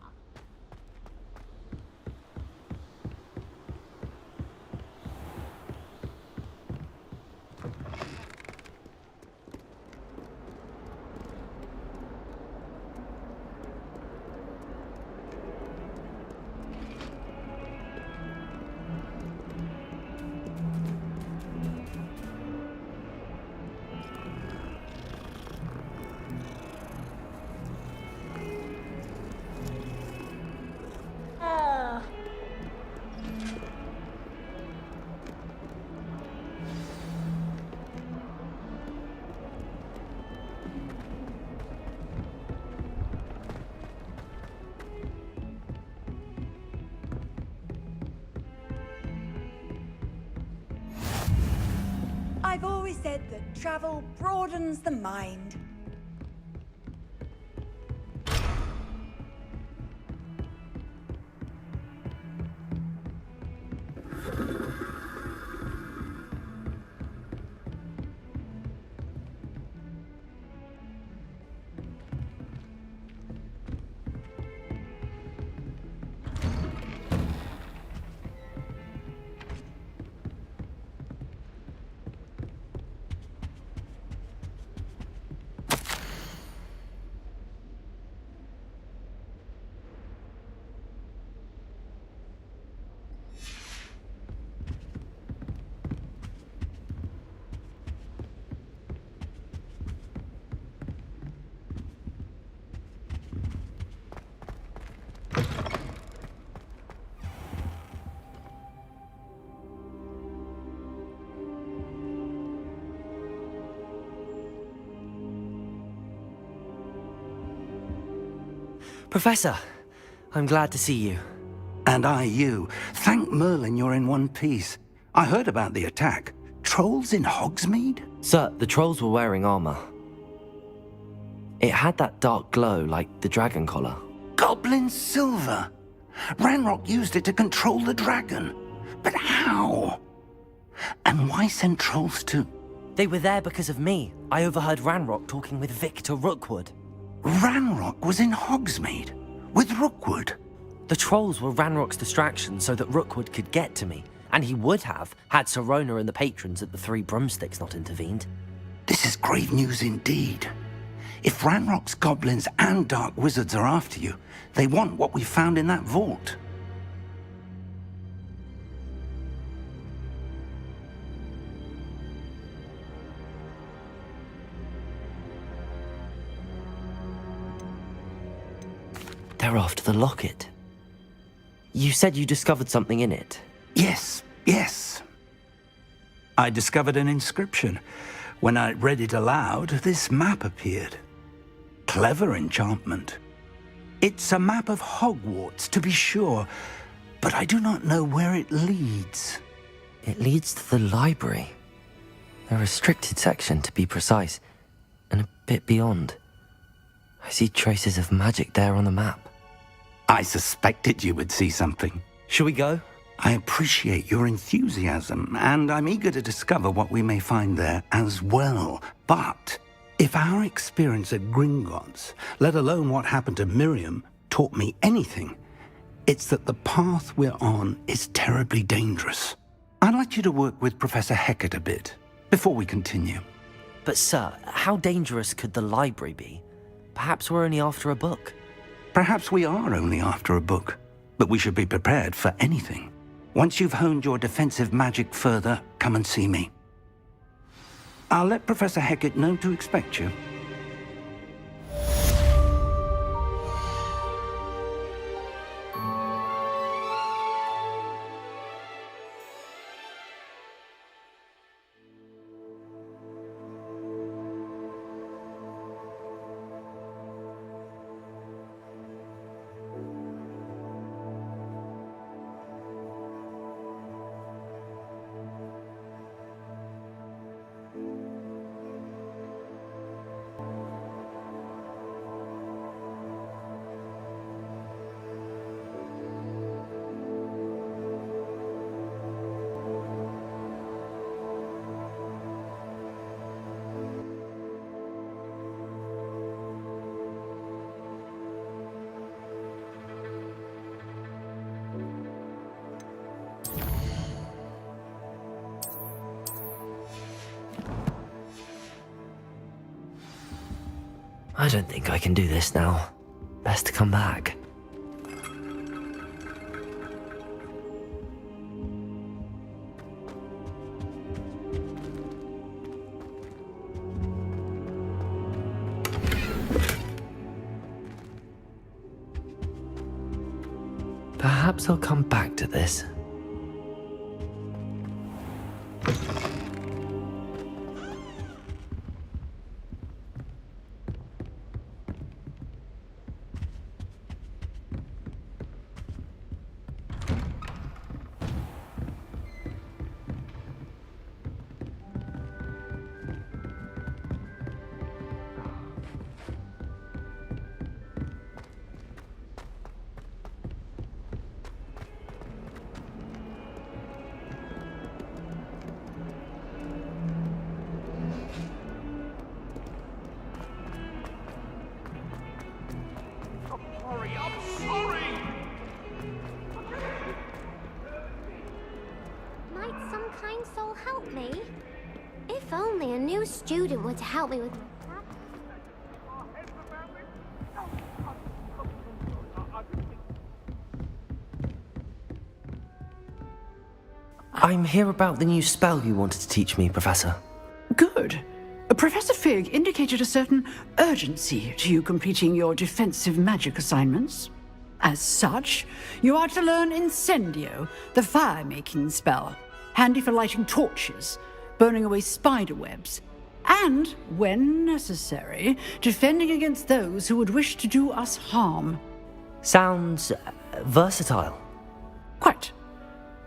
I've always said that travel broadens the mind. Professor, I'm glad to see you. And I you. Thank Merlin you're in one piece. I heard about the attack. Trolls in Hogsmeade? Sir, the trolls were wearing armor. It had that dark glow like the dragon collar. Goblin silver! Ranrock used it to control the dragon. But how? And why send trolls too? They were there because of me. I overheard Ranrock talking with Victor Rookwood. Ranrock was in Hogsmeade? With Rookwood? The trolls were Ranrock's distraction so that Rookwood could get to me. And he would have, had Sirona and the patrons at the Three Broomsticks not intervened. This is grave news indeed. If Ranrock's goblins and dark wizards are after you, they want what we found in that vault. They're after the locket. You said you discovered something in it. Yes, yes. I discovered an inscription. When I read it aloud, this map appeared. Clever enchantment. It's a map of Hogwarts, to be sure, but I do not know where it leads. It leads to the library. A restricted section, to be precise, and a bit beyond. I see traces of magic there on the map. I suspected you would see something. Shall we go? I appreciate your enthusiasm, and I'm eager to discover what we may find there as well. But if our experience at Gringotts, let alone what happened to Miriam, taught me anything, it's that the path we're on is terribly dangerous. I'd like you to work with Professor Hecat a bit before we continue. But sir, how dangerous could the library be? Perhaps we're only after a book. Perhaps we are only after a book, but we should be prepared for anything. Once you've honed your defensive magic further, come and see me. I'll let Professor Hecat know to expect you. I don't think I can do this now. Best to come back. Perhaps I'll come back to this. Might some kind soul help me? If only a new student were to help me with... I'm here about the new spell you wanted to teach me, Professor. Good. Professor Fig indicated a certain urgency to you completing your defensive magic assignments. As such, you are to learn Incendio, the fire-making spell, handy for lighting torches, burning away spider webs, and, when necessary, defending against those who would wish to do us harm. Sounds versatile. Quite.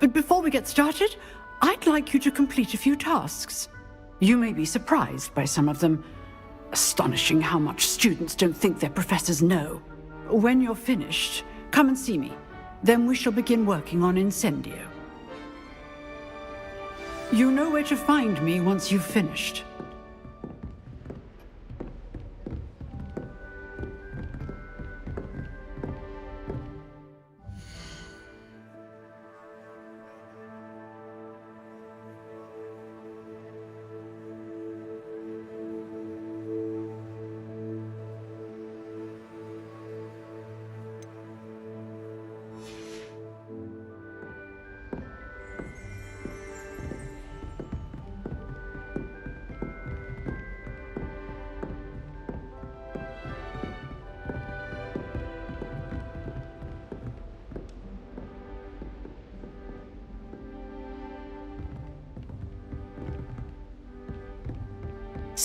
But before we get started, I'd like you to complete a few tasks. You may be surprised by some of them. Astonishing how much students don't think their professors know. When you're finished, come and see me. Then we shall begin working on Incendio. You know where to find me once you've finished.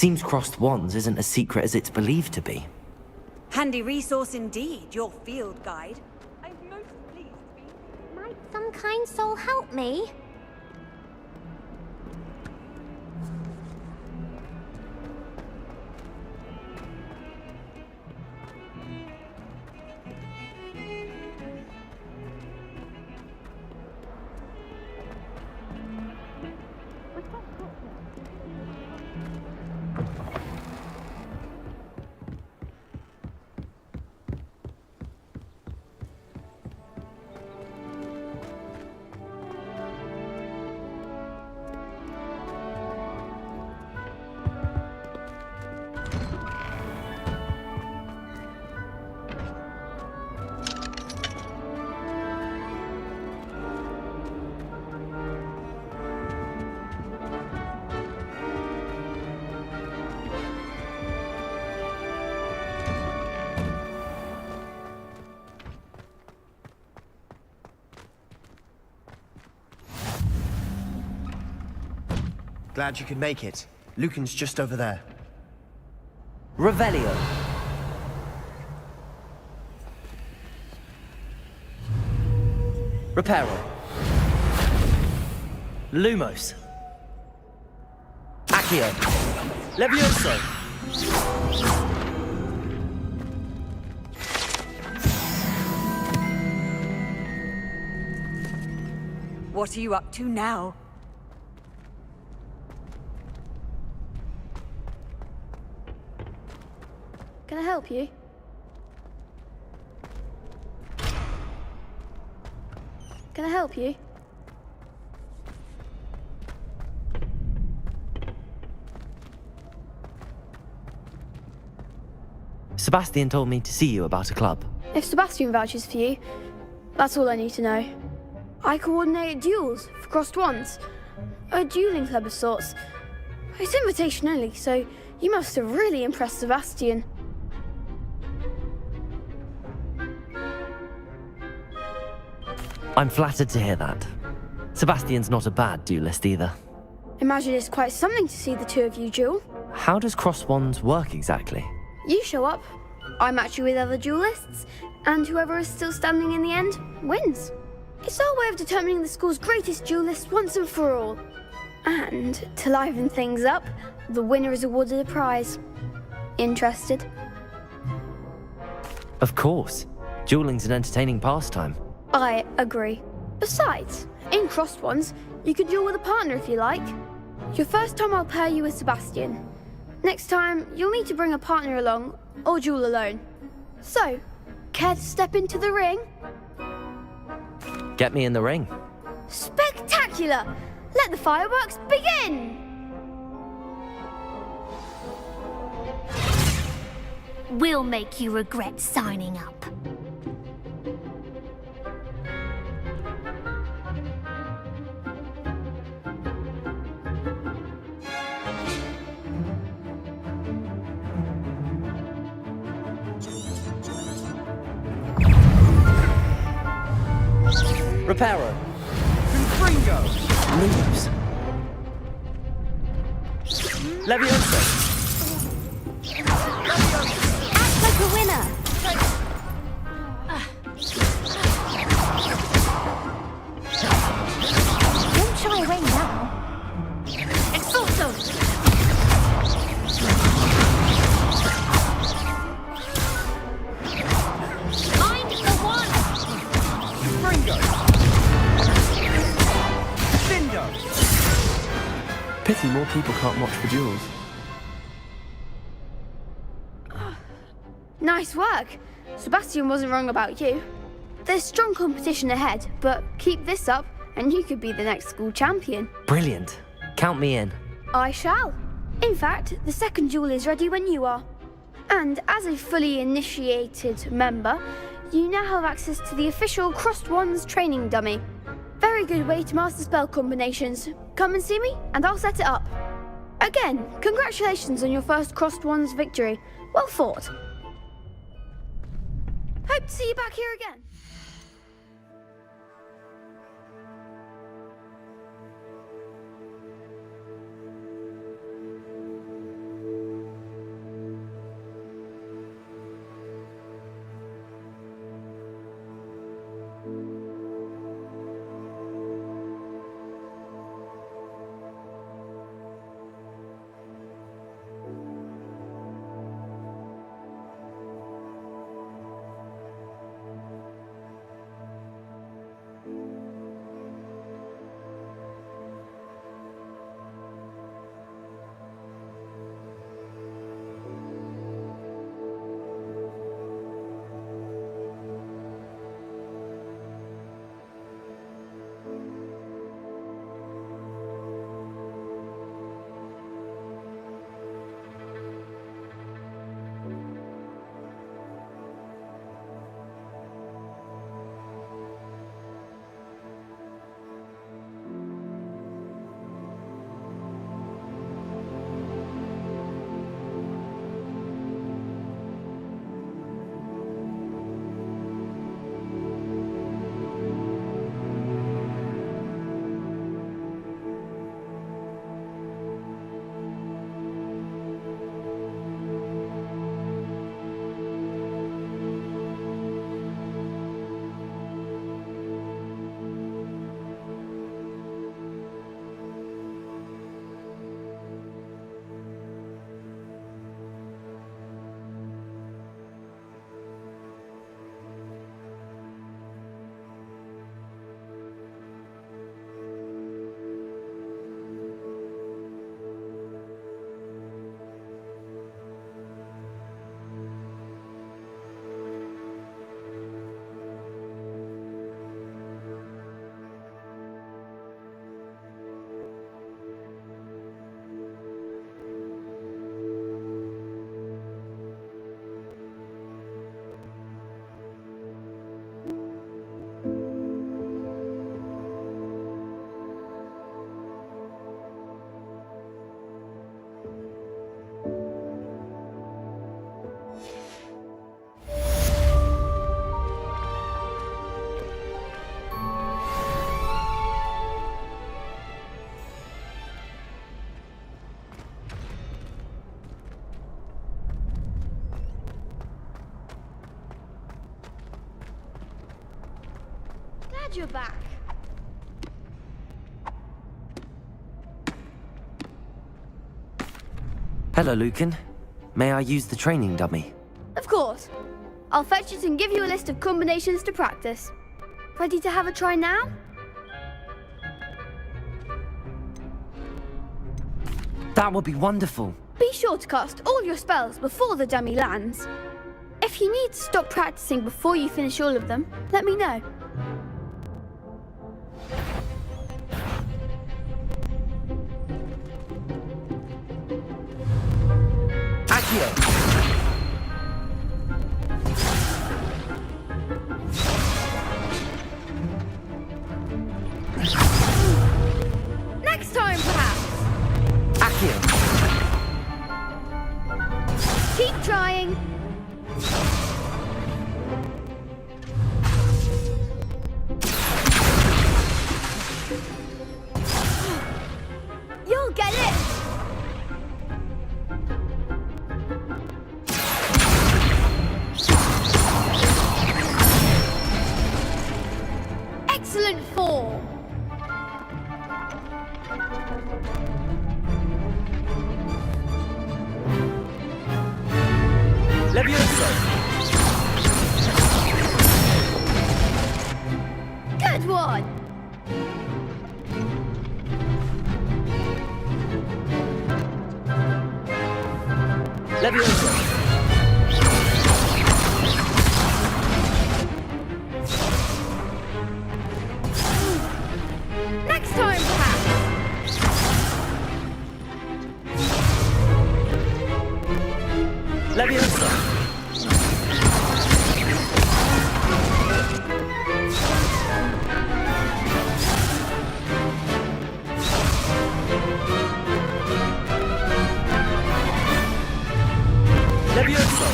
Seems crossed wands isn't as secret as it's believed to be. Handy resource indeed, your field guide. I'm most pleased to be. Might some kind soul help me? Glad you could make it. Lucan's just over there. Revelio. Reparo. Lumos. Accio. Levioso. What are you up to now? Can I help you? Can I help you? Sebastian told me to see you about a club. If Sebastian vouches for you, that's all I need to know. I coordinate duels for crossed wands. A dueling club of sorts. It's invitation only, so you must have really impressed Sebastian. I'm flattered to hear that. Sebastian's not a bad duelist either. Imagine it's quite something to see the two of you duel. How does cross wands work exactly? You show up, I match you with other duelists, and whoever is still standing in the end wins. It's our way of determining the school's greatest duelist once and for all. And to liven things up, the winner is awarded a prize. Interested? Of course. Dueling's an entertaining pastime. I agree. Besides, in crossed ones, you can duel with a partner if you like. Your first time I'll pair you with Sebastian. Next time, you'll need to bring a partner along, or duel alone. So, care to step into the ring? Get me in the ring. Spectacular! Let the fireworks begin! We'll make you regret signing up. Reparo. Confringo. Lumos. Levioso. Act like a winner! Don't shy away now. Exorso! Mind the one! Ringo. Pity more people can't watch the duels. Nice work. Sebastian wasn't wrong about you. There's strong competition ahead, but keep this up and you could be the next school champion. Brilliant. Count me in. I shall. In fact, the second duel is ready when you are. And as a fully initiated member, you now have access to the official Crossed Wands training dummy. Very good way to master spell combinations. Come and see me, and I'll set it up. Again, congratulations on your first Crossed Wands victory. Well fought. Hope to see you back here again. Glad you're back. Hello, Lucan. May I use the training dummy? Of course. I'll fetch it and give you a list of combinations to practice. Ready to have a try now? That would be wonderful. Be sure to cast all your spells before the dummy lands. If you need to stop practicing before you finish all of them, let me know. Accio! Next time, perhaps. Accio! Keep trying. You'll get it. Excellent form. Levioso! Good one. Levioso! Next time, perhaps. Levioso! Levioso!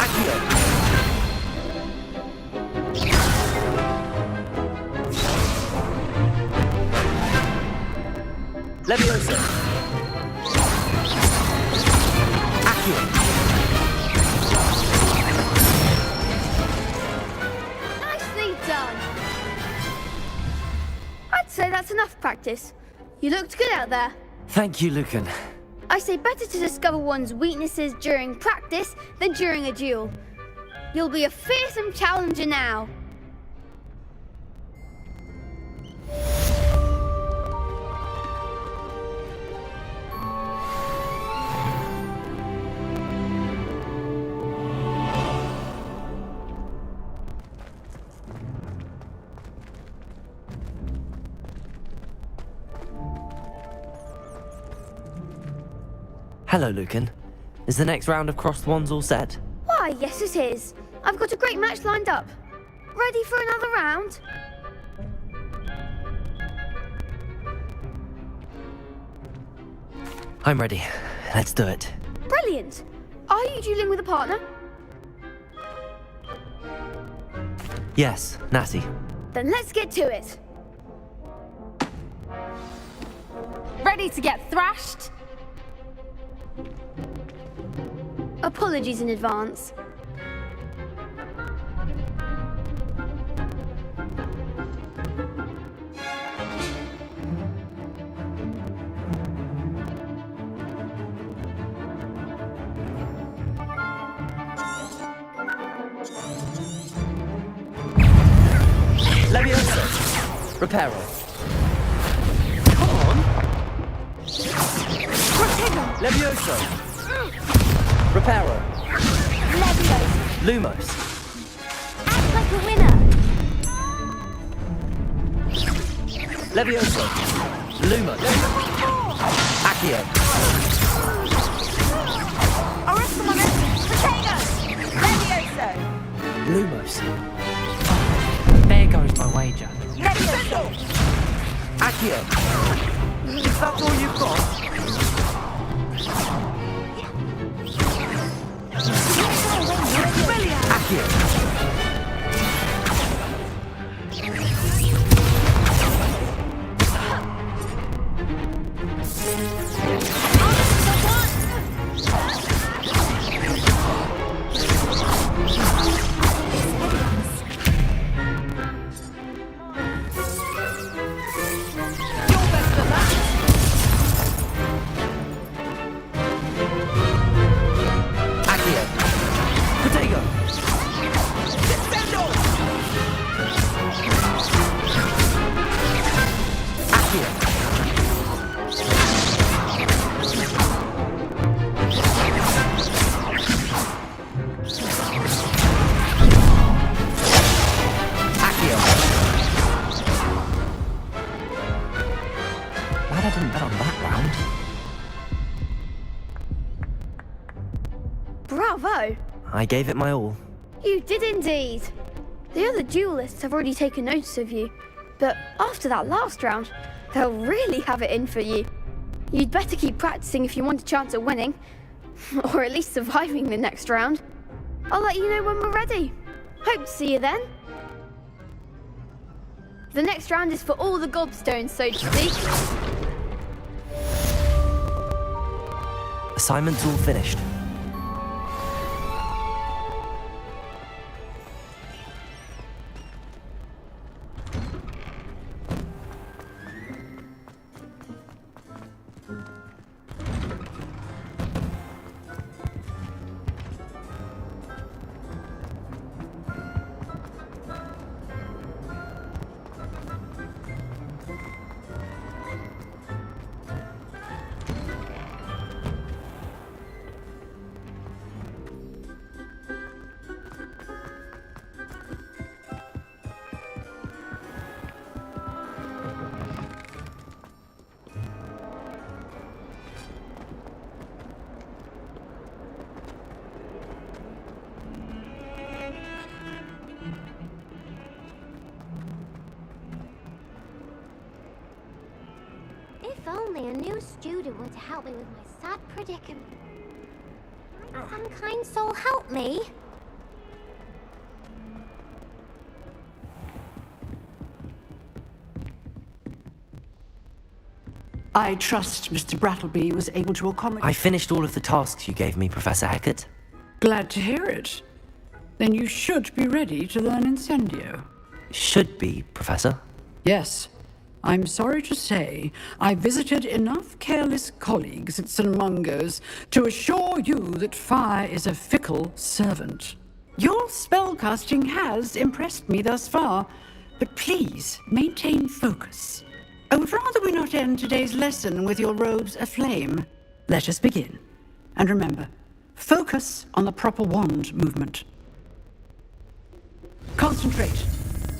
Accio! Levioso! Accio! Nicely done. I'd say that's enough practice. You looked good out there. Thank you, Lucan. I say better to discover one's weaknesses during practice than during a duel. You'll be a fearsome challenger now. Hello, Lucan. Is the next round of crossed wands all set? Why, yes it is. I've got a great match lined up. Ready for another round? I'm ready. Let's do it. Brilliant. Are you dueling with a partner? Yes, Natty. Then let's get to it. Ready to get thrashed? Apologies in advance. Levioso! Reparo. Come on! Levioso! Reparo. Levioso. Lumos. Act like a winner. Levioso. Lumos. Accio. Arrest them on it! Potato! Levioso! Lumos. There goes my wager. Levioso. Accio. Is that all you've got? Accio. Bravo! I gave it my all. You did indeed. The other duelists have already taken notice of you, but after that last round, they'll really have it in for you. You'd better keep practicing if you want a chance at winning, or at least surviving the next round. I'll let you know when we're ready. Hope to see you then. The next round is for all the gobstones, so to speak. Assignment's all finished. If only a new student were to help me with my sad predicament. Might some kind soul help me? I trust Mr. Brattleby was able to accommodate... I finished all of the tasks you gave me, Professor Hecat. Glad to hear it. Then you should be ready to learn Incendio. Should be, Professor. Yes. I'm sorry to say, I visited enough careless colleagues at St. Mungo's to assure you that fire is a fickle servant. Your spellcasting has impressed me thus far, but please maintain focus. I would rather we not end today's lesson with your robes aflame. Let us begin. And remember, focus on the proper wand movement. Concentrate,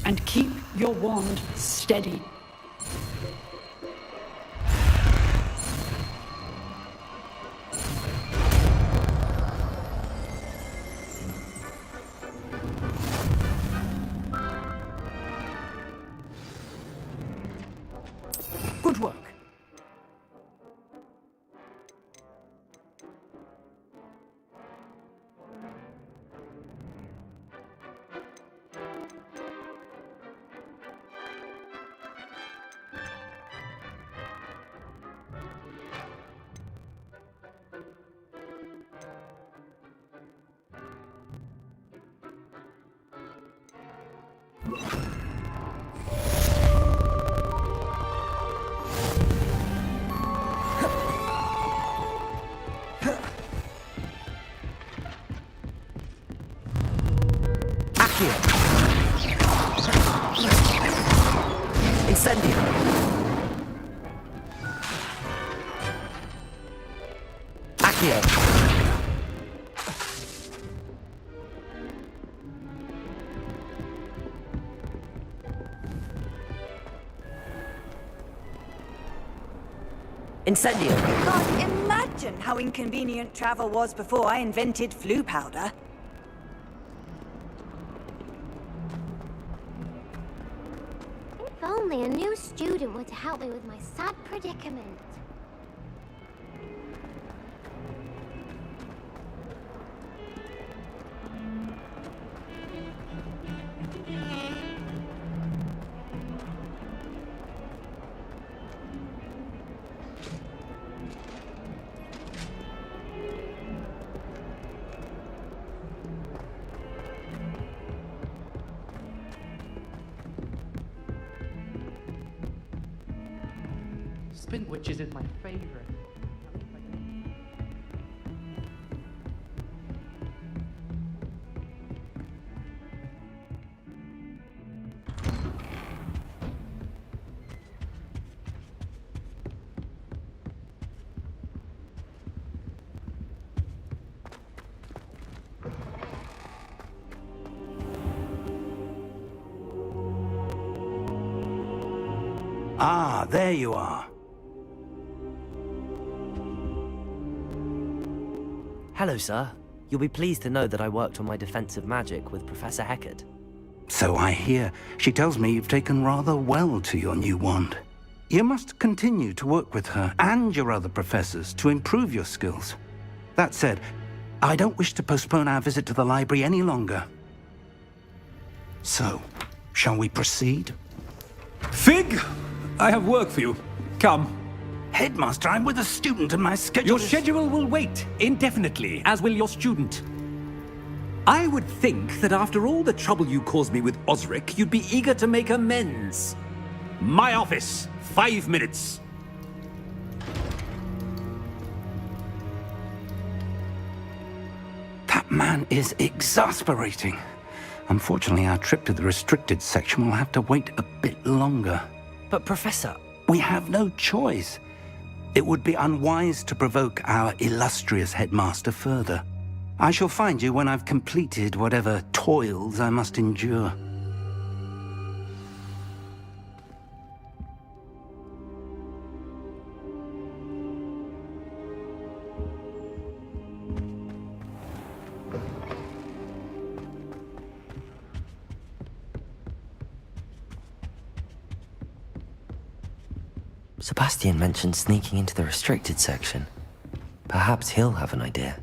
and keep your wand steady. Good work. Incendio! Accio! Incendio! Can't imagine how inconvenient travel was before I invented flu powder. If only a new student were to help me with my sad predicament. Spin witches is my favorite. Ah, there you are. Hello, sir. You'll be pleased to know that I worked on my defensive magic with Professor Heckard. So I hear. She tells me you've taken rather well to your new wand. You must continue to work with her and your other professors to improve your skills. That said, I don't wish to postpone our visit to the library any longer. So, shall we proceed? Fig! I have work for you. Come. Headmaster, I'm with a student and my schedule Your schedule will wait indefinitely, as will your student. I would think that after all the trouble you caused me with Osric, you'd be eager to make amends. My office, 5 minutes. That man is exasperating. Unfortunately, our trip to the restricted section will have to wait a bit longer. But Professor... We have no choice. It would be unwise to provoke our illustrious headmaster further. I shall find you when I've completed whatever toils I must endure. Sebastian mentioned sneaking into the restricted section. Perhaps he'll have an idea.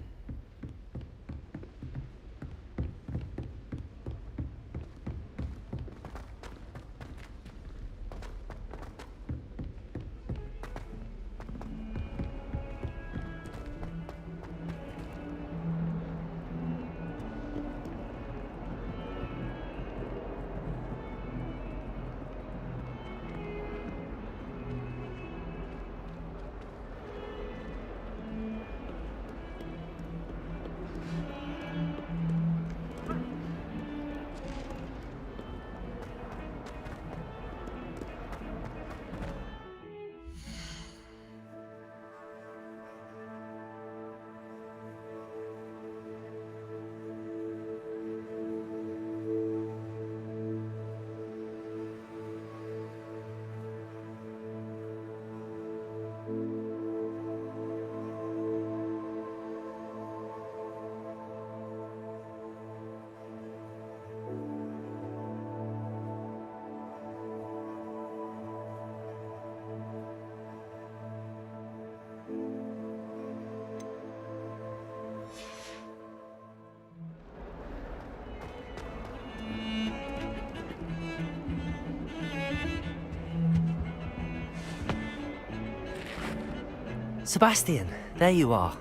Sebastian, there you are.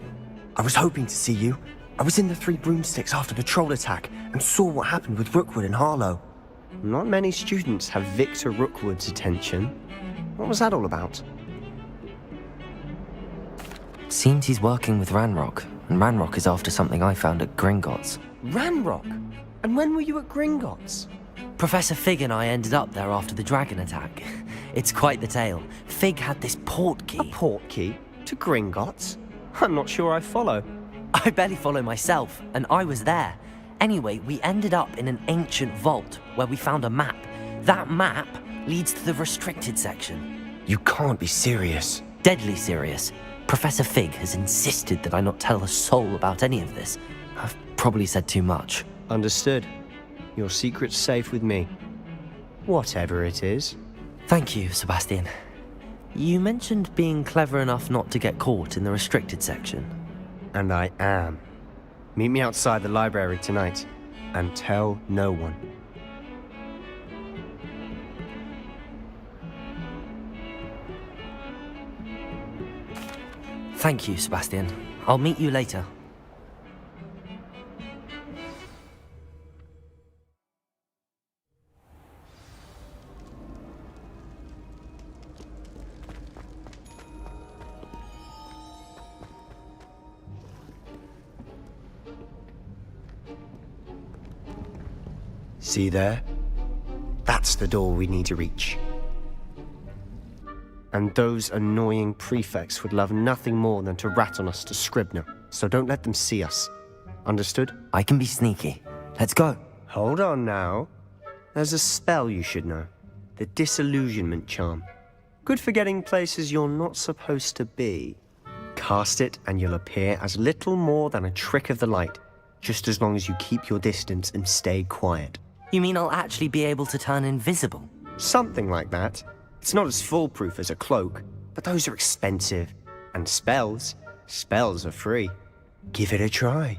I was hoping to see you. I was in the Three Broomsticks after the troll attack and saw what happened with Rookwood and Harlow. Not many students have Victor Rookwood's attention. What was that all about? Seems he's working with Ranrock, and Ranrock is after something I found at Gringotts. Ranrock? And when were you at Gringotts? Professor Fig and I ended up there after the dragon attack. It's quite the tale. Fig had this port key. A port key? To Gringotts? I'm not sure I follow. I barely follow myself, and I was there. Anyway, we ended up in an ancient vault where we found a map. That map leads to the restricted section. You can't be serious. Deadly serious. Professor Fig has insisted that I not tell a soul about any of this. I've probably said too much. Understood. Your secret's safe with me. Whatever it is. Thank you, Sebastian. You mentioned being clever enough not to get caught in the restricted section. And I am. Meet me outside the library tonight, and tell no one. Thank you, Sebastian. I'll meet you later. See there? That's the door we need to reach. And those annoying prefects would love nothing more than to rat on us to Scribner, so don't let them see us. Understood? I can be sneaky. Let's go. Hold on now. There's a spell you should know. The Disillusionment Charm. Good for getting places you're not supposed to be. Cast it and you'll appear as little more than a trick of the light. just as long as you keep your distance and stay quiet. You mean I'll actually be able to turn invisible? Something like that. It's not as foolproof as a cloak, but those are expensive. And spells are free. Give it a try.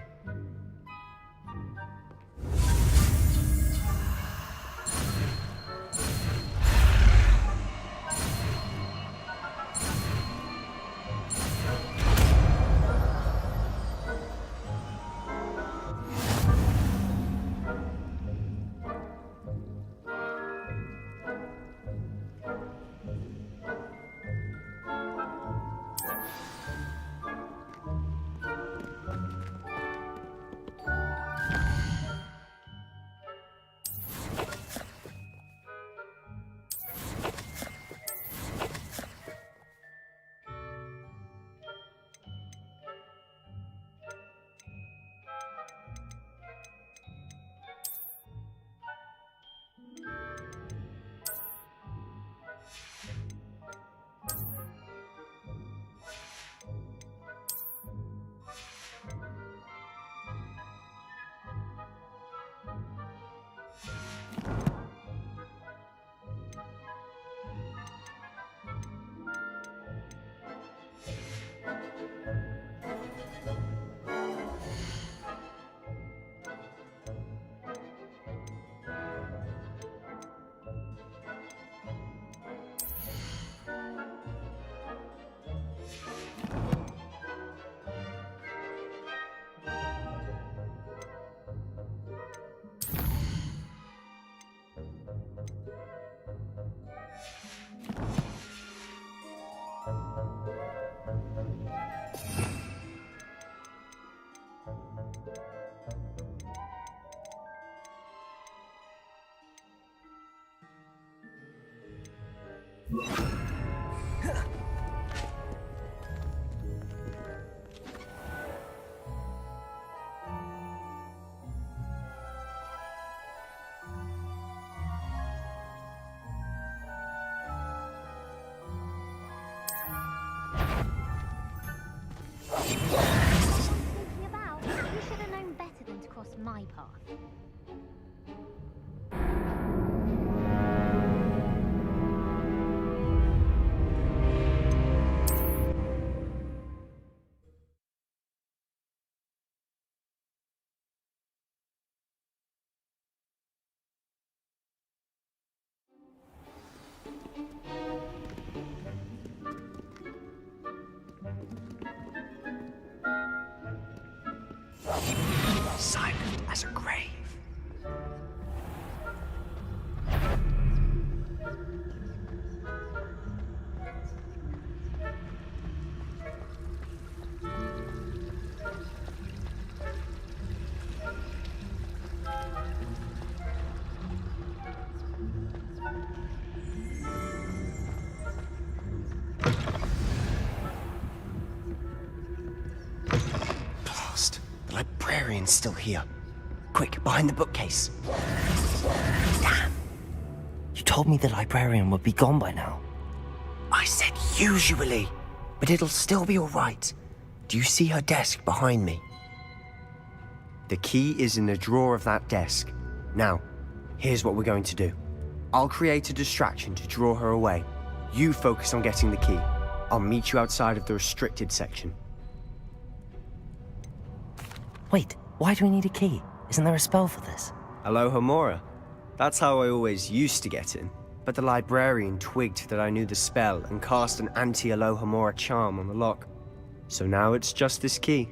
Thinking about, you should have known better than to cross my path. Silent as a grave. Blast. The librarian's still here. Quick, behind the bookcase. Damn. You told me the librarian would be gone by now. I said usually, but it'll still be all right. Do you see her desk behind me? The key is in the drawer of that desk. Now, here's what we're going to do. I'll create a distraction to draw her away. You focus on getting the key. I'll meet you outside of the restricted section. Wait, why do we need a key? Isn't there a spell for this? Alohomora. That's how I always used to get in. But the librarian twigged that I knew the spell and cast an anti-Alohomora charm on the lock. So now it's just this key.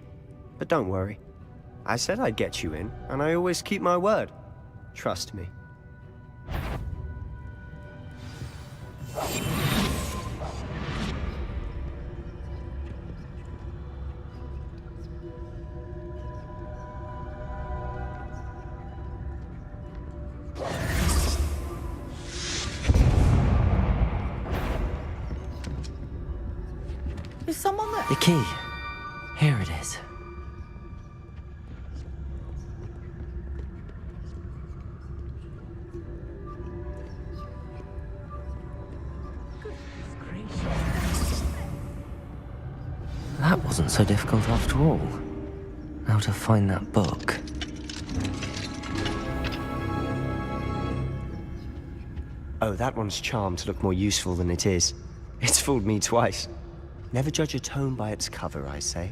But don't worry. I said I'd get you in, and I always keep my word. Trust me. Is someone there? The key. Here it is. That wasn't so difficult after all. How to find that book? Oh, that one's charmed to look more useful than it is. It's fooled me twice. Never judge a tome by its cover, I say.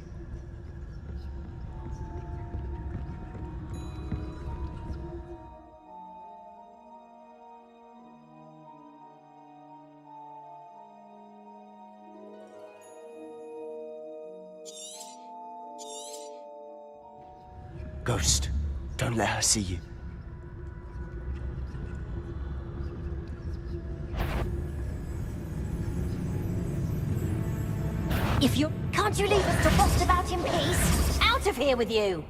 Ghost, don't let her see you. If you... Can't you leave us to boast about in peace? Out of here with you!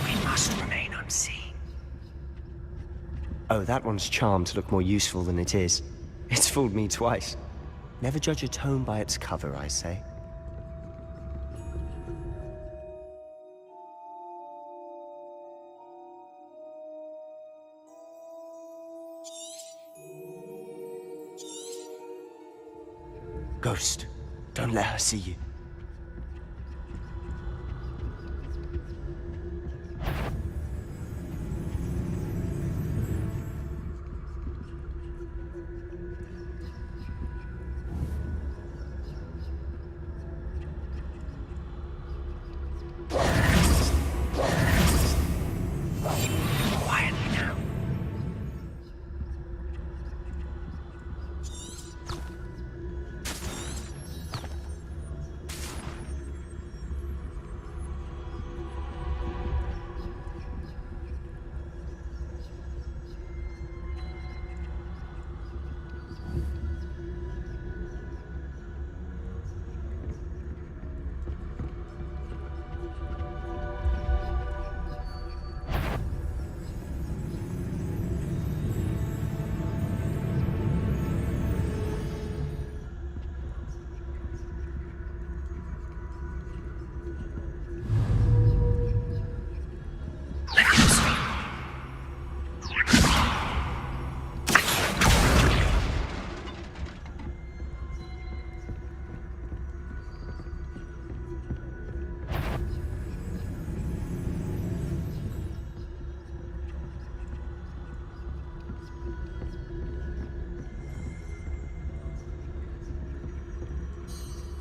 We must remain unseen. Oh, that one's charmed to look more useful than it is. It's fooled me twice. Never judge a tome by its cover, I say. Ghost, don't let her see you.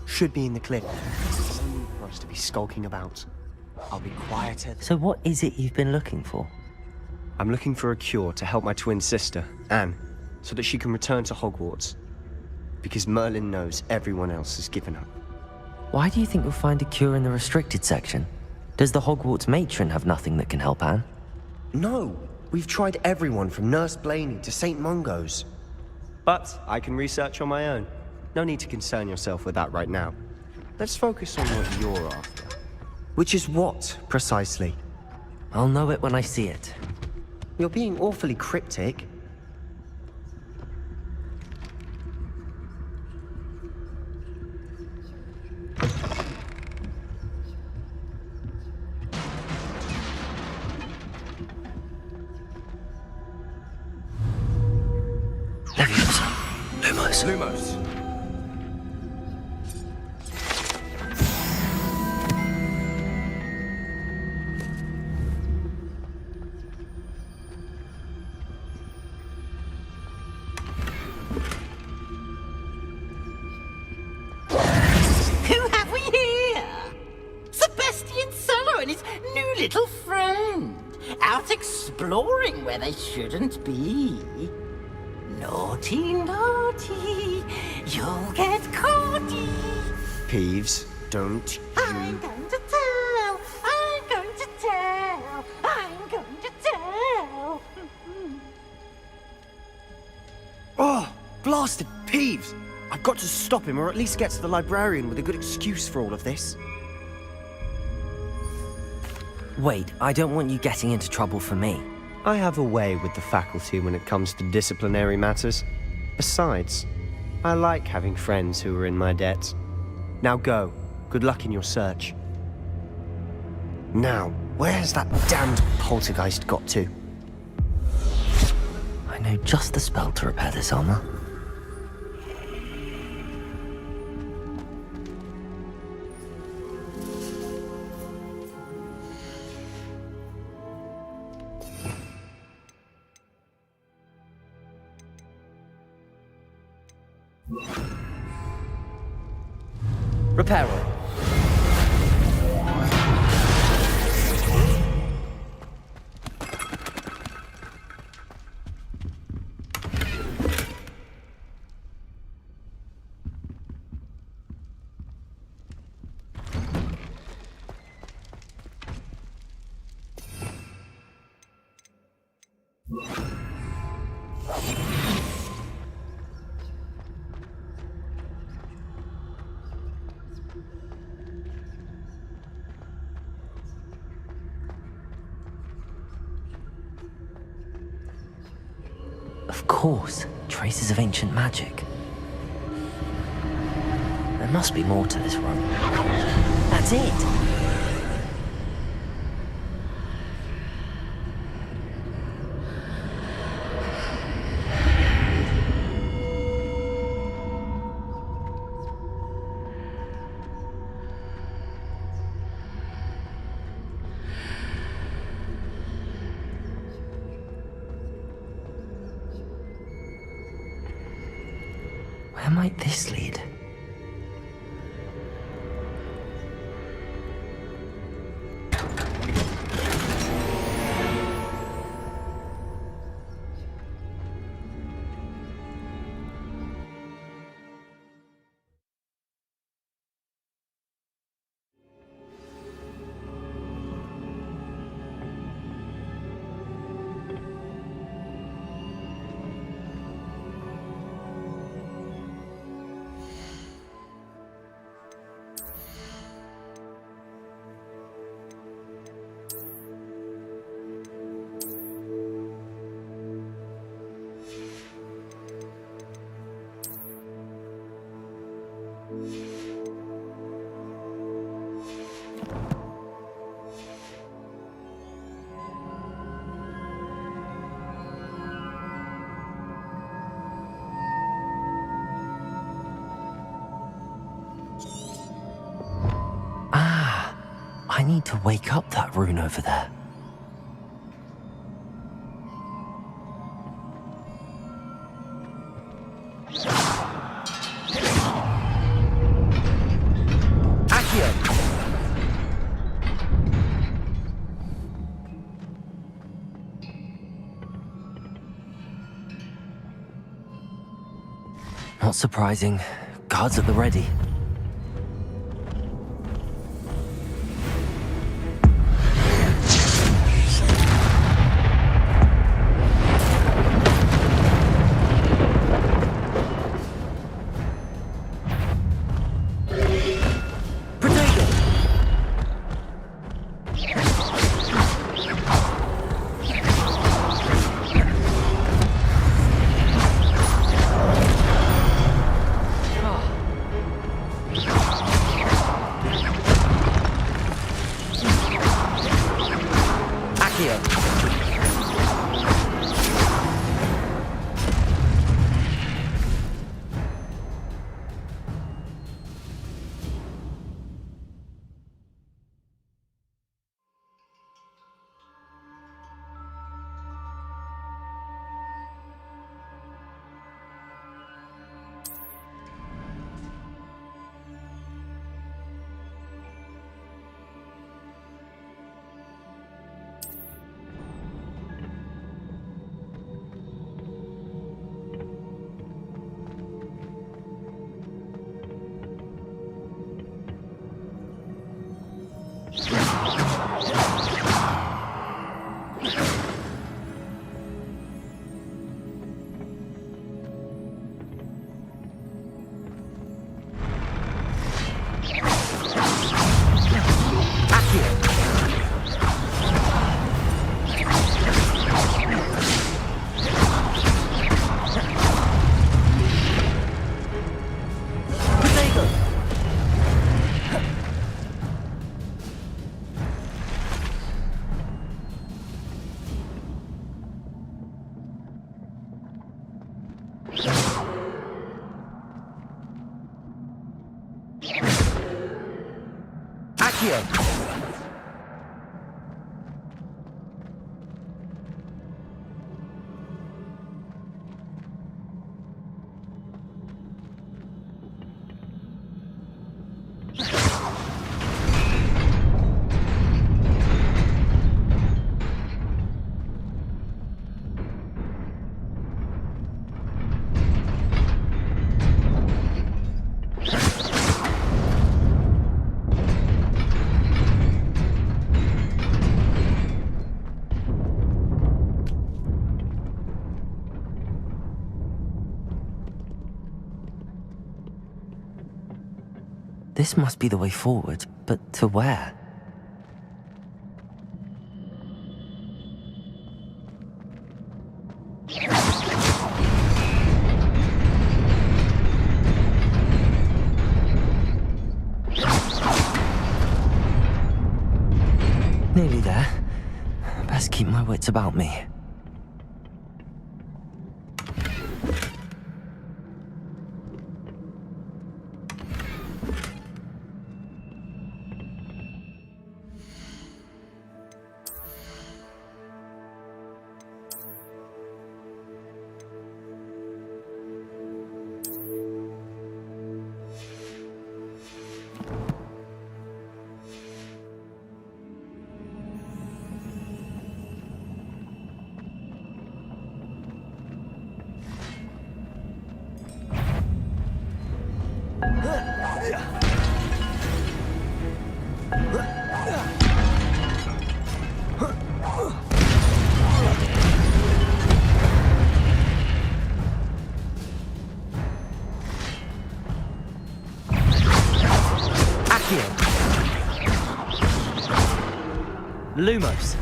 Should be in the clip. No need for us to be skulking about. I'll be quieter. So what is it you've been looking for? I'm looking for a cure to help my twin sister, Anne, so that she can return to Hogwarts. Because Merlin knows everyone else has given up. Why do you think you'll find a cure in the restricted section? Does the Hogwarts matron have nothing that can help Anne? No! We've tried everyone from Nurse Blaney to St. Mungo's. But I can research on my own. No need to concern yourself with that right now. Let's focus on what you're after. Which is what, precisely? I'll know it when I see it. You're being awfully cryptic. Lumos. Who have we here? Sebastian Solo and his new little friend. Out exploring where they shouldn't be. Naughty, naughty, you'll get caughty. Peeves, don't you... I'm going to tell, I'm going to tell, I'm going to tell. Oh, blasted Peeves! I've got to stop him, or at least get to the librarian with a good excuse for all of this. Wait, I don't want you getting into trouble for me. I have a way with the faculty when it comes to disciplinary matters. Besides, I like having friends who are in my debt. Now go. Good luck in your search. Now, where's that damned poltergeist got to? I know just the spell to repair this armor. Repair it. Of course, traces of ancient magic. There must be more to this room. That's it! Where might this lead? I need to wake up that rune over there. Not surprising. Guards at the ready. Accio! This must be the way forward, but to where? Nearly there. Best keep my wits about me. Lumos.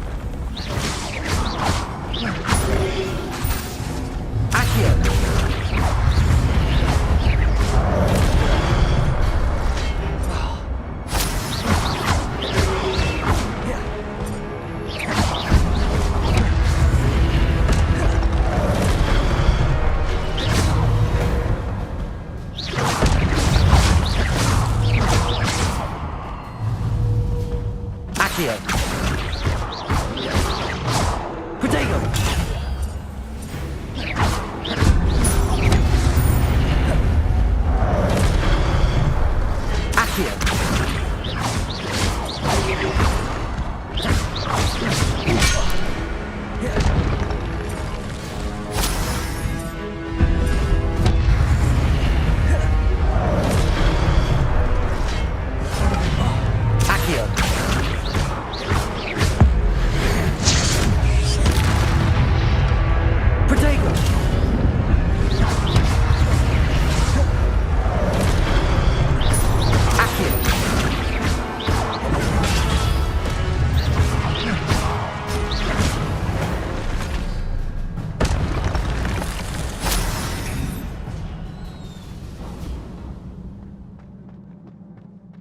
Accio. Accio.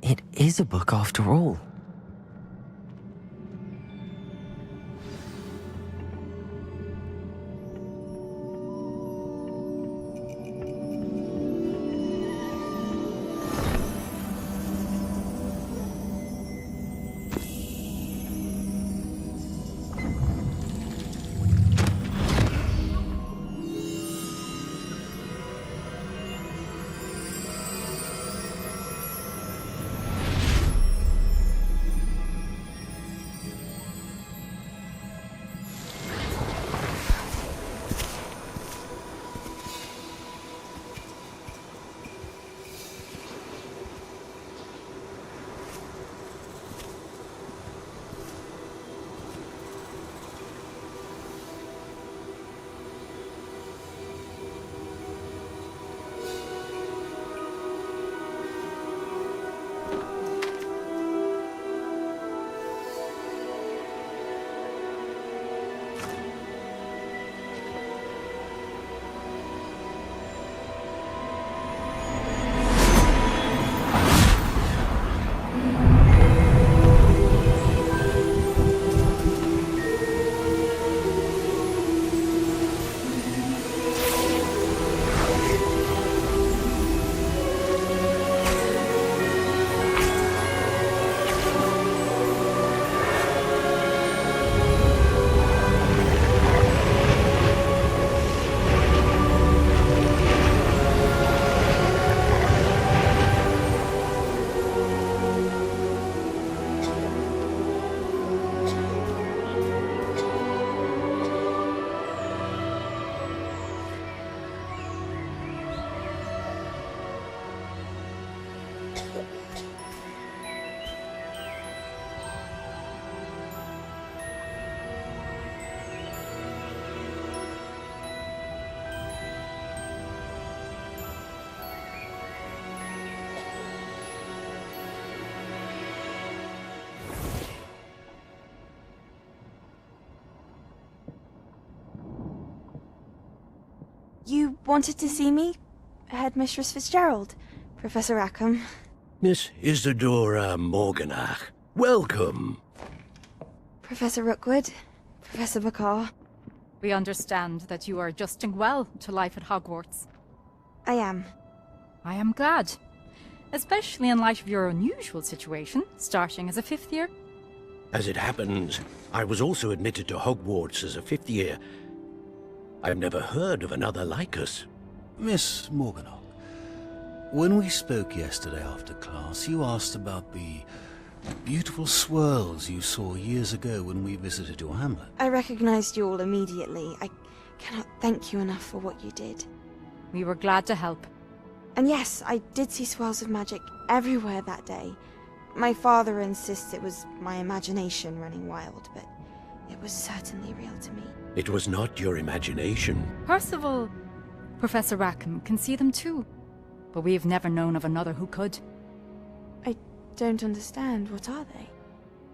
It is a book after all. You wanted to see me? Headmistress Fitzgerald, Professor Rackham. Miss Isadora Morganach, welcome. Professor Rookwood, Professor Bakar. We understand that you are adjusting well to life at Hogwarts. I am. I am glad. Especially in light of your unusual situation, starting as a 5th year. As it happens, I was also admitted to Hogwarts as a 5th year. I've never heard of another like us. Miss Morganach, when we spoke yesterday after class, you asked about the beautiful swirls you saw years ago when we visited your hamlet. I recognized you all immediately. I cannot thank you enough for what you did. We were glad to help. And yes, I did see swirls of magic everywhere that day. My father insists it was my imagination running wild, but it was certainly real to me. It was not your imagination. Percival, Professor Rackham can see them too. But we've never known of another who could. I don't understand. What are they?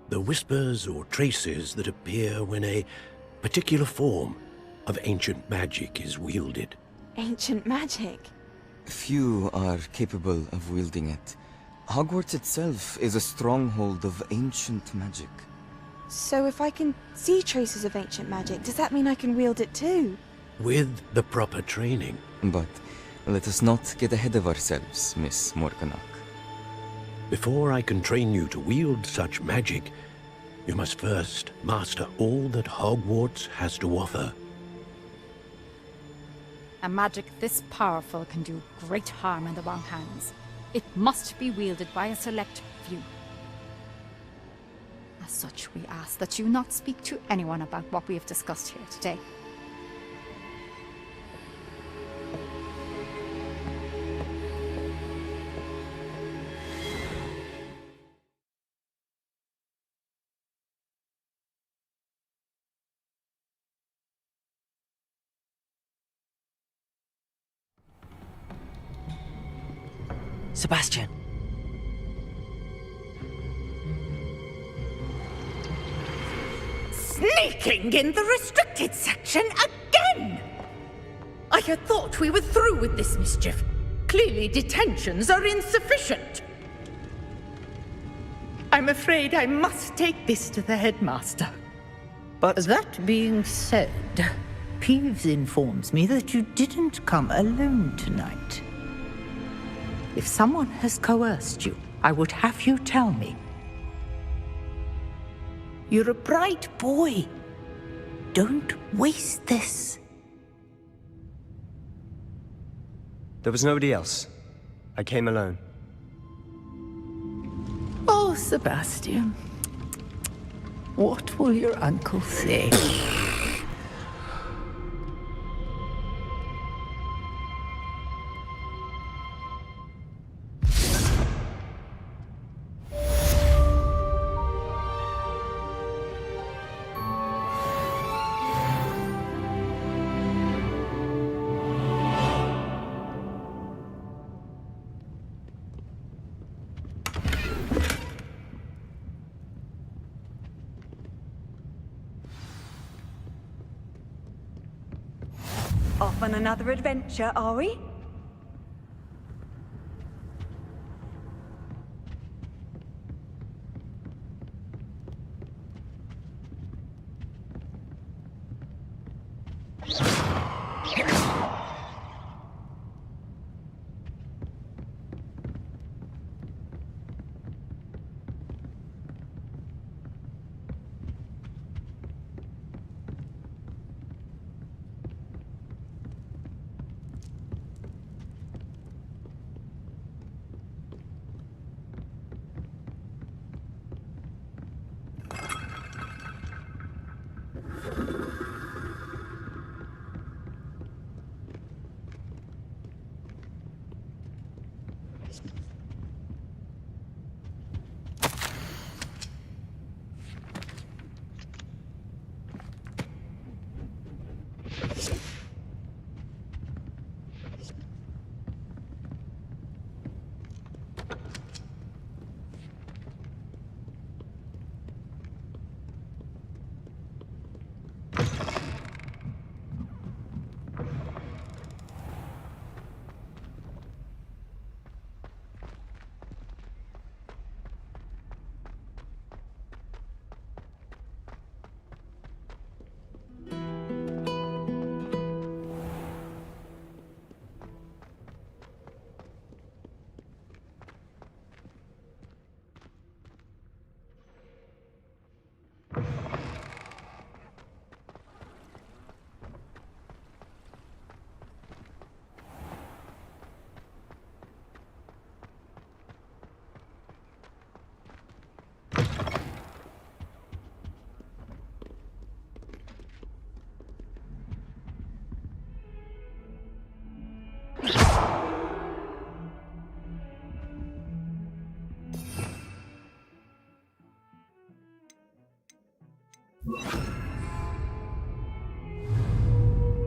The whispers or traces that appear when a particular form of ancient magic is wielded. Ancient magic? Few are capable of wielding it. Hogwarts itself is a stronghold of ancient magic. So if I can see traces of ancient magic, does that mean I can wield it too? With the proper training. But let us not get ahead of ourselves, Miss Morganach. Before I can train you to wield such magic, you must first master all that Hogwarts has to offer. A magic this powerful can do great harm in the wrong hands. It must be wielded by a select few. As such, we ask that you not speak to anyone about what we have discussed here today. Sebastian. Sneaking in the restricted section again! I had thought we were through with this mischief. Clearly detentions are insufficient. I'm afraid I must take this to the headmaster. But that being said, Peeves informs me that you didn't come alone tonight. If someone has coerced you, I would have you tell me. You're a bright boy. Don't waste this. there was nobody else. I came alone. Oh, Sebastian. What will your uncle say? Off on another adventure, are we?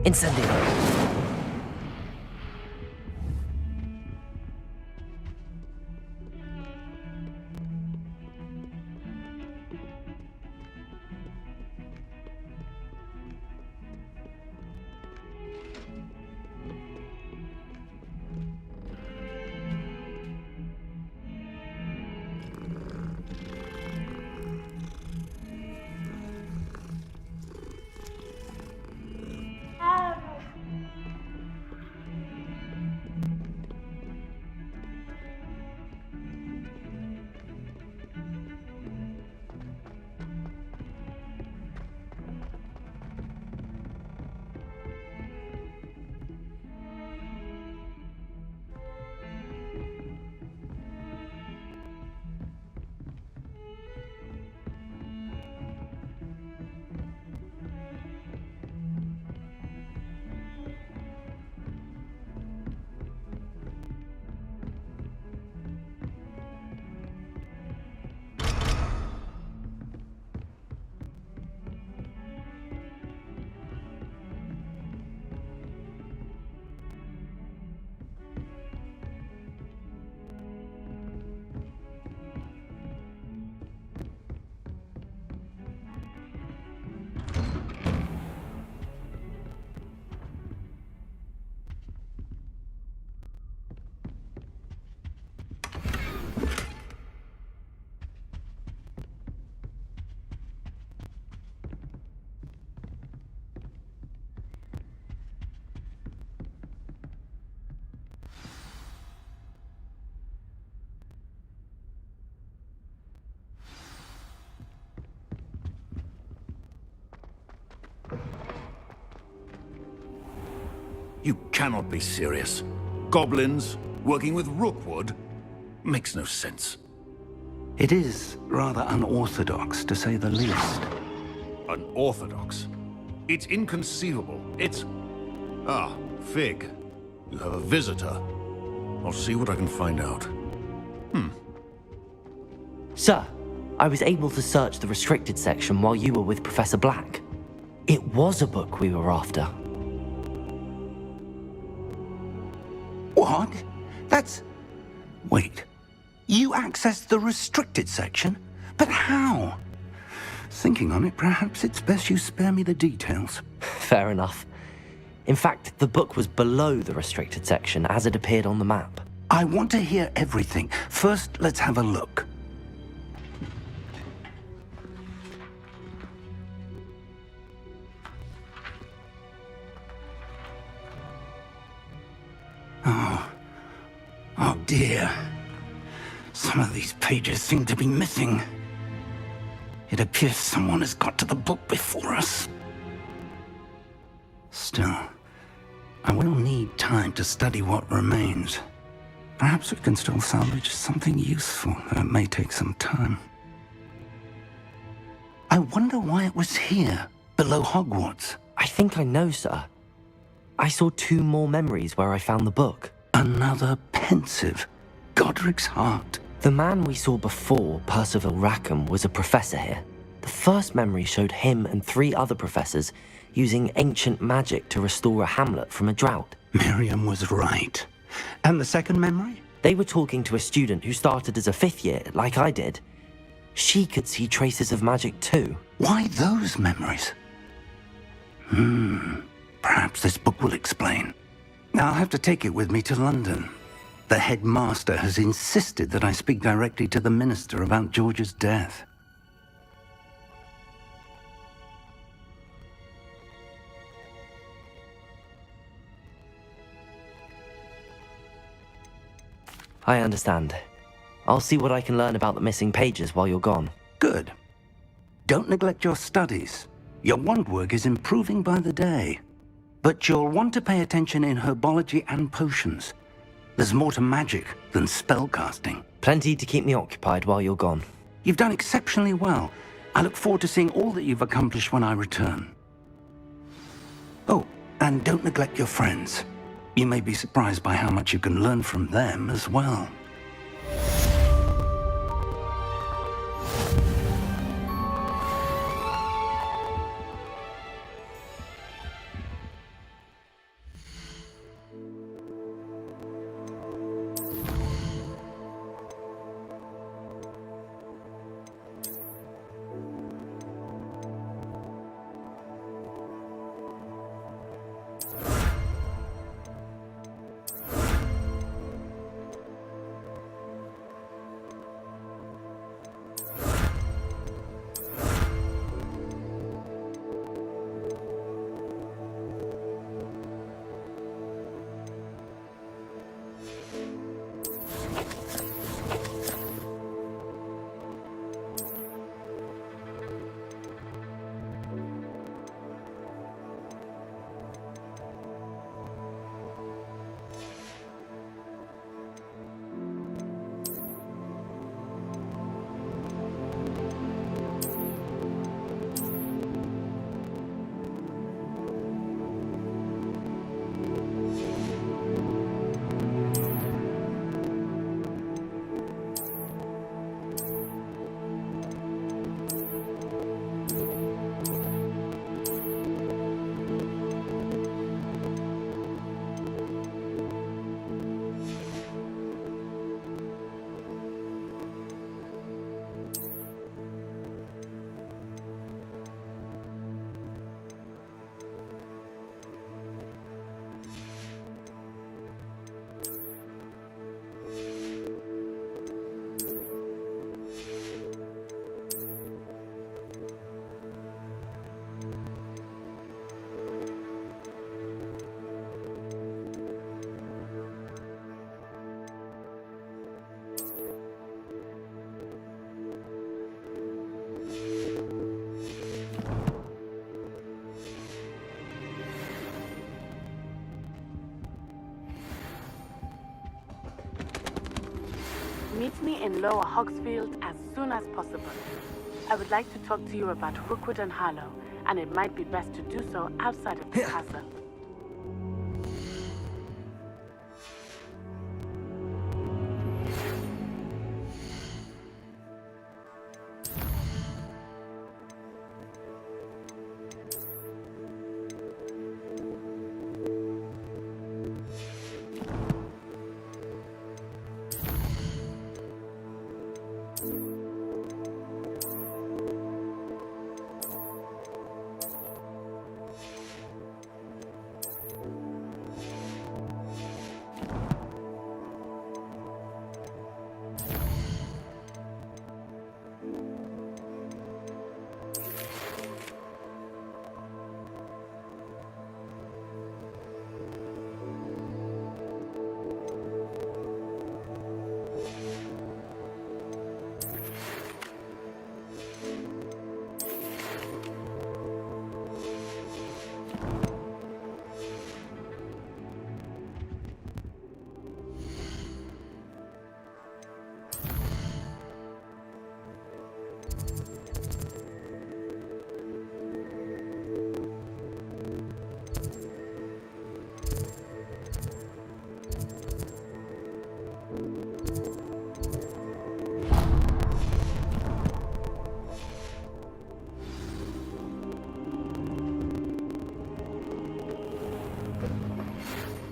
Incendio. You cannot be serious. Goblins working with Rookwood? Makes no sense. It is rather unorthodox, to say the least. Unorthodox? It's inconceivable. It's... Ah, Fig. You have a visitor. I'll see what I can find out. Sir, I was able to search the restricted section while you were with Professor Black. It was a book we were after. What? That's... Wait. You accessed the restricted section? But how? Thinking on it, perhaps it's best you spare me the details. Fair enough. In fact, the book was below the restricted section as it appeared on the map. I want to hear everything. First, let's have a look. Oh dear. Some of these pages seem to be missing. It appears someone has got to the book before us. Still, I will need time to study what remains. Perhaps we can still salvage something useful, though it may take some time. I wonder why it was here, below Hogwarts. I think I know, sir. I saw 2 more memories where I found the book. Another pensive Godric's heart. The man we saw before, Percival Rackham, was a professor here. The first memory showed him and 3 other professors using ancient magic to restore a hamlet from a drought. Miriam was right. And the second memory? They were talking to a student who started as a 5th year, like I did. She could see traces of magic too. Why those memories? Perhaps this book will explain. I'll have to take it with me to London. The headmaster has insisted that I speak directly to the minister about George's death. I understand. I'll see what I can learn about the missing pages while you're gone. Good. Don't neglect your studies. Your wand work is improving by the day. But you'll want to pay attention in herbology and potions. There's more to magic than spellcasting. Plenty to keep me occupied while you're gone. You've done exceptionally well. I look forward to seeing all that you've accomplished when I return. Oh, and don't neglect your friends. You may be surprised by how much you can learn from them as well. Meet me in Lower Hogsfield as soon as possible. I would like to talk to you about Rookwood and Harlow, and it might be best to do so outside of the castle.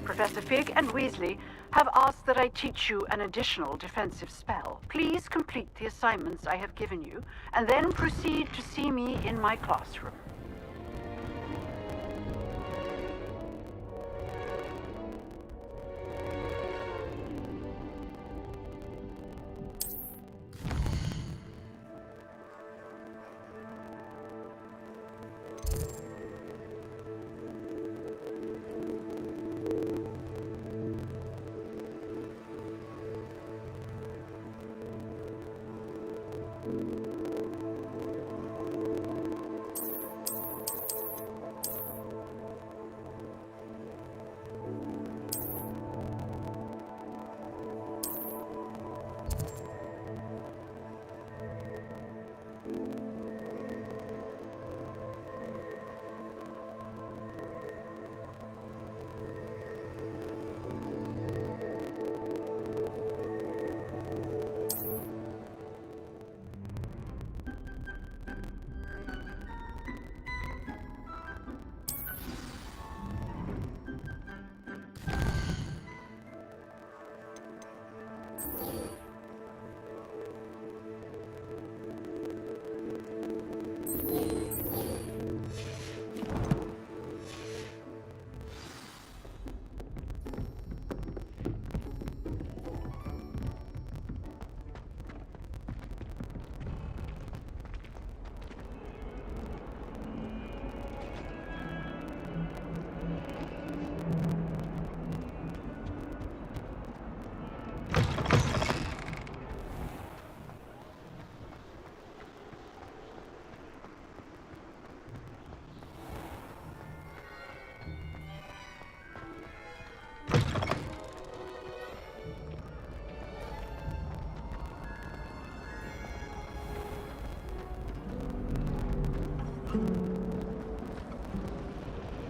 Professor Fig and Weasley have asked that I teach you an additional defensive spell. Please complete the assignments I have given you, and then proceed to see me in my classroom.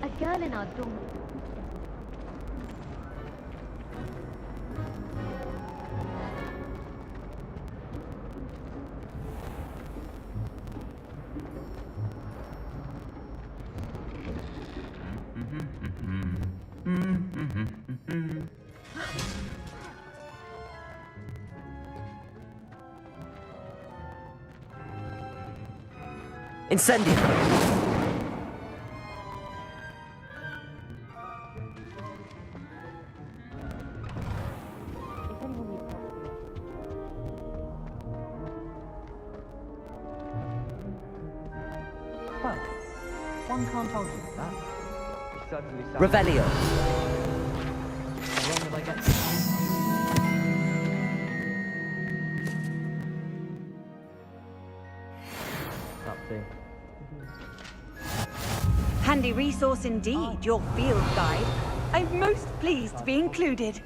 A girl in our dorm. Incendio! Well, one can't argue with that. It certainly sounds... Revelio! How long did I get? Handy resource indeed, your field guide. I'm most pleased to be included.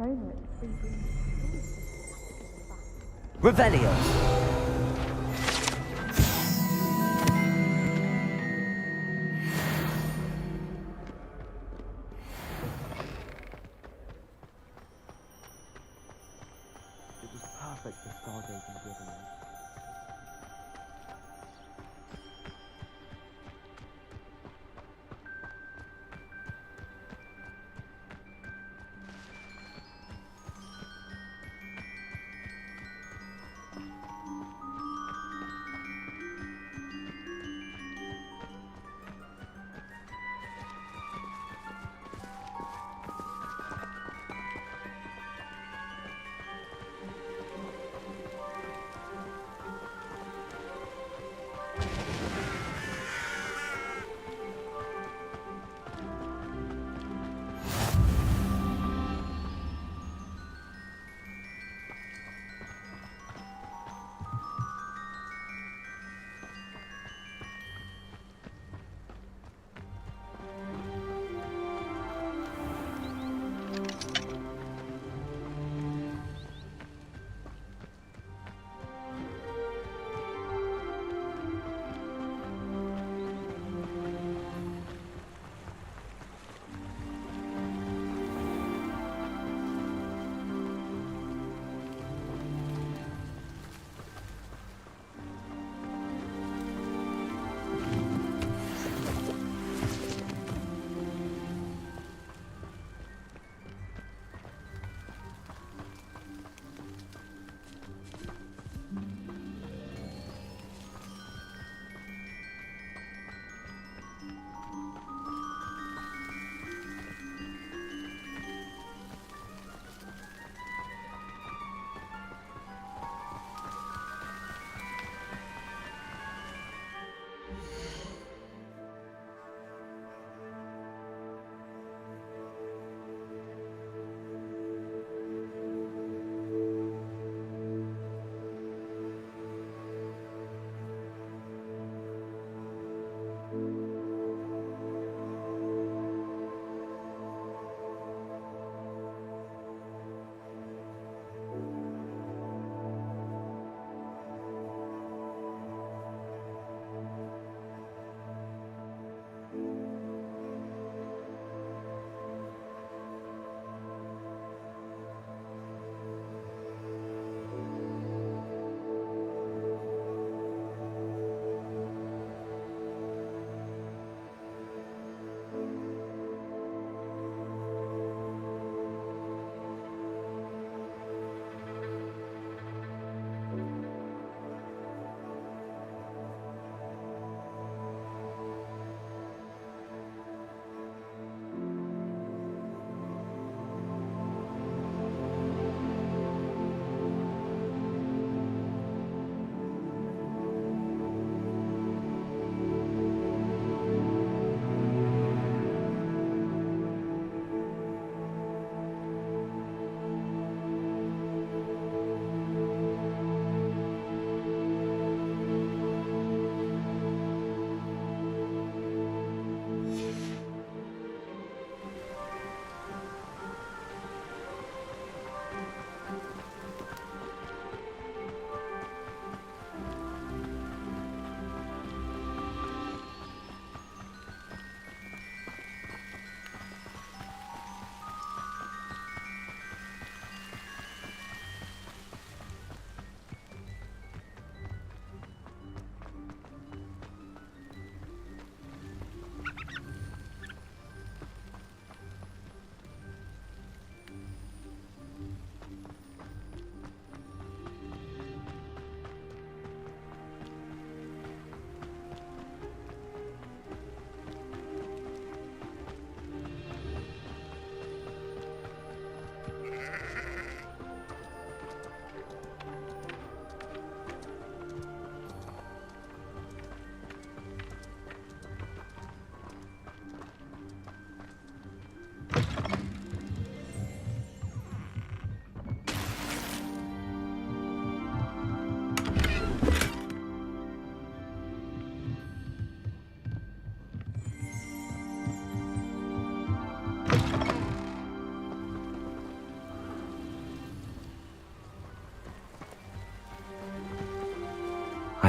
over at the 3 Rooms. Revelio. It was perfect for stargazing given us.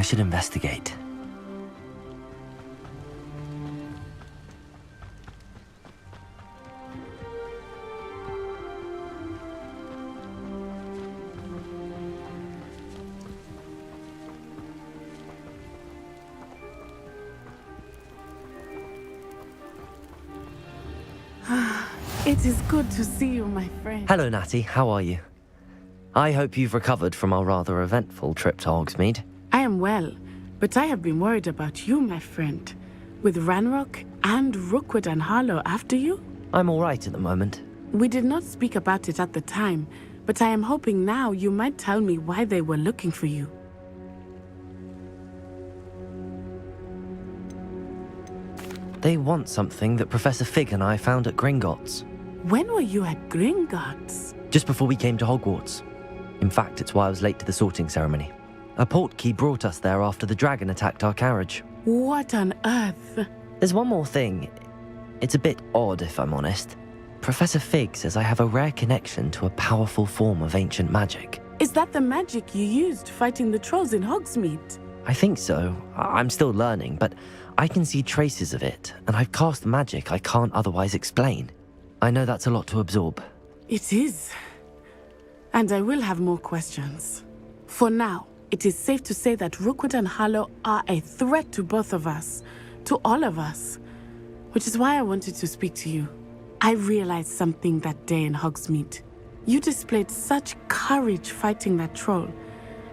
should investigate. It is good to see you, my friend. Hello, Natty. How are you? I hope you've recovered from our rather eventful trip to Hogsmeade. I am well, but I have been worried about you, my friend. With Ranrock and Rookwood and Harlow after you? I'm all right at the moment. We did not speak about it at the time, but I am hoping now you might tell me why they were looking for you. They want something that Professor Fig and I found at Gringotts. When were you at Gringotts? Just before we came to Hogwarts. In fact, it's why I was late to the sorting ceremony. A portkey brought us there after the dragon attacked our carriage. What on earth? There's one more thing. It's a bit odd, if I'm honest. Professor Fig says I have a rare connection to a powerful form of ancient magic. Is that the magic you used fighting the trolls in Hogsmeade? I think so. I'm still learning, but I can see traces of it, and I've cast magic I can't otherwise explain. I know that's a lot to absorb. It is. And I will have more questions. For now, it is safe to say that Rookwood and Harlow are a threat to both of us, to all of us, which is why I wanted to speak to you. I realized something that day in Hogsmeade. You displayed such courage fighting that troll,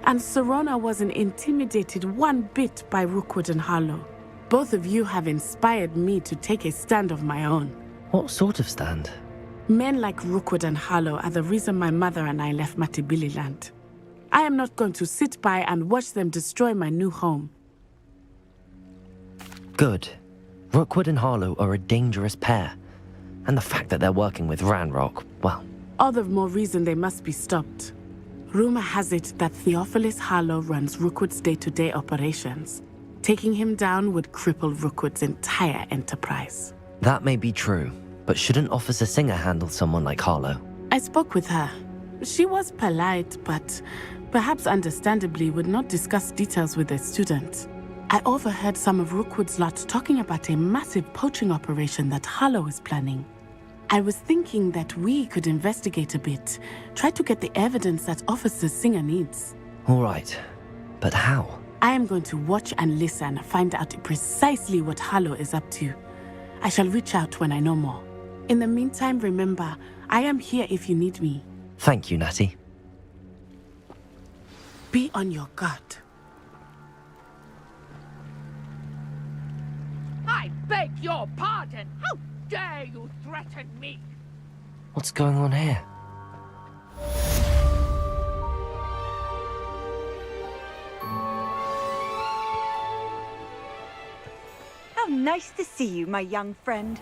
and Serona wasn't intimidated one bit by Rookwood and Harlow. Both of you have inspired me to take a stand of my own. What sort of stand? Men like Rookwood and Harlow are the reason my mother and I left Matabeleland. I am not going to sit by and watch them destroy my new home. Good. Rookwood and Harlow are a dangerous pair. And the fact that they're working with Ranrock, well... All the more reason they must be stopped. Rumor has it that Theophilus Harlow runs Rookwood's day-to-day operations. Taking him down would cripple Rookwood's entire enterprise. That may be true, but shouldn't Officer Singer handle someone like Harlow? I spoke with her. She was polite, but perhaps understandably would not discuss details with a student. I overheard some of Rookwood's lot talking about a massive poaching operation that Harlow is planning. I was thinking that we could investigate a bit, try to get the evidence that Officer Singer needs. All right, but how? I am going to watch and listen, find out precisely what Harlow is up to. I shall reach out when I know more. In the meantime, remember, I am here if you need me. Thank you, Natty. Be on your guard. I beg your pardon! How dare you threaten me? What's going on here? How nice to see you, my young friend.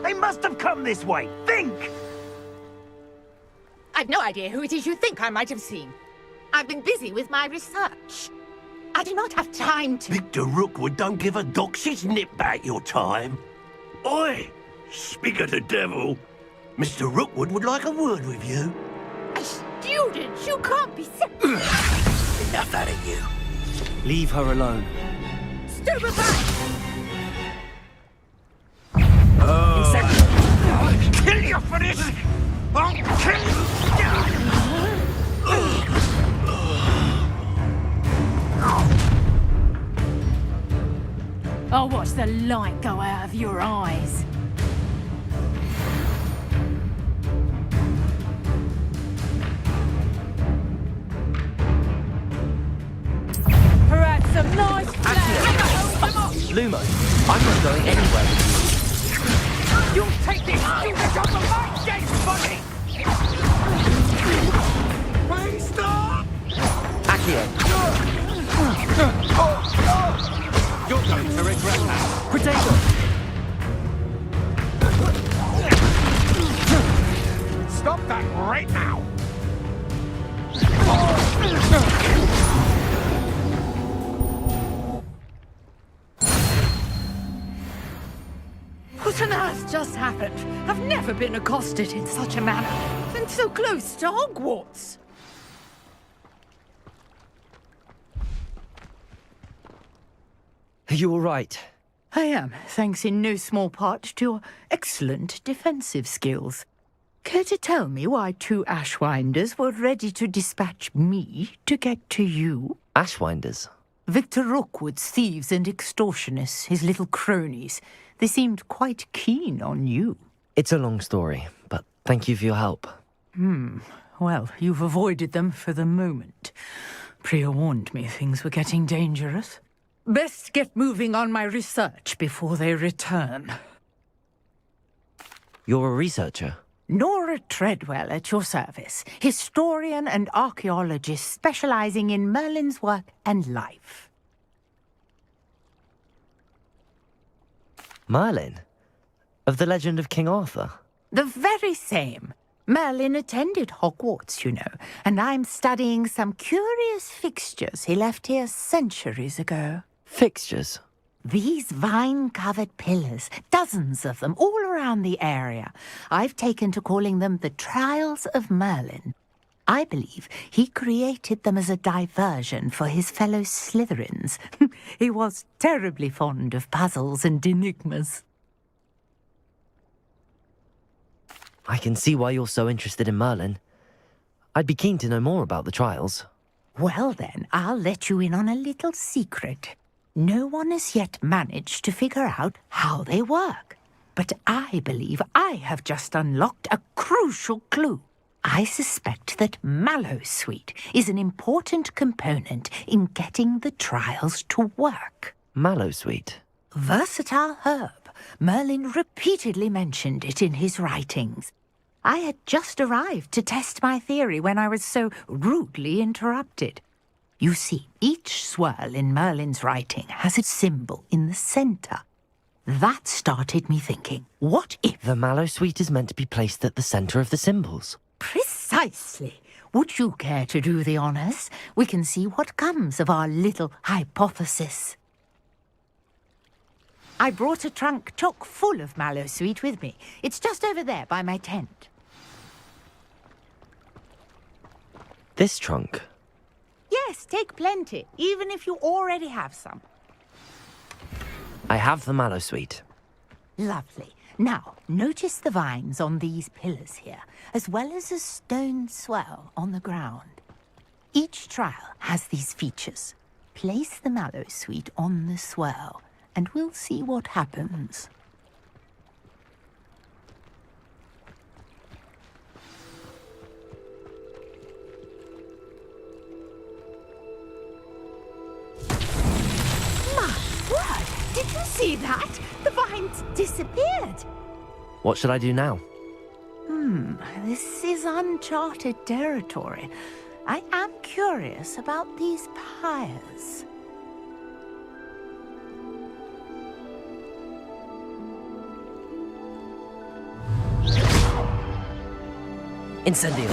They must have come this way. Think! I've no idea who it is you think I might have seen. I've been busy with my research. I do not have time to... Victor Rookwood don't give a doxy's nip back your time. Oi! Speak of the devil. Mr. Rookwood would like a word with you. A student? You can't be... Enough out of you. Leave her alone. Stupefy! I'll kill you for this! I'll kill you! I'll watch the light go out of your eyes. Perhaps some nice Lumo, I'm not going anywhere with you. You'll take this student on the light game, buddy! Please stop! Accio. You're going to regret that. Potato! Stop that right now! just happened? I've never been accosted in such a manner, and so close to Hogwarts. Are you all right? I am, thanks in no small part to your excellent defensive skills. Care to tell me why 2 Ashwinders were ready to dispatch me to get to you? Ashwinders? Victor Rookwood's thieves and extortionists, his little cronies. They seemed quite keen on you. It's a long story, but thank you for your help. Well, you've avoided them for the moment. Priya warned me things were getting dangerous. Best get moving on my research before they return. You're a researcher? Nora Treadwell at your service, historian and archaeologist specializing in Merlin's work and life. Merlin? Of the legend of King Arthur? The very same. Merlin attended Hogwarts, you know, and I'm studying some curious fixtures he left here centuries ago. Fixtures? These vine-covered pillars, dozens of them, all around the area. I've taken to calling them the Trials of Merlin. I believe he created them as a diversion for his fellow Slytherins. He was terribly fond of puzzles and enigmas. I can see why you're so interested in Merlin. I'd be keen to know more about the trials. Well then, I'll let you in on a little secret. No one has yet managed to figure out how they work. But I believe I have just unlocked a crucial clue. I suspect that Mallowsweet is an important component in getting the trials to work. Mallowsweet? Versatile herb. Merlin repeatedly mentioned it in his writings. I had just arrived to test my theory when I was so rudely interrupted. You see, each swirl in Merlin's writing has a symbol in the center. That started me thinking, what if... The Mallowsweet is meant to be placed at the center of the symbols. Precisely. Would you care to do the honors? We can see what comes of our little hypothesis. I brought a trunk chock full of Mallowsweet with me. It's just over there by my tent. This trunk? Yes, take plenty, even if you already have some. I have the Mallowsweet. Lovely. Now, notice the vines on these pillars here, as well as a stone swell on the ground. Each trial has these features. Place the Mallowsweet on the swell, and we'll see what happens. Did you see that? The vines disappeared. What should I do now? This is uncharted territory. I am curious about these pyres. Incendio.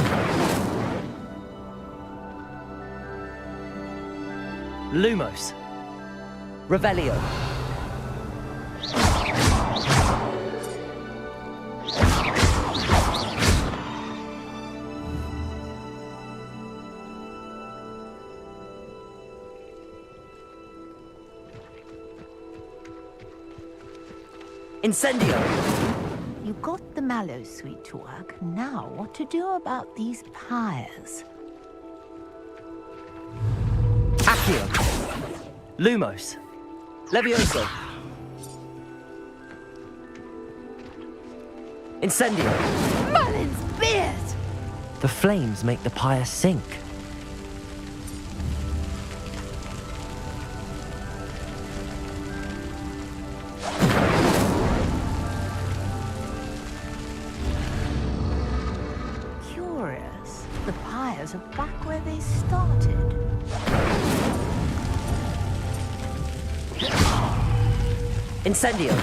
Lumos. Revelio. Incendio! You got the Mallowsweet to work. Now, what to do about these pyres? Accio! Lumos! Levioso! Incendio! Merlin's beard! The flames make the pyre sink. Curious. The pyres are back where they started. Incendio!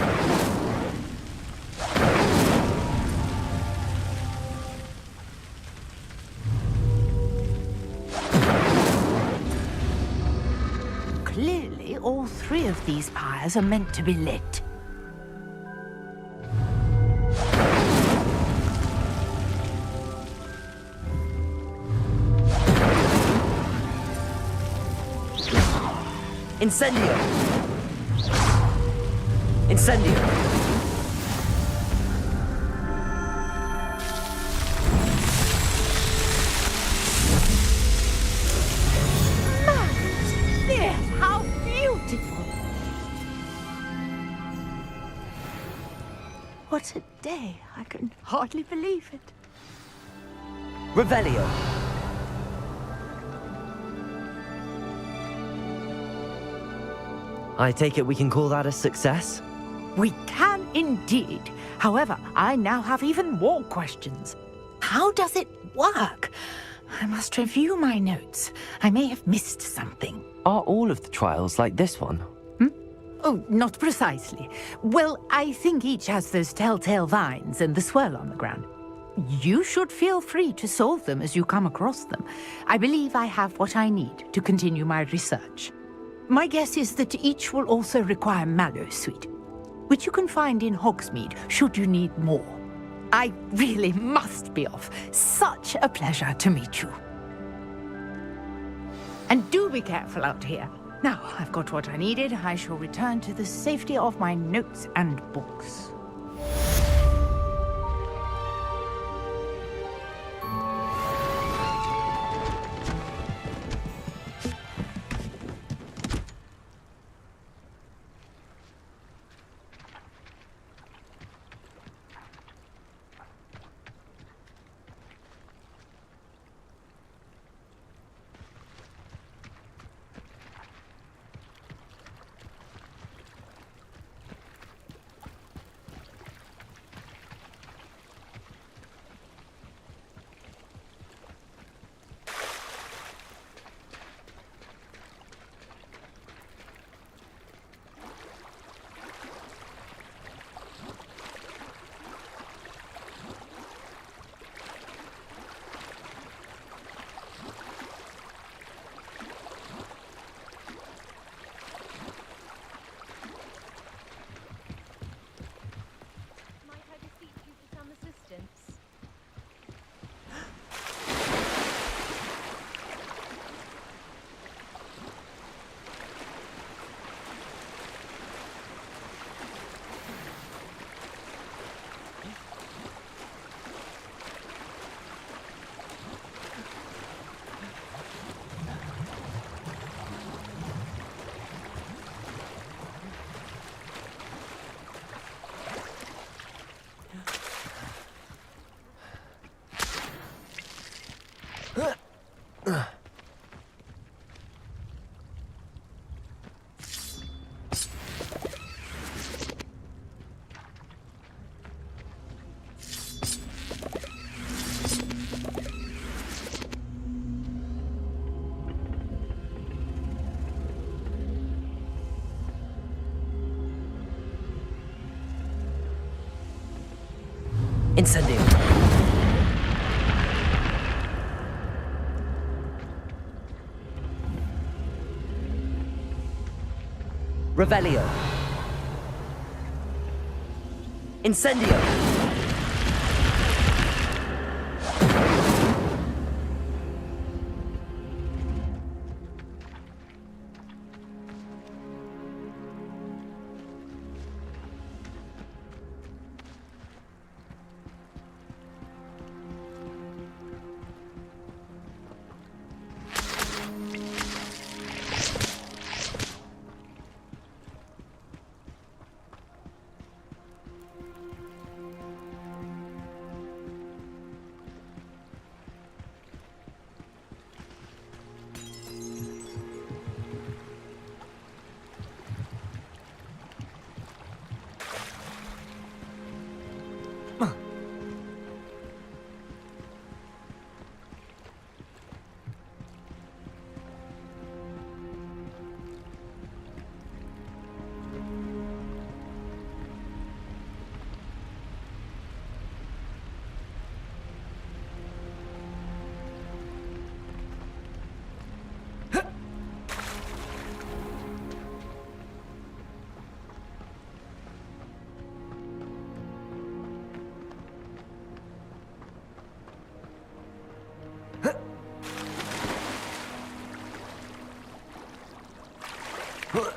Clearly, all three of these pyres are meant to be lit. Incendio! Incendio! Yes, how beautiful! What a day. I can hardly believe it. Revelio! I take it we can call that a success? We can indeed. However, I now have even more questions. How does it work? I must review my notes. I may have missed something. Are all of the trials like this one? Oh, not precisely. Well, I think each has those telltale vines and the swirl on the ground. You should feel free to solve them as you come across them. I believe I have what I need to continue my research. My guess is that each will also require Mallow Sweet, which you can find in Hogsmeade should you need more. I really must be off. Such a pleasure to meet you. And do be careful out here. Now I've got what I needed, I shall return to the safety of my notes and books. Incendio! Revelio! Incendio! Huh.